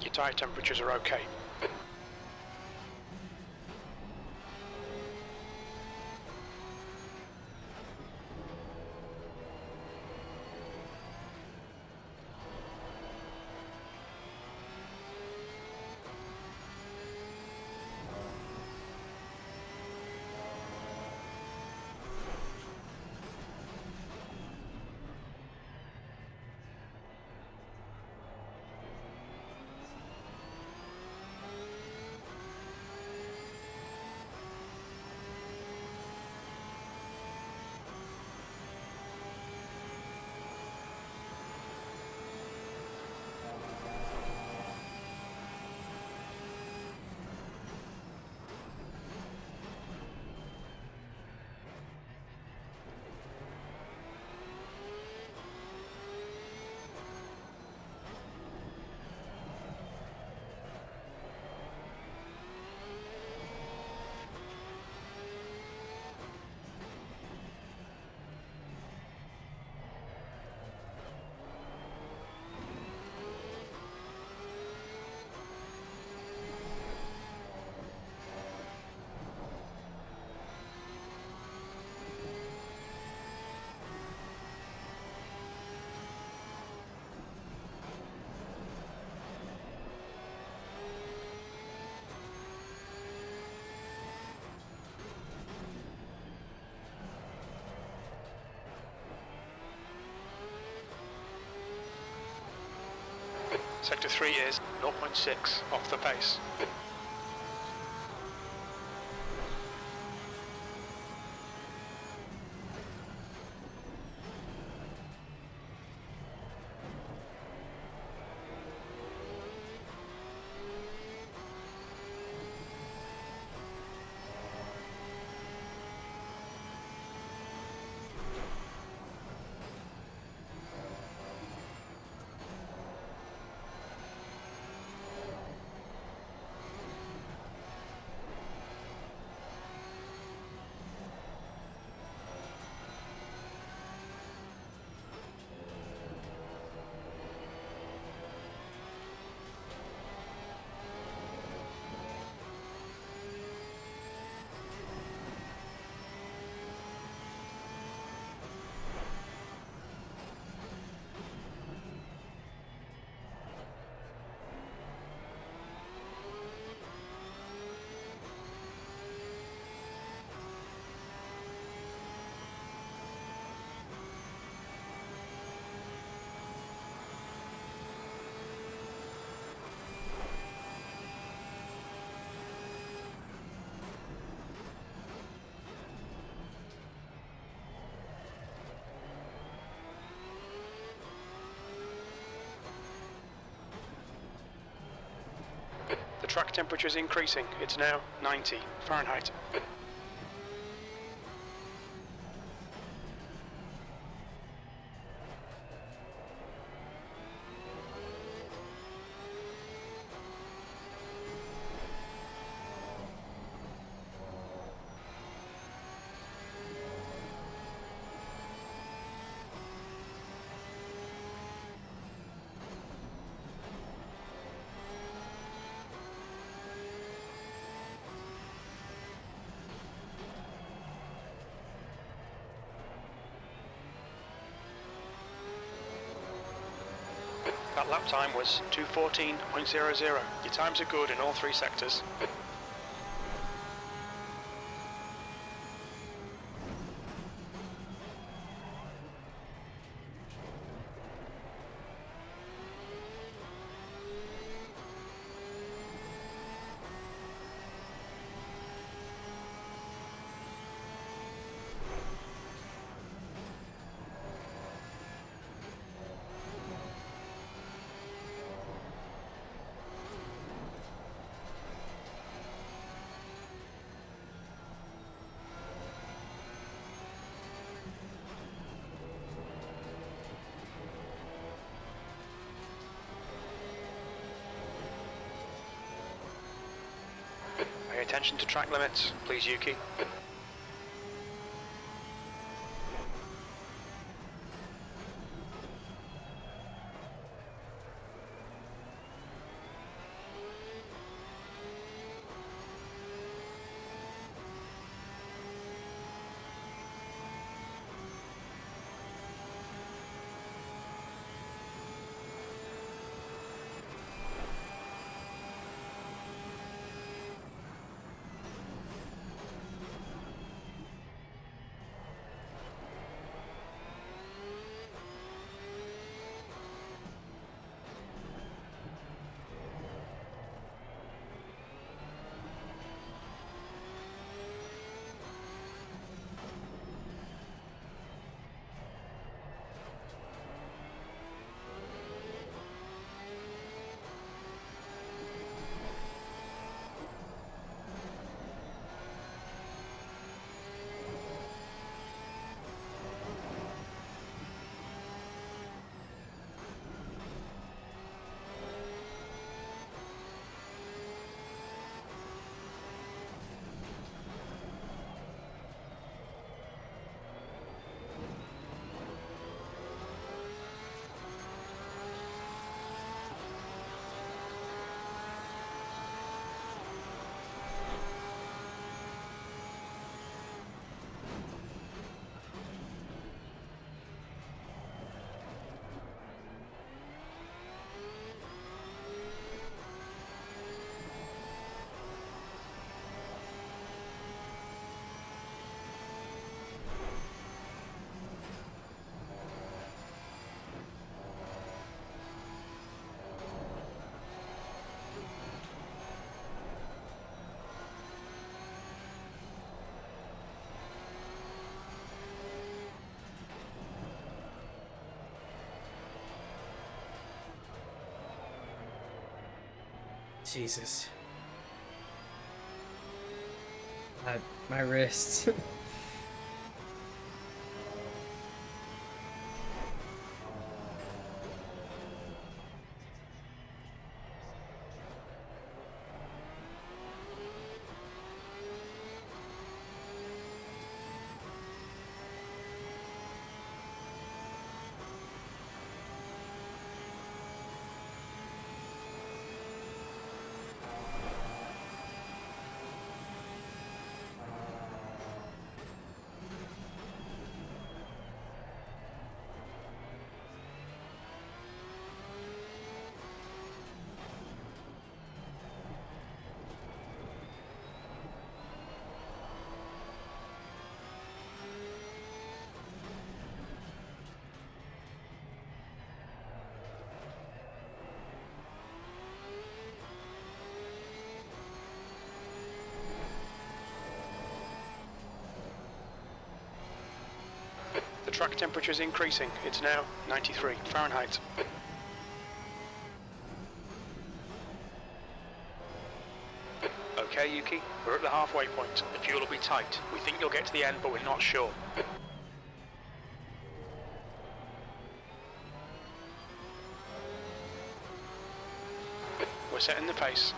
Speaker 2: Your tyre temperatures are okay. Sector 3 is 0.6 off the pace. The track temperature is increasing. It's now 90 Fahrenheit. That lap time was 2:14.00. Your times are good in all three sectors. Pay attention to track limits, please, Yuki.
Speaker 3: Jesus. My wrists.
Speaker 2: The track temperature is increasing. It's now 93 Fahrenheit. Okay, Yuki, we're at the halfway point. The fuel will be tight. We think you'll get to the end, but we're not sure. We're setting the pace.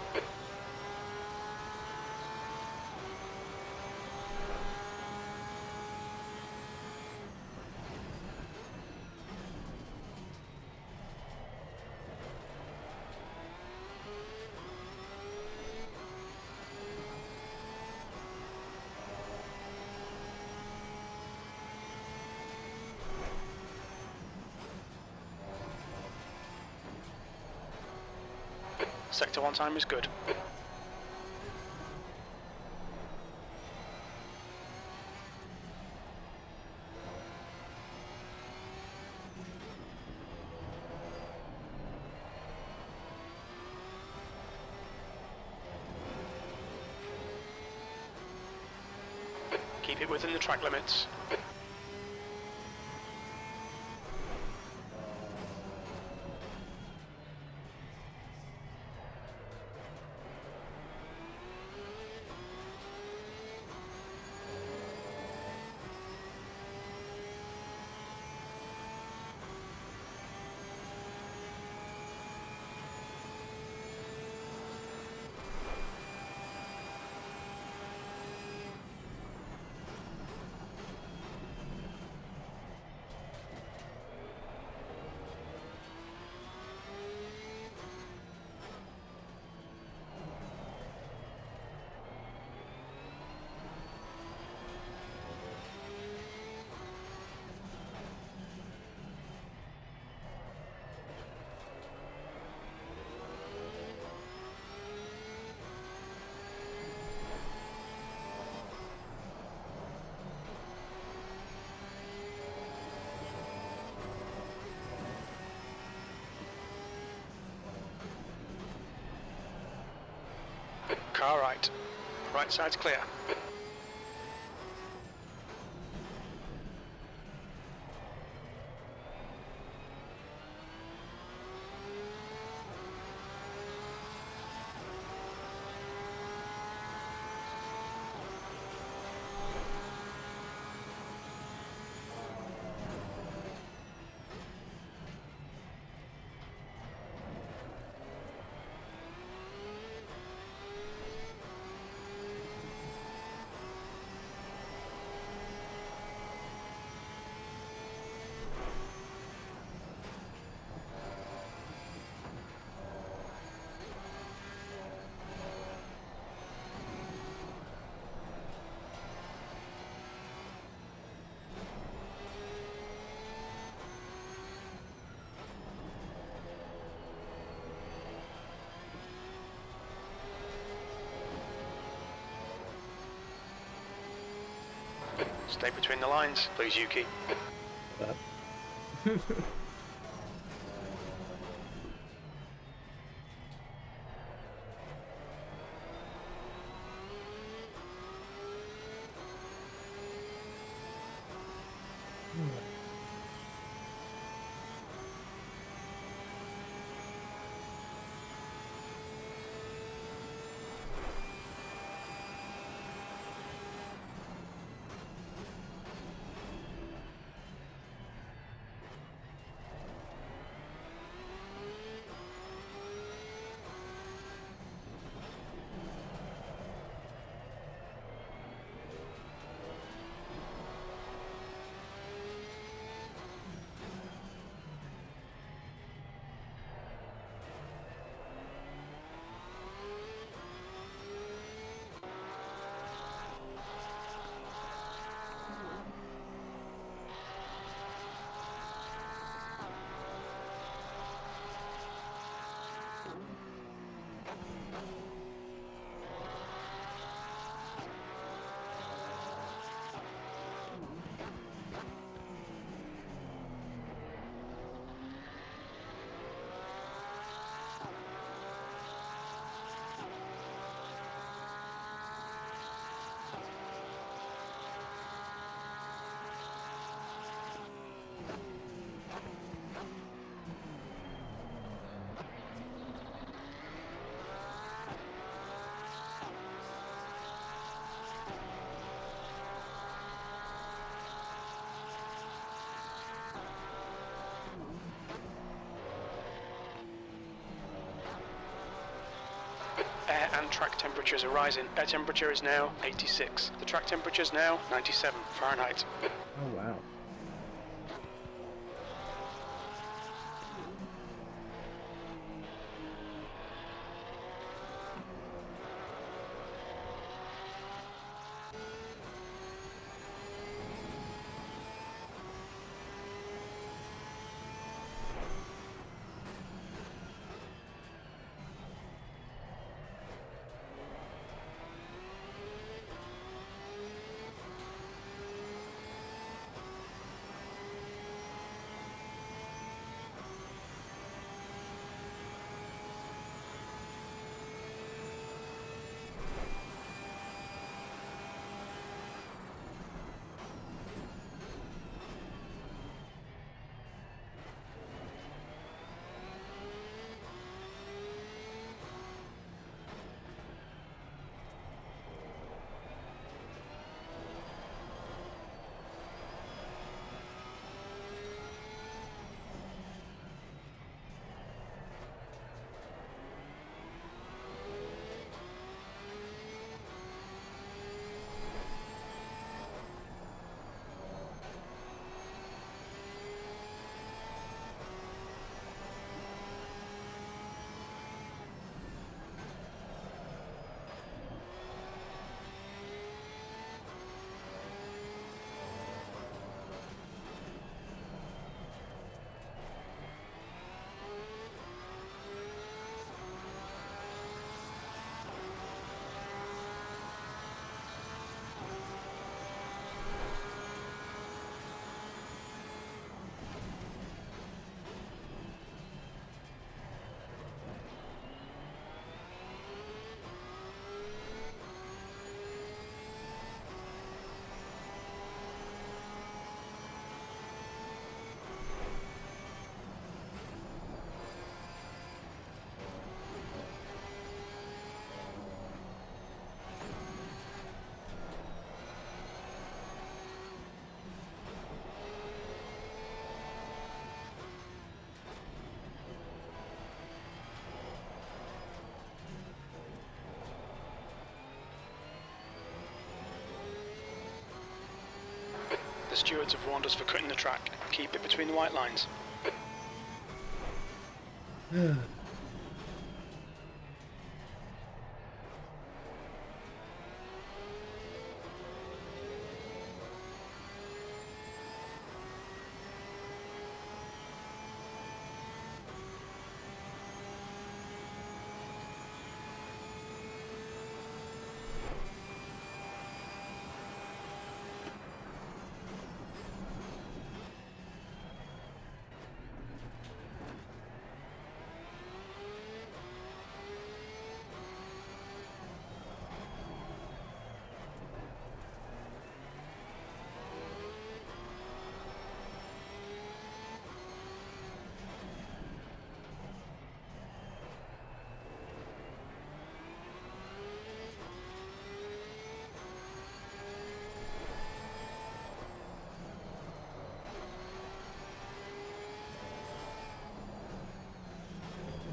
Speaker 2: Sector 1 time is good. Keep it within the track limits. Car right. Right side's clear. Stay between the lines, please, Yuki. and track temperatures are rising. Air temperature is now 86. The track temperature is now 97 Fahrenheit.
Speaker 3: Oh, wow.
Speaker 2: The stewards have warned us for cutting the track. Keep it between the white lines.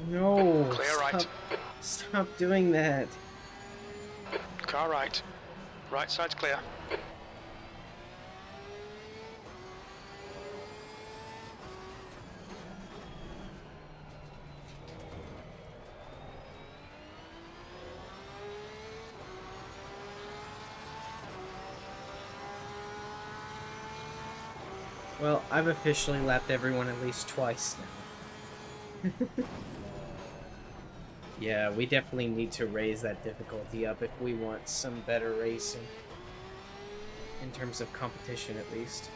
Speaker 3: No,
Speaker 2: Clear right.
Speaker 3: Stop doing that.
Speaker 2: Car right. Right side's clear.
Speaker 3: Well, I've officially lapped everyone at least twice now. Yeah, we definitely need to raise that difficulty up if we want some better racing. In terms of competition, at least.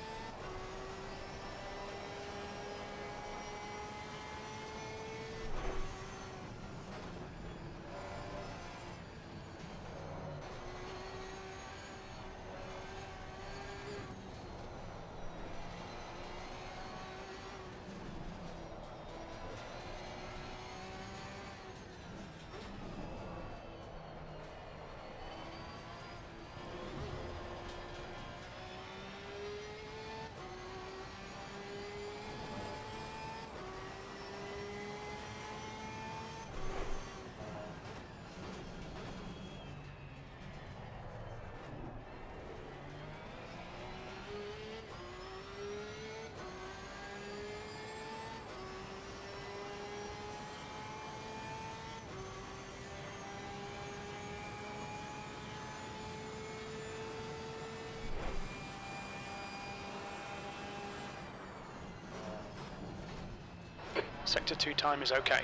Speaker 2: Sector 2 time is okay.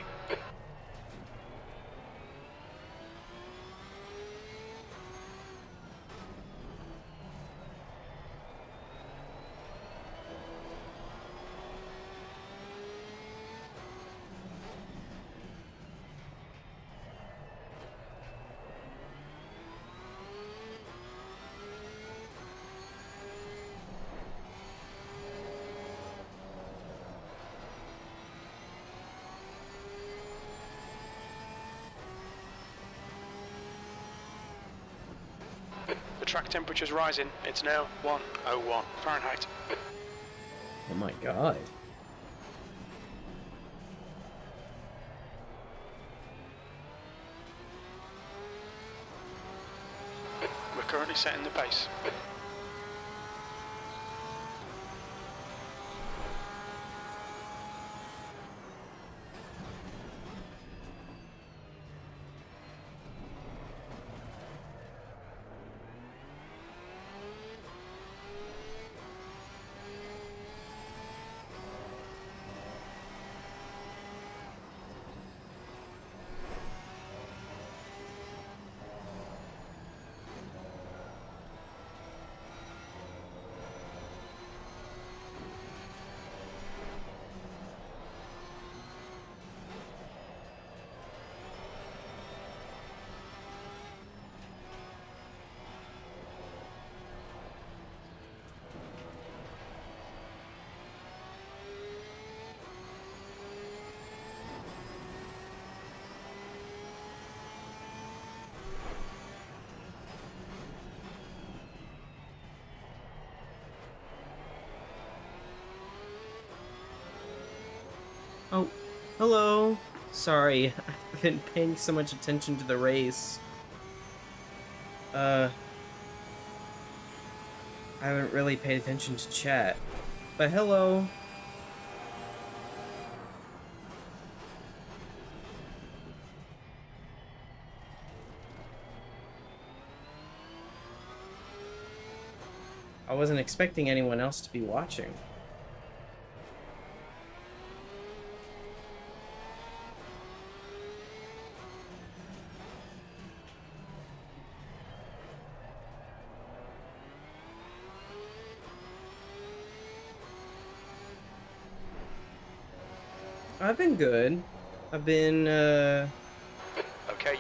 Speaker 2: The track temperature's rising. It's now 101 Fahrenheit.
Speaker 3: Oh my god.
Speaker 2: We're currently setting the pace.
Speaker 3: Oh, hello. Sorry, I've been paying so much attention to the race. I haven't really paid attention to chat. But hello. I wasn't expecting anyone else to be watching. I've been good. I've been,
Speaker 2: Okay,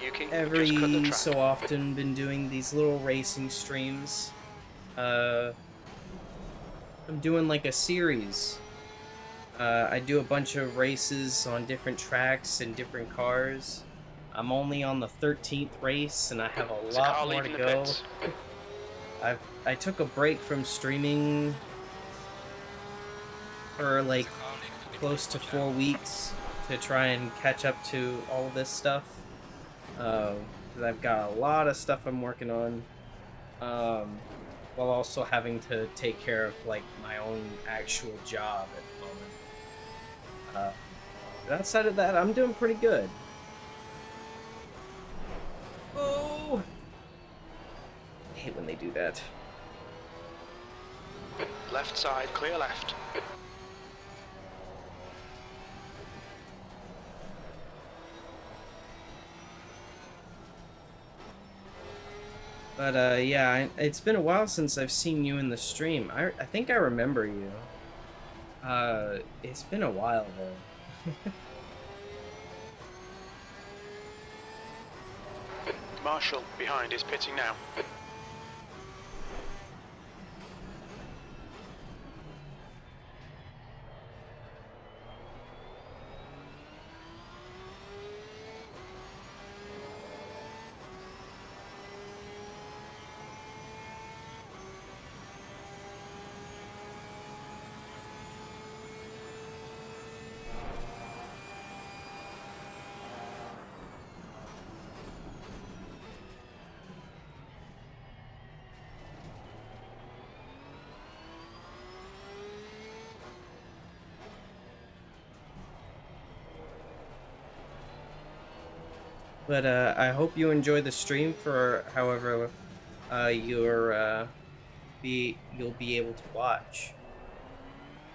Speaker 2: Yuki. Just cut the
Speaker 3: every
Speaker 2: track.
Speaker 3: so often been doing these little racing streams. I'm doing like a series. I do a bunch of races on different tracks and different cars. I'm only on the 13th race, and I have a
Speaker 2: There's a car
Speaker 3: lot more to
Speaker 2: leaving the
Speaker 3: go.
Speaker 2: pits.
Speaker 3: I took a break from streaming for like close to 4 weeks to try and catch up to all of this stuff. 'Cause I've got a lot of stuff I'm working on, while also having to take care of like my own actual job at the moment. But outside of that, I'm doing pretty good. Oh, I hate when they do that.
Speaker 2: Left side, clear left.
Speaker 3: But yeah, it's been a while since I've seen you in the stream. I think I remember you. It's been a while though.
Speaker 2: Marshall behind is pitting now.
Speaker 3: But I hope you enjoy the stream for however you'll be able to watch.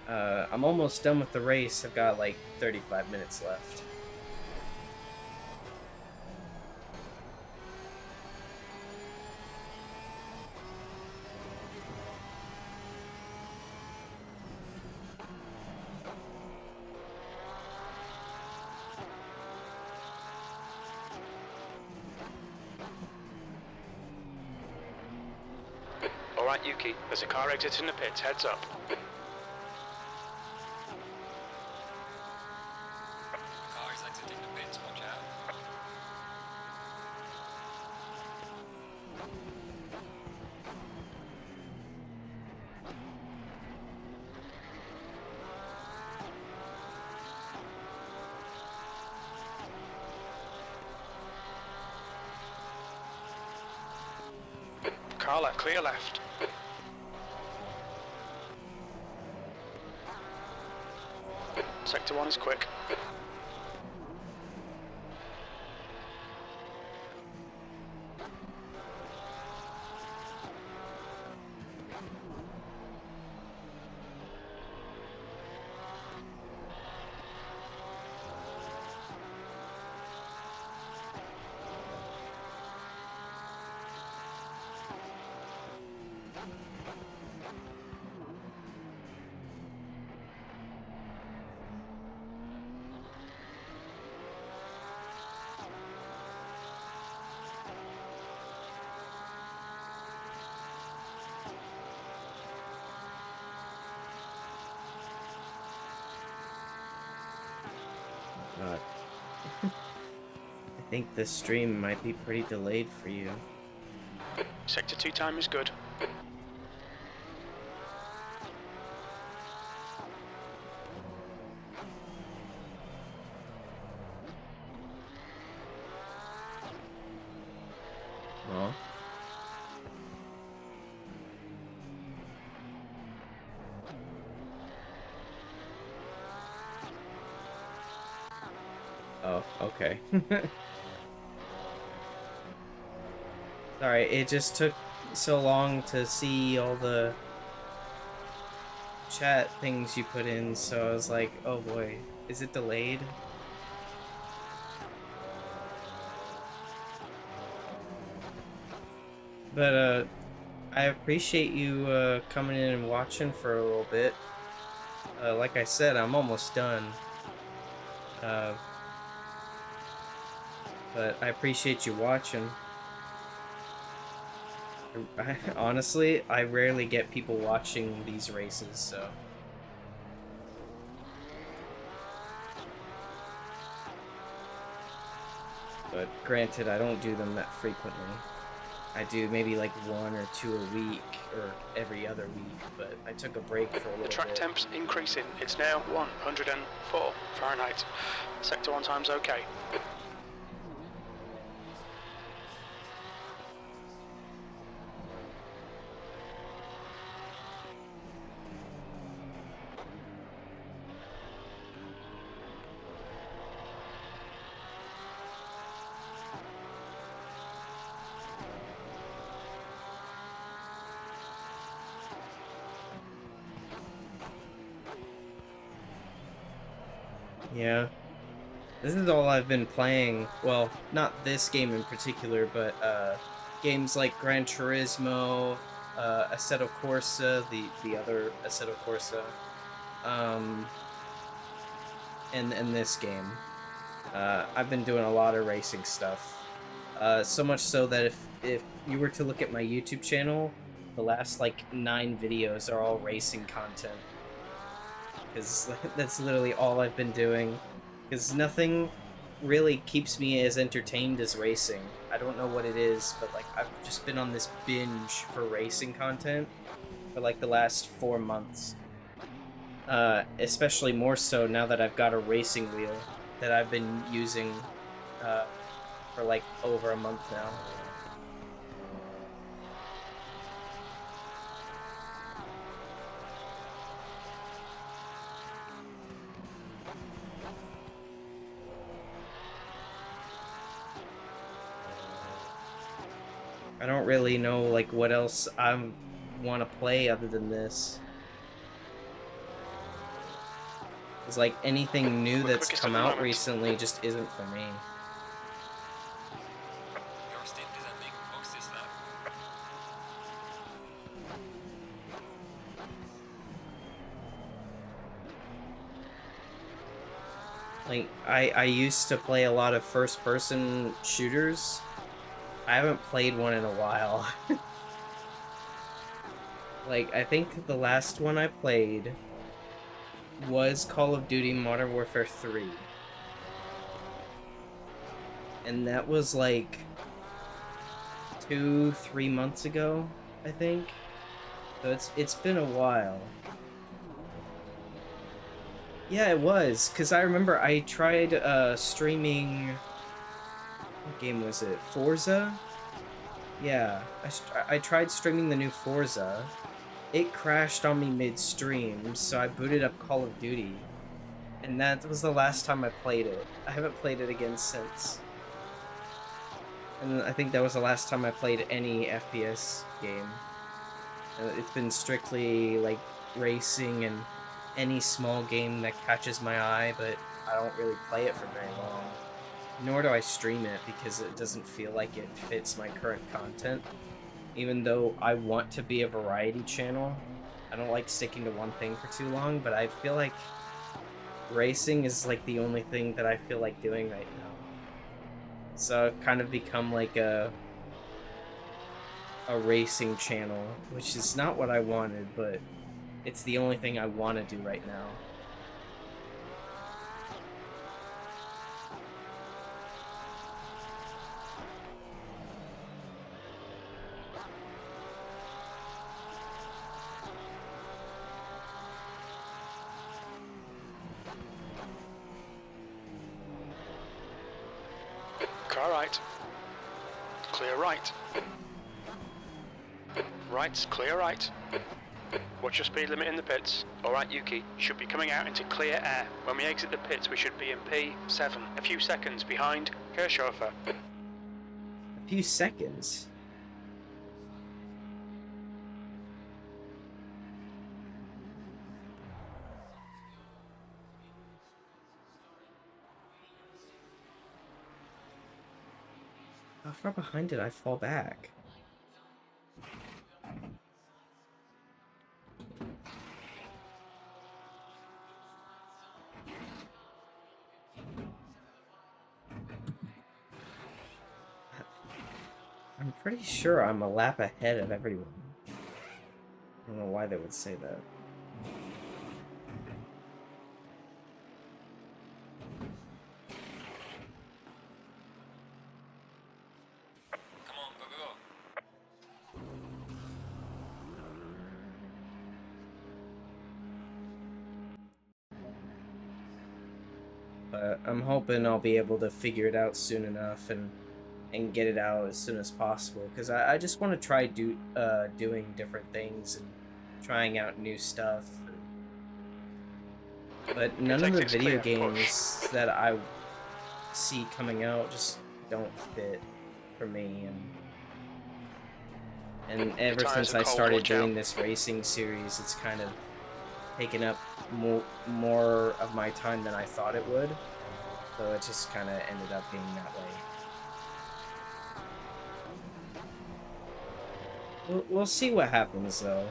Speaker 3: I'm almost done with the race. I've got like 35 minutes left.
Speaker 2: All right, Yuki, there's a car exiting the pits, heads up.
Speaker 1: The car is exiting the pits, watch out.
Speaker 2: Car left, clear left. Sector 1 is quick.
Speaker 3: God. I think this stream might be pretty delayed for you.
Speaker 2: Sector 2 time is good.
Speaker 3: Oh. Oh, okay. Sorry, it just took so long to see all the chat things you put in, so I was like, oh boy, is it delayed? But, I appreciate you, coming in and watching for a little bit. Like I said, I'm almost done. But I appreciate you watching. Honestly, I rarely get people watching these races, so... But granted, I don't do them that frequently. I do maybe like 1 or 2 a week, or every other week, but I took a break for a little
Speaker 2: The track
Speaker 3: bit.
Speaker 2: temp's increasing. It's now 104 Fahrenheit. Sector 1 time's okay.
Speaker 3: Yeah. This is all I've been playing. Well, not this game in particular, but games like Gran Turismo, Assetto Corsa, the other Assetto Corsa, and this game. I've been doing a lot of racing stuff. So much so that if you were to look at my YouTube channel, the last like 9 videos are all racing content. Because that's literally all I've been doing. Because nothing really keeps me as entertained as racing. I don't know what it is, but like I've just been on this binge for racing content for like the last 4 months. Especially more so now that I've got a racing wheel that I've been using for like over a month now. I don't really know like what else I want to play other than this. It's like anything new that's
Speaker 2: Quickest
Speaker 3: come
Speaker 2: of the
Speaker 3: out
Speaker 2: moment.
Speaker 3: recently just isn't for me.
Speaker 1: Your stint is ending. Box this lap.
Speaker 3: Like, I used to play a lot of first-person shooters. I haven't played one in a while. Like, I think the last one I played was Call of Duty Modern Warfare 3. And that was like 2-3 months ago, I think. So it's been a while. Yeah, it was, because I remember I tried streaming... What game was it? Forza? Yeah, I tried streaming the new Forza. It crashed on me mid-stream, so I booted up Call of Duty. And that was the last time I played it. I haven't played it again since. And I think that was the last time I played any FPS game. It's been strictly, like, racing and any small game that catches my eye, but I don't really play it for very long. Nor do I stream it, because it doesn't feel like it fits my current content. Even though I want to be a variety channel, I don't like sticking to one thing for too long, but I feel like racing is, like, the only thing that I feel like doing right now. So I've kind of become, like, a racing channel, which is not what I wanted, but it's the only thing I want to do right now.
Speaker 2: Car right. Clear right. Right, clear right. Watch your speed limit in the pits. Alright, Yuki, should be coming out into clear air. When we exit the pits, we should be in P7, a few seconds behind Kirchhofer.
Speaker 3: A few seconds? How far behind did I fall back? I'm pretty sure I'm a lap ahead of everyone. I don't know why they would say that.
Speaker 1: Come on, go, go, go.
Speaker 3: But I'm hoping I'll be able to figure it out soon enough and get it out as soon as possible, because I just want to try doing different things and trying out new stuff. But none of the video games that I see coming out just don't fit for me, and ever since I started doing this racing series, it's kind of taken up more of my time than I thought it would, so it just kind of ended up being that way. We'll see what happens, though.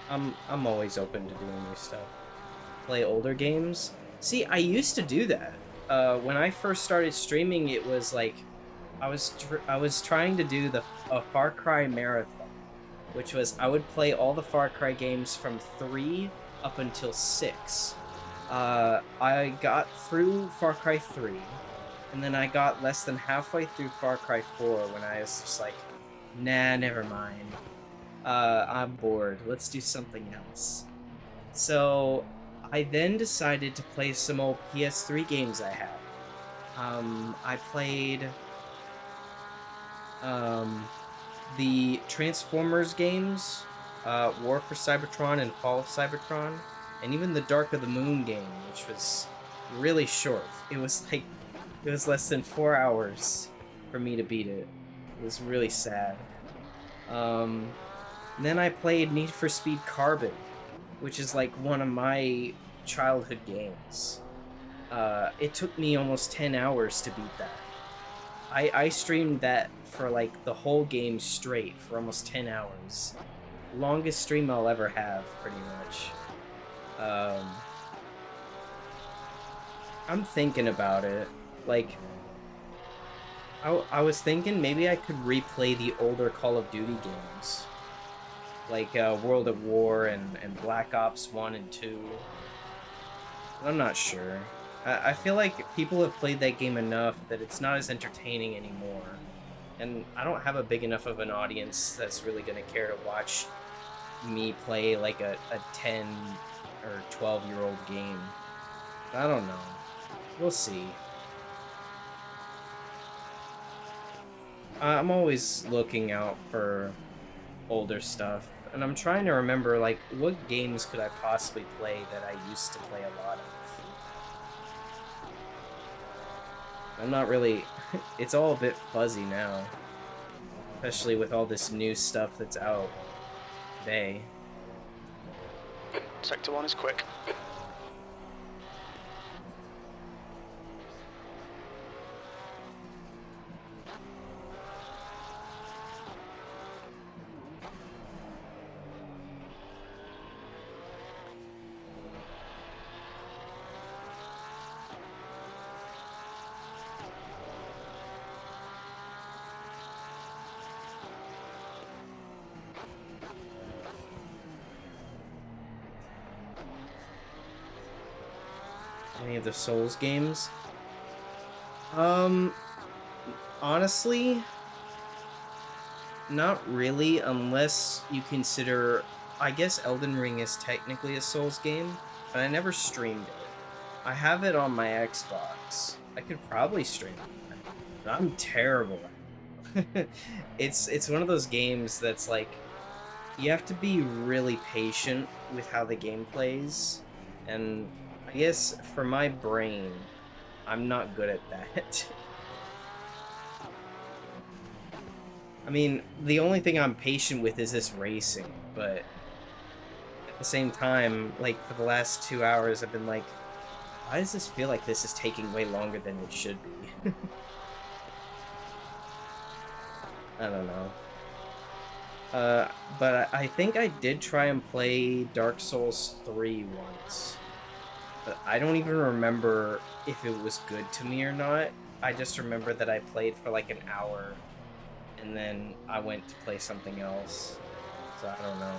Speaker 3: I'm always open to doing new stuff. Play older games. See, I used to do that. When I first started streaming, it was like I was trying to do a Far Cry marathon, which was I would play all the Far Cry games from 3 up until 6. I got through Far Cry 3, and then I got less than halfway through Far Cry 4 when I was just like, nah, never mind. I'm bored. Let's do something else. So I then decided to play some old PS3 games I had. I played the Transformers games, War for Cybertron and Fall of Cybertron, and even the Dark of the Moon game, which was really short. It was less than 4 hours for me to beat it. It was really sad. Then I played Need for Speed Carbon, which is like one of my childhood games. It took me almost 10 hours to beat that. I streamed that for like the whole game straight for almost 10 hours. Longest stream I'll ever have, pretty much. I'm thinking about it. Like, I was thinking maybe I could replay the older Call of Duty games. Like World at War and Black Ops 1 and 2. I'm not sure. I feel like people have played that game enough that it's not as entertaining anymore. And I don't have a big enough of an audience that's really going to care to watch me play like a 10 or 12-year-old game. I don't know. We'll see. I'm always looking out for older stuff. And I'm trying to remember, like, what games could I possibly play that I used to play a lot of? I'm not really... It's all a bit fuzzy now. Especially with all this new stuff that's out today.
Speaker 2: Sector 1 is quick.
Speaker 3: Any of the Souls games? Honestly, not really, unless you consider... I guess Elden Ring is technically a Souls game, but I never streamed it. I have it on my Xbox. I could probably stream it, but I'm terrible at it. It's one of those games that's like, you have to be really patient with how the game plays, and I guess for my brain, I'm not good at that. I mean, the only thing I'm patient with is this racing, but at the same time, like, for the last 2 hours, I've been like, why does this feel like this is taking way longer than it should be? I don't know. But I think I did try and play Dark Souls 3 once. But I don't even remember if it was good to me or not. I just remember that I played for like an hour, and then I went to play something else. So I don't know.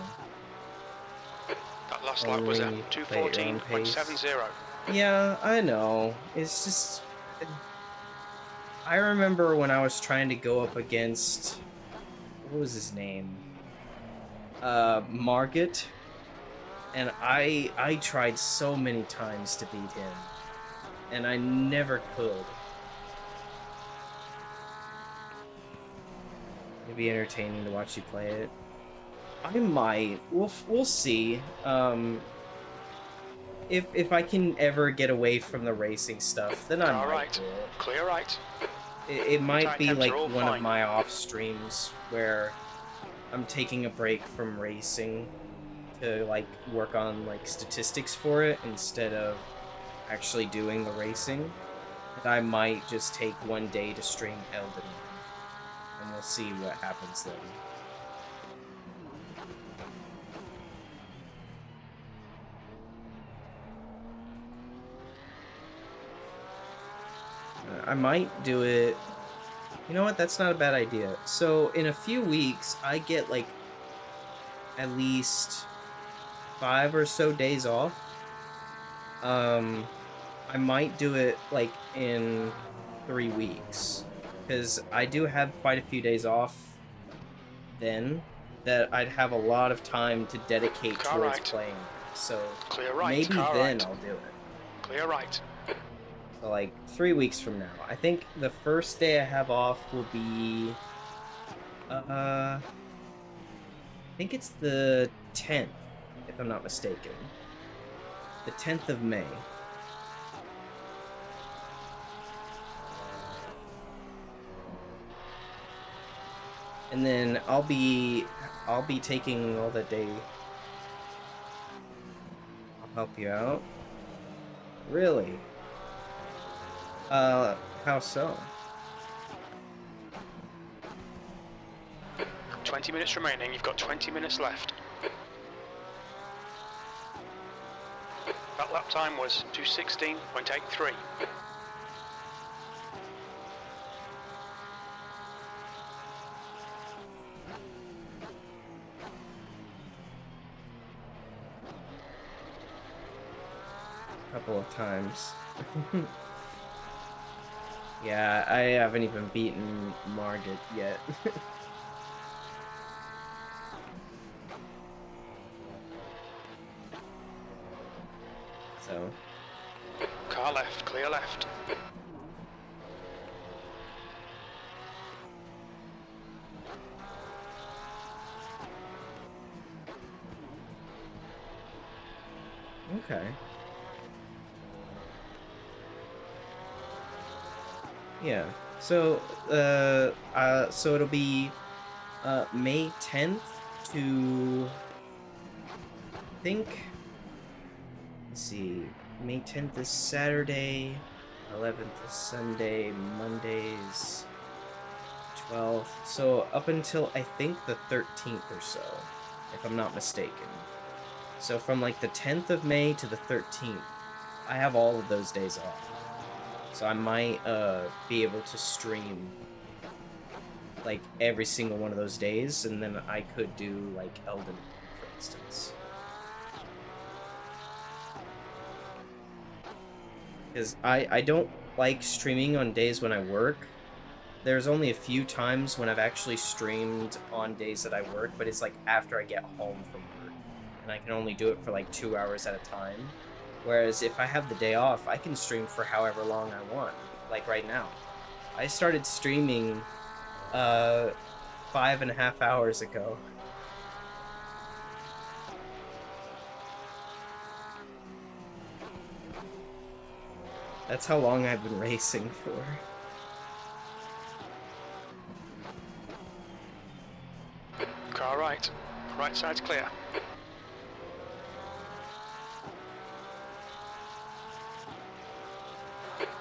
Speaker 2: That last lap was at 2:14.70.
Speaker 3: Yeah, I know. It's just... I remember when I was trying to go up against... What was his name? Margit. And I tried so many times to beat him. And I never could. It'd be entertaining to watch you play it. I might. We'll see. If I can ever get away from the racing stuff, then I might do it.
Speaker 2: Clear right.
Speaker 3: It might be like one
Speaker 2: fine.
Speaker 3: of my off streams where I'm taking a break from racing to like work on like statistics for it instead of actually doing the racing. And I might just take one day to stream Elden Ring, and we'll see what happens then. I might do it. You know what? That's not a bad idea. So in a few weeks, I get like at least 5 or so days off. I might do it like in 3 weeks, because I do have quite a few days off then that I'd have a lot of time to dedicate towards playing. So maybe then I'll do it.
Speaker 2: Clear right.
Speaker 3: So like 3 weeks from now. I think the first day I have off will be I think it's the 10th, if I'm not mistaken. The 10th of May. And then I'll be taking all the day. I'll help you out. Really? How so?
Speaker 2: 20 minutes remaining, you've got 20 minutes left. That lap time was 2:16.83.
Speaker 3: Couple of times. Yeah, I haven't even beaten Margit yet. So.
Speaker 2: Car left, clear left.
Speaker 3: Okay. Yeah. So, so it'll be, May 10th to, I think, let's see, May 10th is Saturday, 11th is Sunday, Monday's 12th, so up until, I think, the 13th or so, if I'm not mistaken. So from, like, the 10th of May to the 13th, I have all of those days off. So I might be able to stream like every single one of those days, and then I could do like Elden Ring, for instance. Because I don't like streaming on days when I work. There's only a few times when I've actually streamed on days that I work, but it's like after I get home from work, and I can only do it for like 2 hours at a time. Whereas if I have the day off, I can stream for however long I want. Like right now. I started streaming 5.5 hours ago. That's how long I've been racing for.
Speaker 2: Car right. Right side's clear.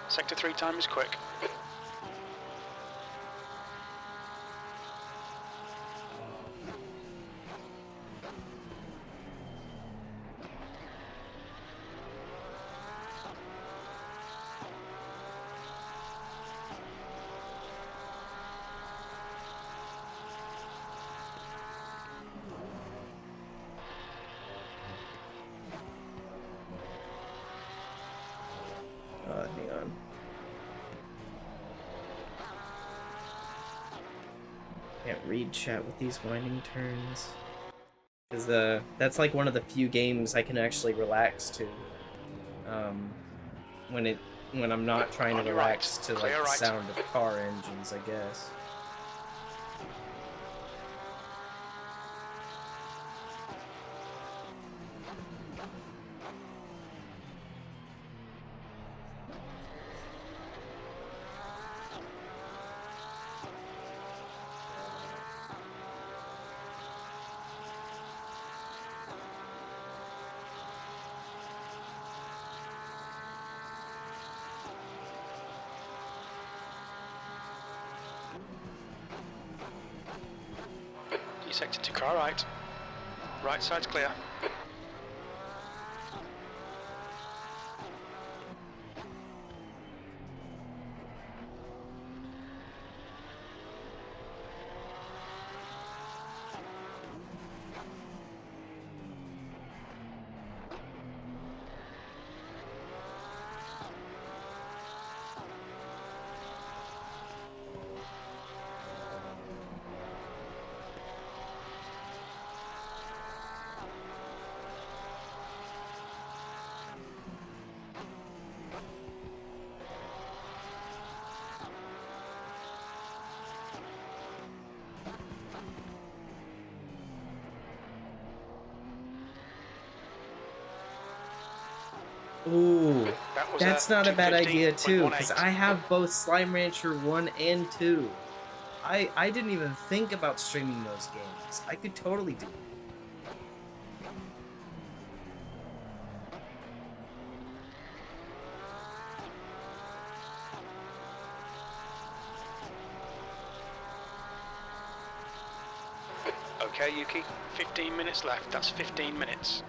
Speaker 2: Sector 3 time is quick.
Speaker 3: Hang on. Can't read chat with these winding turns. Because that's like one of the few games I can actually relax to. When I'm not trying to relax to like the sound of car engines, I guess.
Speaker 2: Sector 2 car right. Right side's clear.
Speaker 3: Ooh, that's not a bad idea too, because I have both Slime Rancher 1 and 2. I didn't even think about streaming those games. I could totally do it.
Speaker 2: Okay, Yuki, 15 minutes left. That's 15 minutes.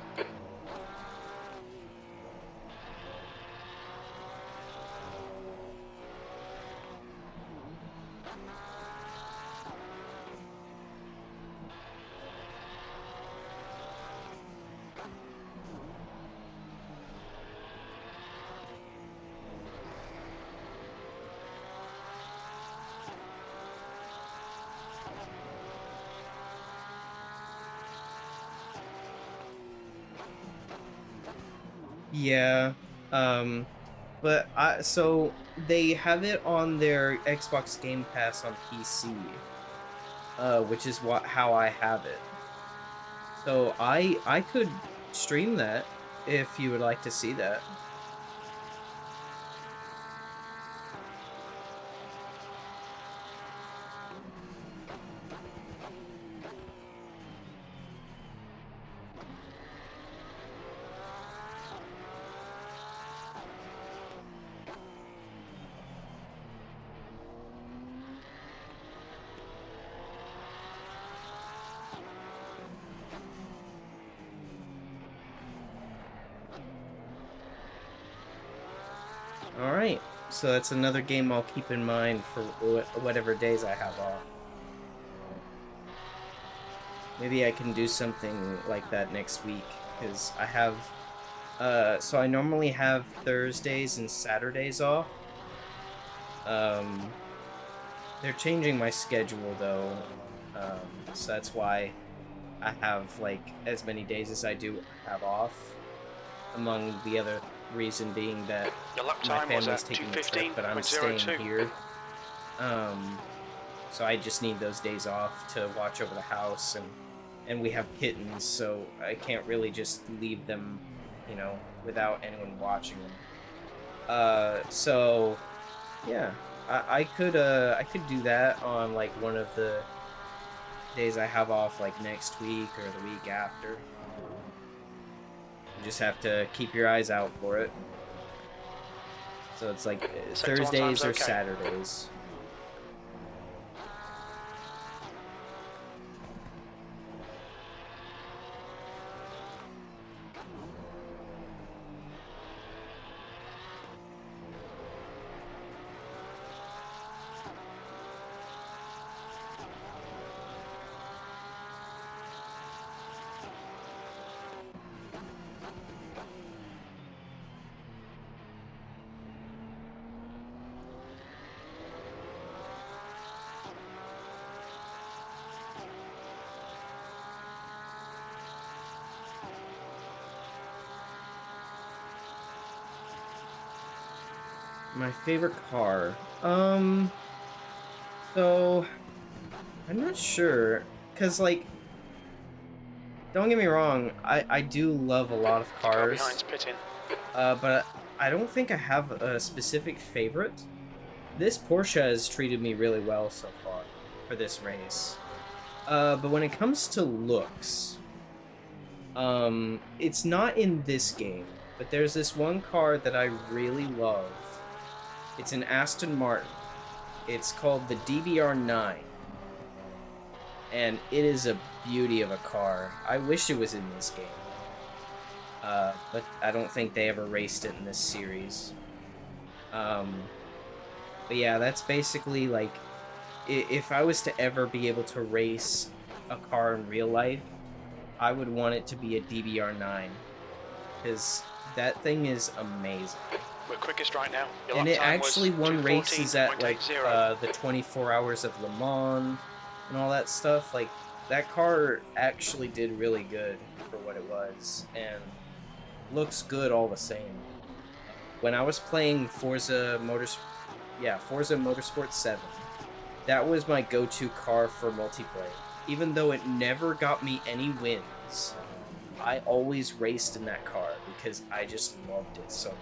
Speaker 3: Yeah. But so they have it on their Xbox Game Pass on PC, which is how I have it. So I could stream that if you would like to see that. Alright, so that's another game I'll keep in mind for whatever days I have off. Maybe I can do something like that next week, because I have, so I normally have Thursdays and Saturdays off. They're changing my schedule, though, so that's why I have, like, as many days as I do have off, among the other reason being that my family's taking a trip, but I'm staying here. So I just need those days off to watch over the house, and we have kittens, so I can't really just leave them, you know, without anyone watching them. So yeah, I could do that on like one of the days I have off, like next week or the week after. You just have to keep your eyes out for it. So it's like Thursdays or Saturdays. My favorite car. So I'm not sure, cause like, don't get me wrong, I do love a lot of cars. But I don't think I have a specific favorite. This Porsche has treated me really well so far for this race. But when it comes to looks, it's not in this game, but there's this one car that I really love. It's an Aston Martin. It's called the DBR9. And it is a beauty of a car. I wish it was in this game. But I don't think they ever raced it in this series. But yeah, that's basically like, if I was to ever be able to race a car in real life, I would want it to be a DBR9. Because that thing is amazing.
Speaker 2: We're quickest right now.
Speaker 3: And it actually won races at like the 24 Hours of Le Mans and all that stuff. Like, that car actually did really good for what it was, and looks good all the same. When I was playing Forza Motorsport 7, that was my go-to car for multiplayer. Even though it never got me any wins, I always raced in that car because I just loved it so much.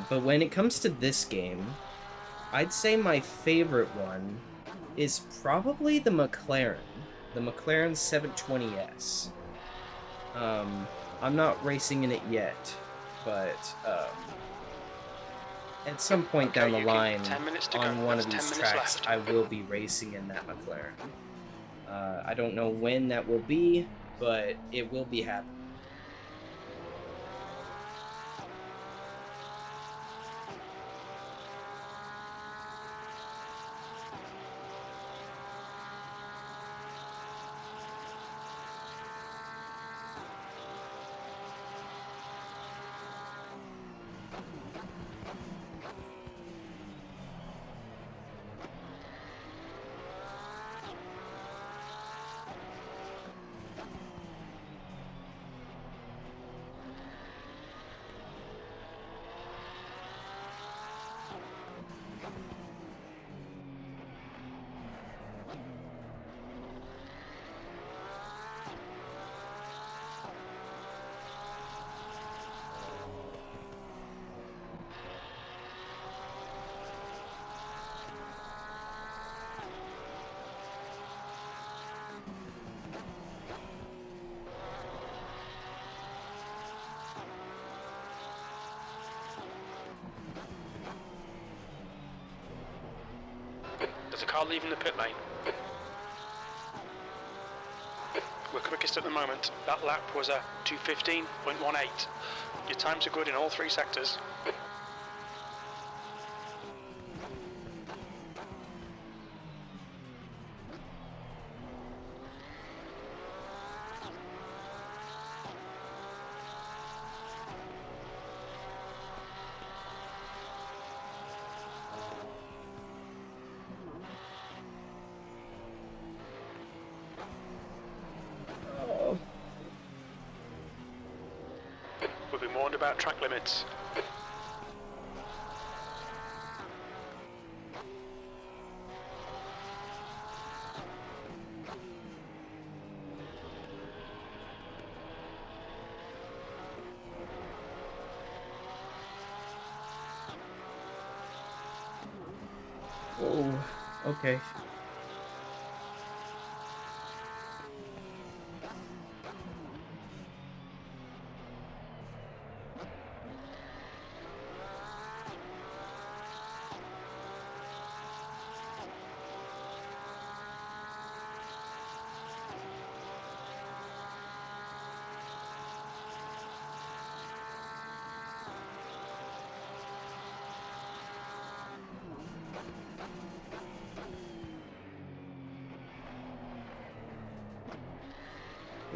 Speaker 3: But when it comes to this game, I'd say my favorite one is probably the McLaren 720S. I'm not racing in it yet, but at some point
Speaker 2: Okay,
Speaker 3: down the
Speaker 2: Yuki,
Speaker 3: line,
Speaker 2: 10 minutes to go.
Speaker 3: on one
Speaker 2: That's
Speaker 3: of
Speaker 2: 10
Speaker 3: these
Speaker 2: minutes
Speaker 3: tracks,
Speaker 2: left.
Speaker 3: I will be racing in that McLaren. I don't know when that will be, but it will be happening.
Speaker 2: There's a car leaving the pit lane. We're quickest at the moment. That lap was a 2:15.18. Your times are good in all three sectors.
Speaker 3: Oh.
Speaker 2: We've been warned about track limits.
Speaker 3: Oh, okay.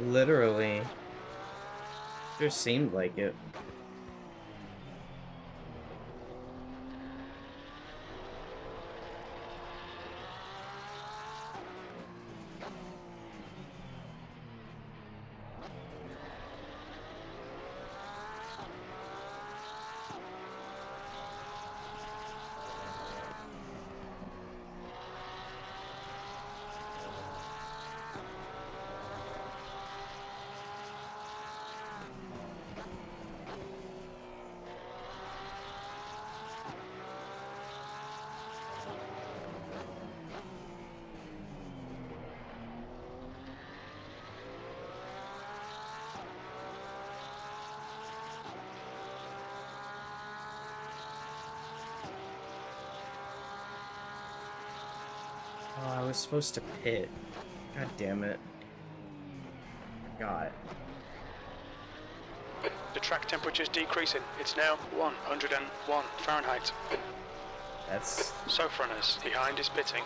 Speaker 3: Literally. Sure seemed like it. Oh, I was supposed to pit. God damn it. Forgot.
Speaker 2: The track temperature's decreasing. It's now 101 Fahrenheit.
Speaker 3: That's...
Speaker 2: Sofa runners behind is pitting.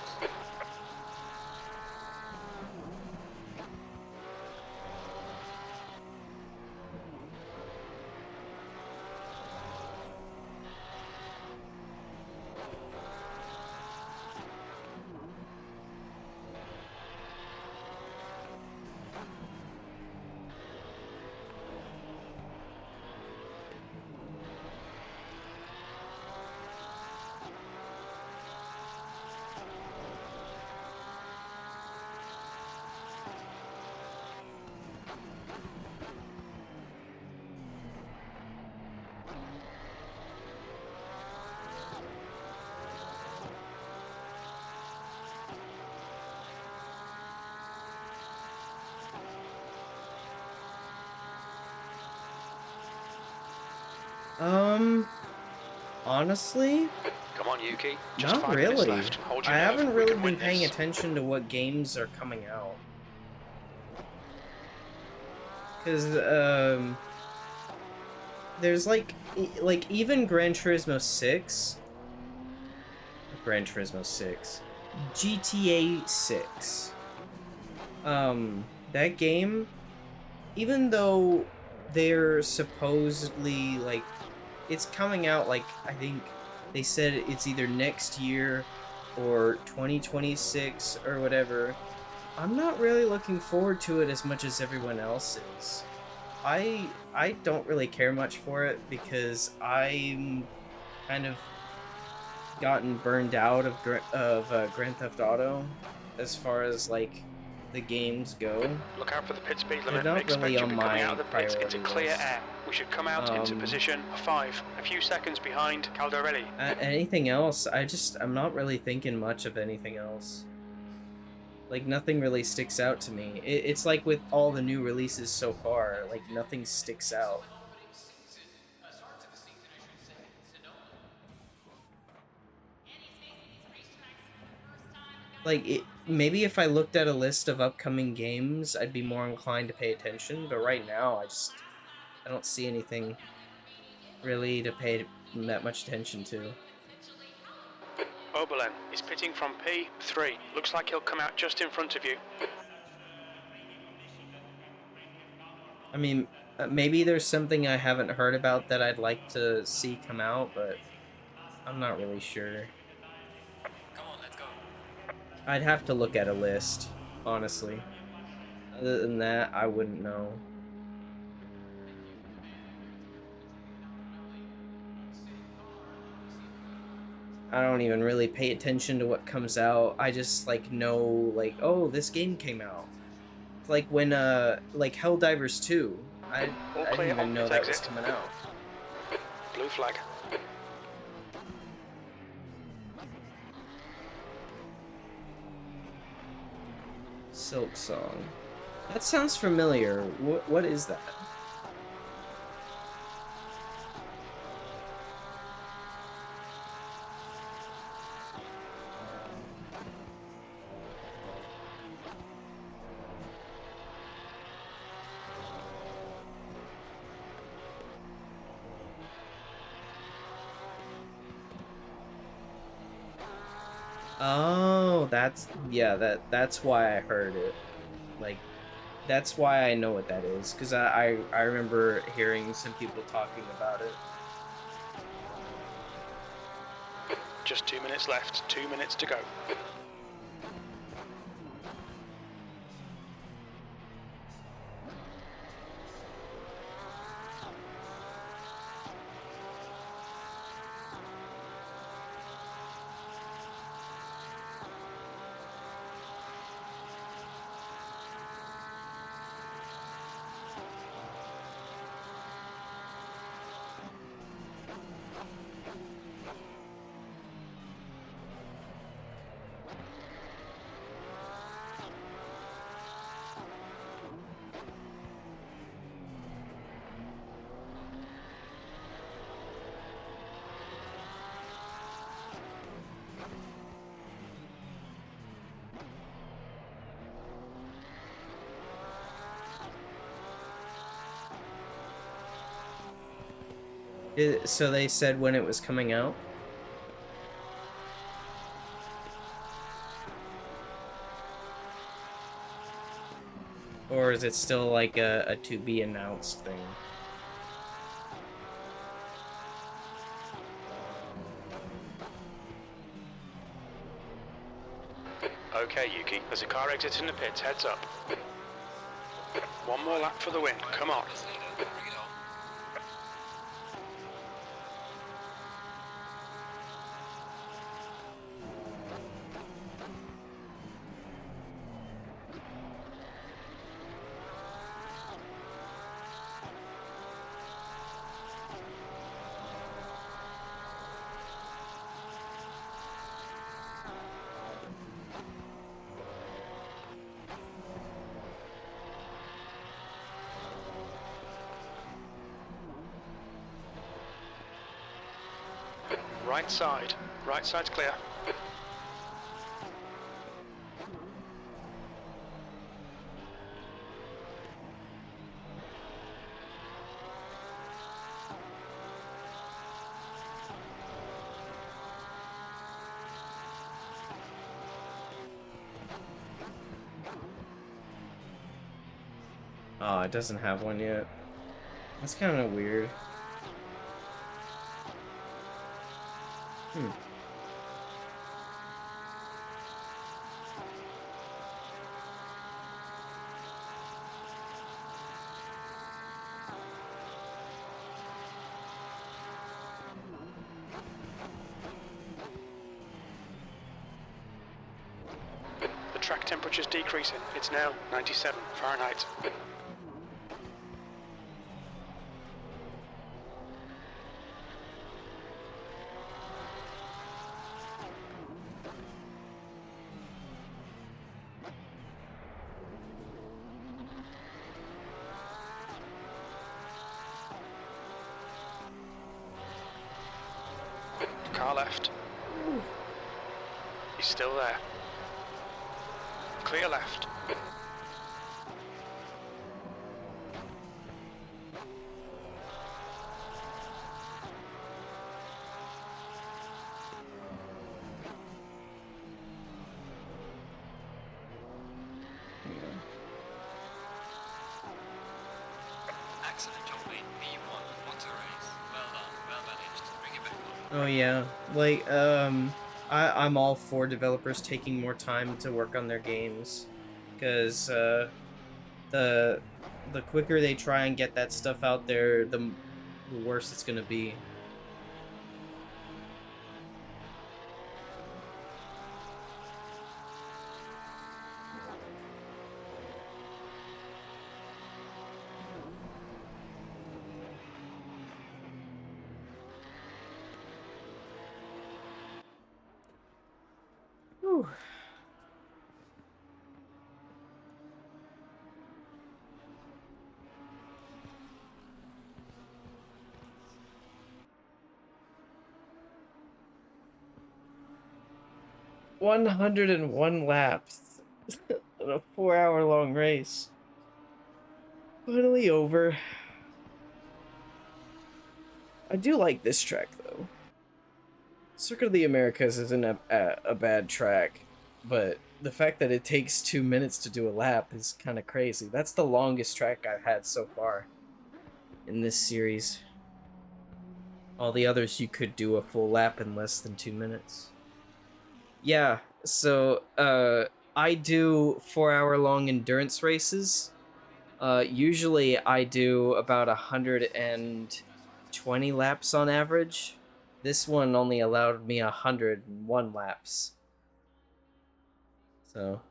Speaker 3: Honestly,
Speaker 2: Come on, Yuki. Just
Speaker 3: not
Speaker 2: 5 minutes
Speaker 3: really.
Speaker 2: left. Hold your
Speaker 3: I
Speaker 2: nerve.
Speaker 3: haven't
Speaker 2: We
Speaker 3: really
Speaker 2: can
Speaker 3: been
Speaker 2: win
Speaker 3: paying
Speaker 2: this.
Speaker 3: attention to what games are coming out. Because, there's like even Gran Turismo 6, GTA 6. That game, even though they're supposedly like it's coming out like I think they said it's either next year or 2026 or whatever. I'm not really looking forward to it as much as everyone else is. I don't really care much for it because I'm kind of gotten burned out of Grand Theft Auto as far as like the games go.
Speaker 2: Look out for the pit speed
Speaker 3: They're
Speaker 2: limit.
Speaker 3: not really
Speaker 2: Expect you'll
Speaker 3: on
Speaker 2: be coming out
Speaker 3: my
Speaker 2: of the pits into
Speaker 3: priority
Speaker 2: clear
Speaker 3: list.
Speaker 2: air. We should come out into position 5, a few seconds behind Caldarelli.
Speaker 3: Anything else? I'm not really thinking much of anything else. Like nothing really sticks out to me. It's like with all the new releases so far, like nothing sticks out. Like maybe if I looked at a list of upcoming games, I'd be more inclined to pay attention. But right now, I don't see anything really to pay that much attention to.
Speaker 2: Oberlin is pitting from P3. Looks like he'll come out just in front of you.
Speaker 3: I mean, maybe there's something I haven't heard about that I'd like to see come out, but I'm not really sure.
Speaker 1: Come on, let's go.
Speaker 3: I'd have to look at a list, honestly. Other than that, I wouldn't know. I don't even really pay attention to what comes out. I just like know like, oh, this game came out. It's like when like Helldivers 2. I
Speaker 2: All
Speaker 3: didn't
Speaker 2: clear
Speaker 3: even
Speaker 2: on
Speaker 3: know
Speaker 2: pit
Speaker 3: that was
Speaker 2: exit.
Speaker 3: coming out.
Speaker 2: Blue flag.
Speaker 3: Silk Song. That sounds familiar. What is that? Oh, yeah, that's why I heard it. Like that's why I know what that is cuz I remember hearing some people talking about it.
Speaker 2: Just 2 minutes left. 2 minutes to go.
Speaker 3: So they said when it was coming out. Or is it still like a to be announced thing?
Speaker 2: Okay, Yuki. There's a car exiting the pits. Heads up. One more lap for the win. Come on.
Speaker 1: Bring it on.
Speaker 2: Right side. Right side's clear.
Speaker 3: Oh, it doesn't have one yet. That's kind of weird. Hmm.
Speaker 2: The track temperature's decreasing. It's now 97 Fahrenheit. Car left. He's still there. Clear left.
Speaker 1: Excellent job, mate. B1. What a race. Well done. Well managed. Bring it back on.
Speaker 3: Oh yeah, like I'm all for developers taking more time to work on their games, because the quicker they try and get that stuff out there, the worse it's gonna be. Whew. $101 laps in a 4-hour-long race. Finally over. I do like this track though. Circuit of the Americas isn't a bad track, but the fact that it takes 2 minutes to do a lap is kind of crazy. That's the longest track I've had so far in this series. All the others you could do a full lap in less than 2 minutes. Yeah, so I do 4-hour-long endurance races. Usually I do about 120 laps on average. This one only allowed me 101 laps. So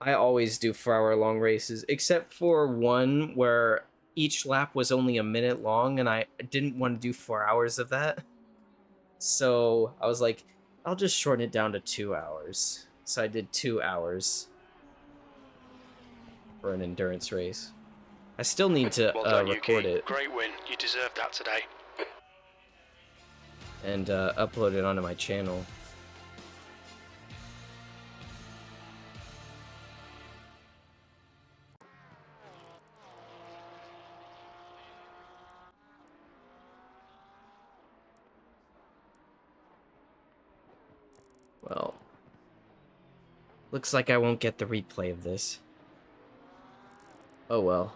Speaker 3: I always do 4-hour-long races, except for one where each lap was only a minute long, and I didn't want to do 4 hours of that. So I was like, I'll just shorten it down to 2 hours. So I did 2 hours for an endurance race. I still need to
Speaker 2: Well done,
Speaker 3: record
Speaker 2: Yuki.
Speaker 3: it
Speaker 2: Great win. You deserved that today.
Speaker 3: and upload it onto my channel. Well, looks like I won't get the replay of this. Oh well.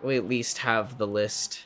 Speaker 3: We at least have the list.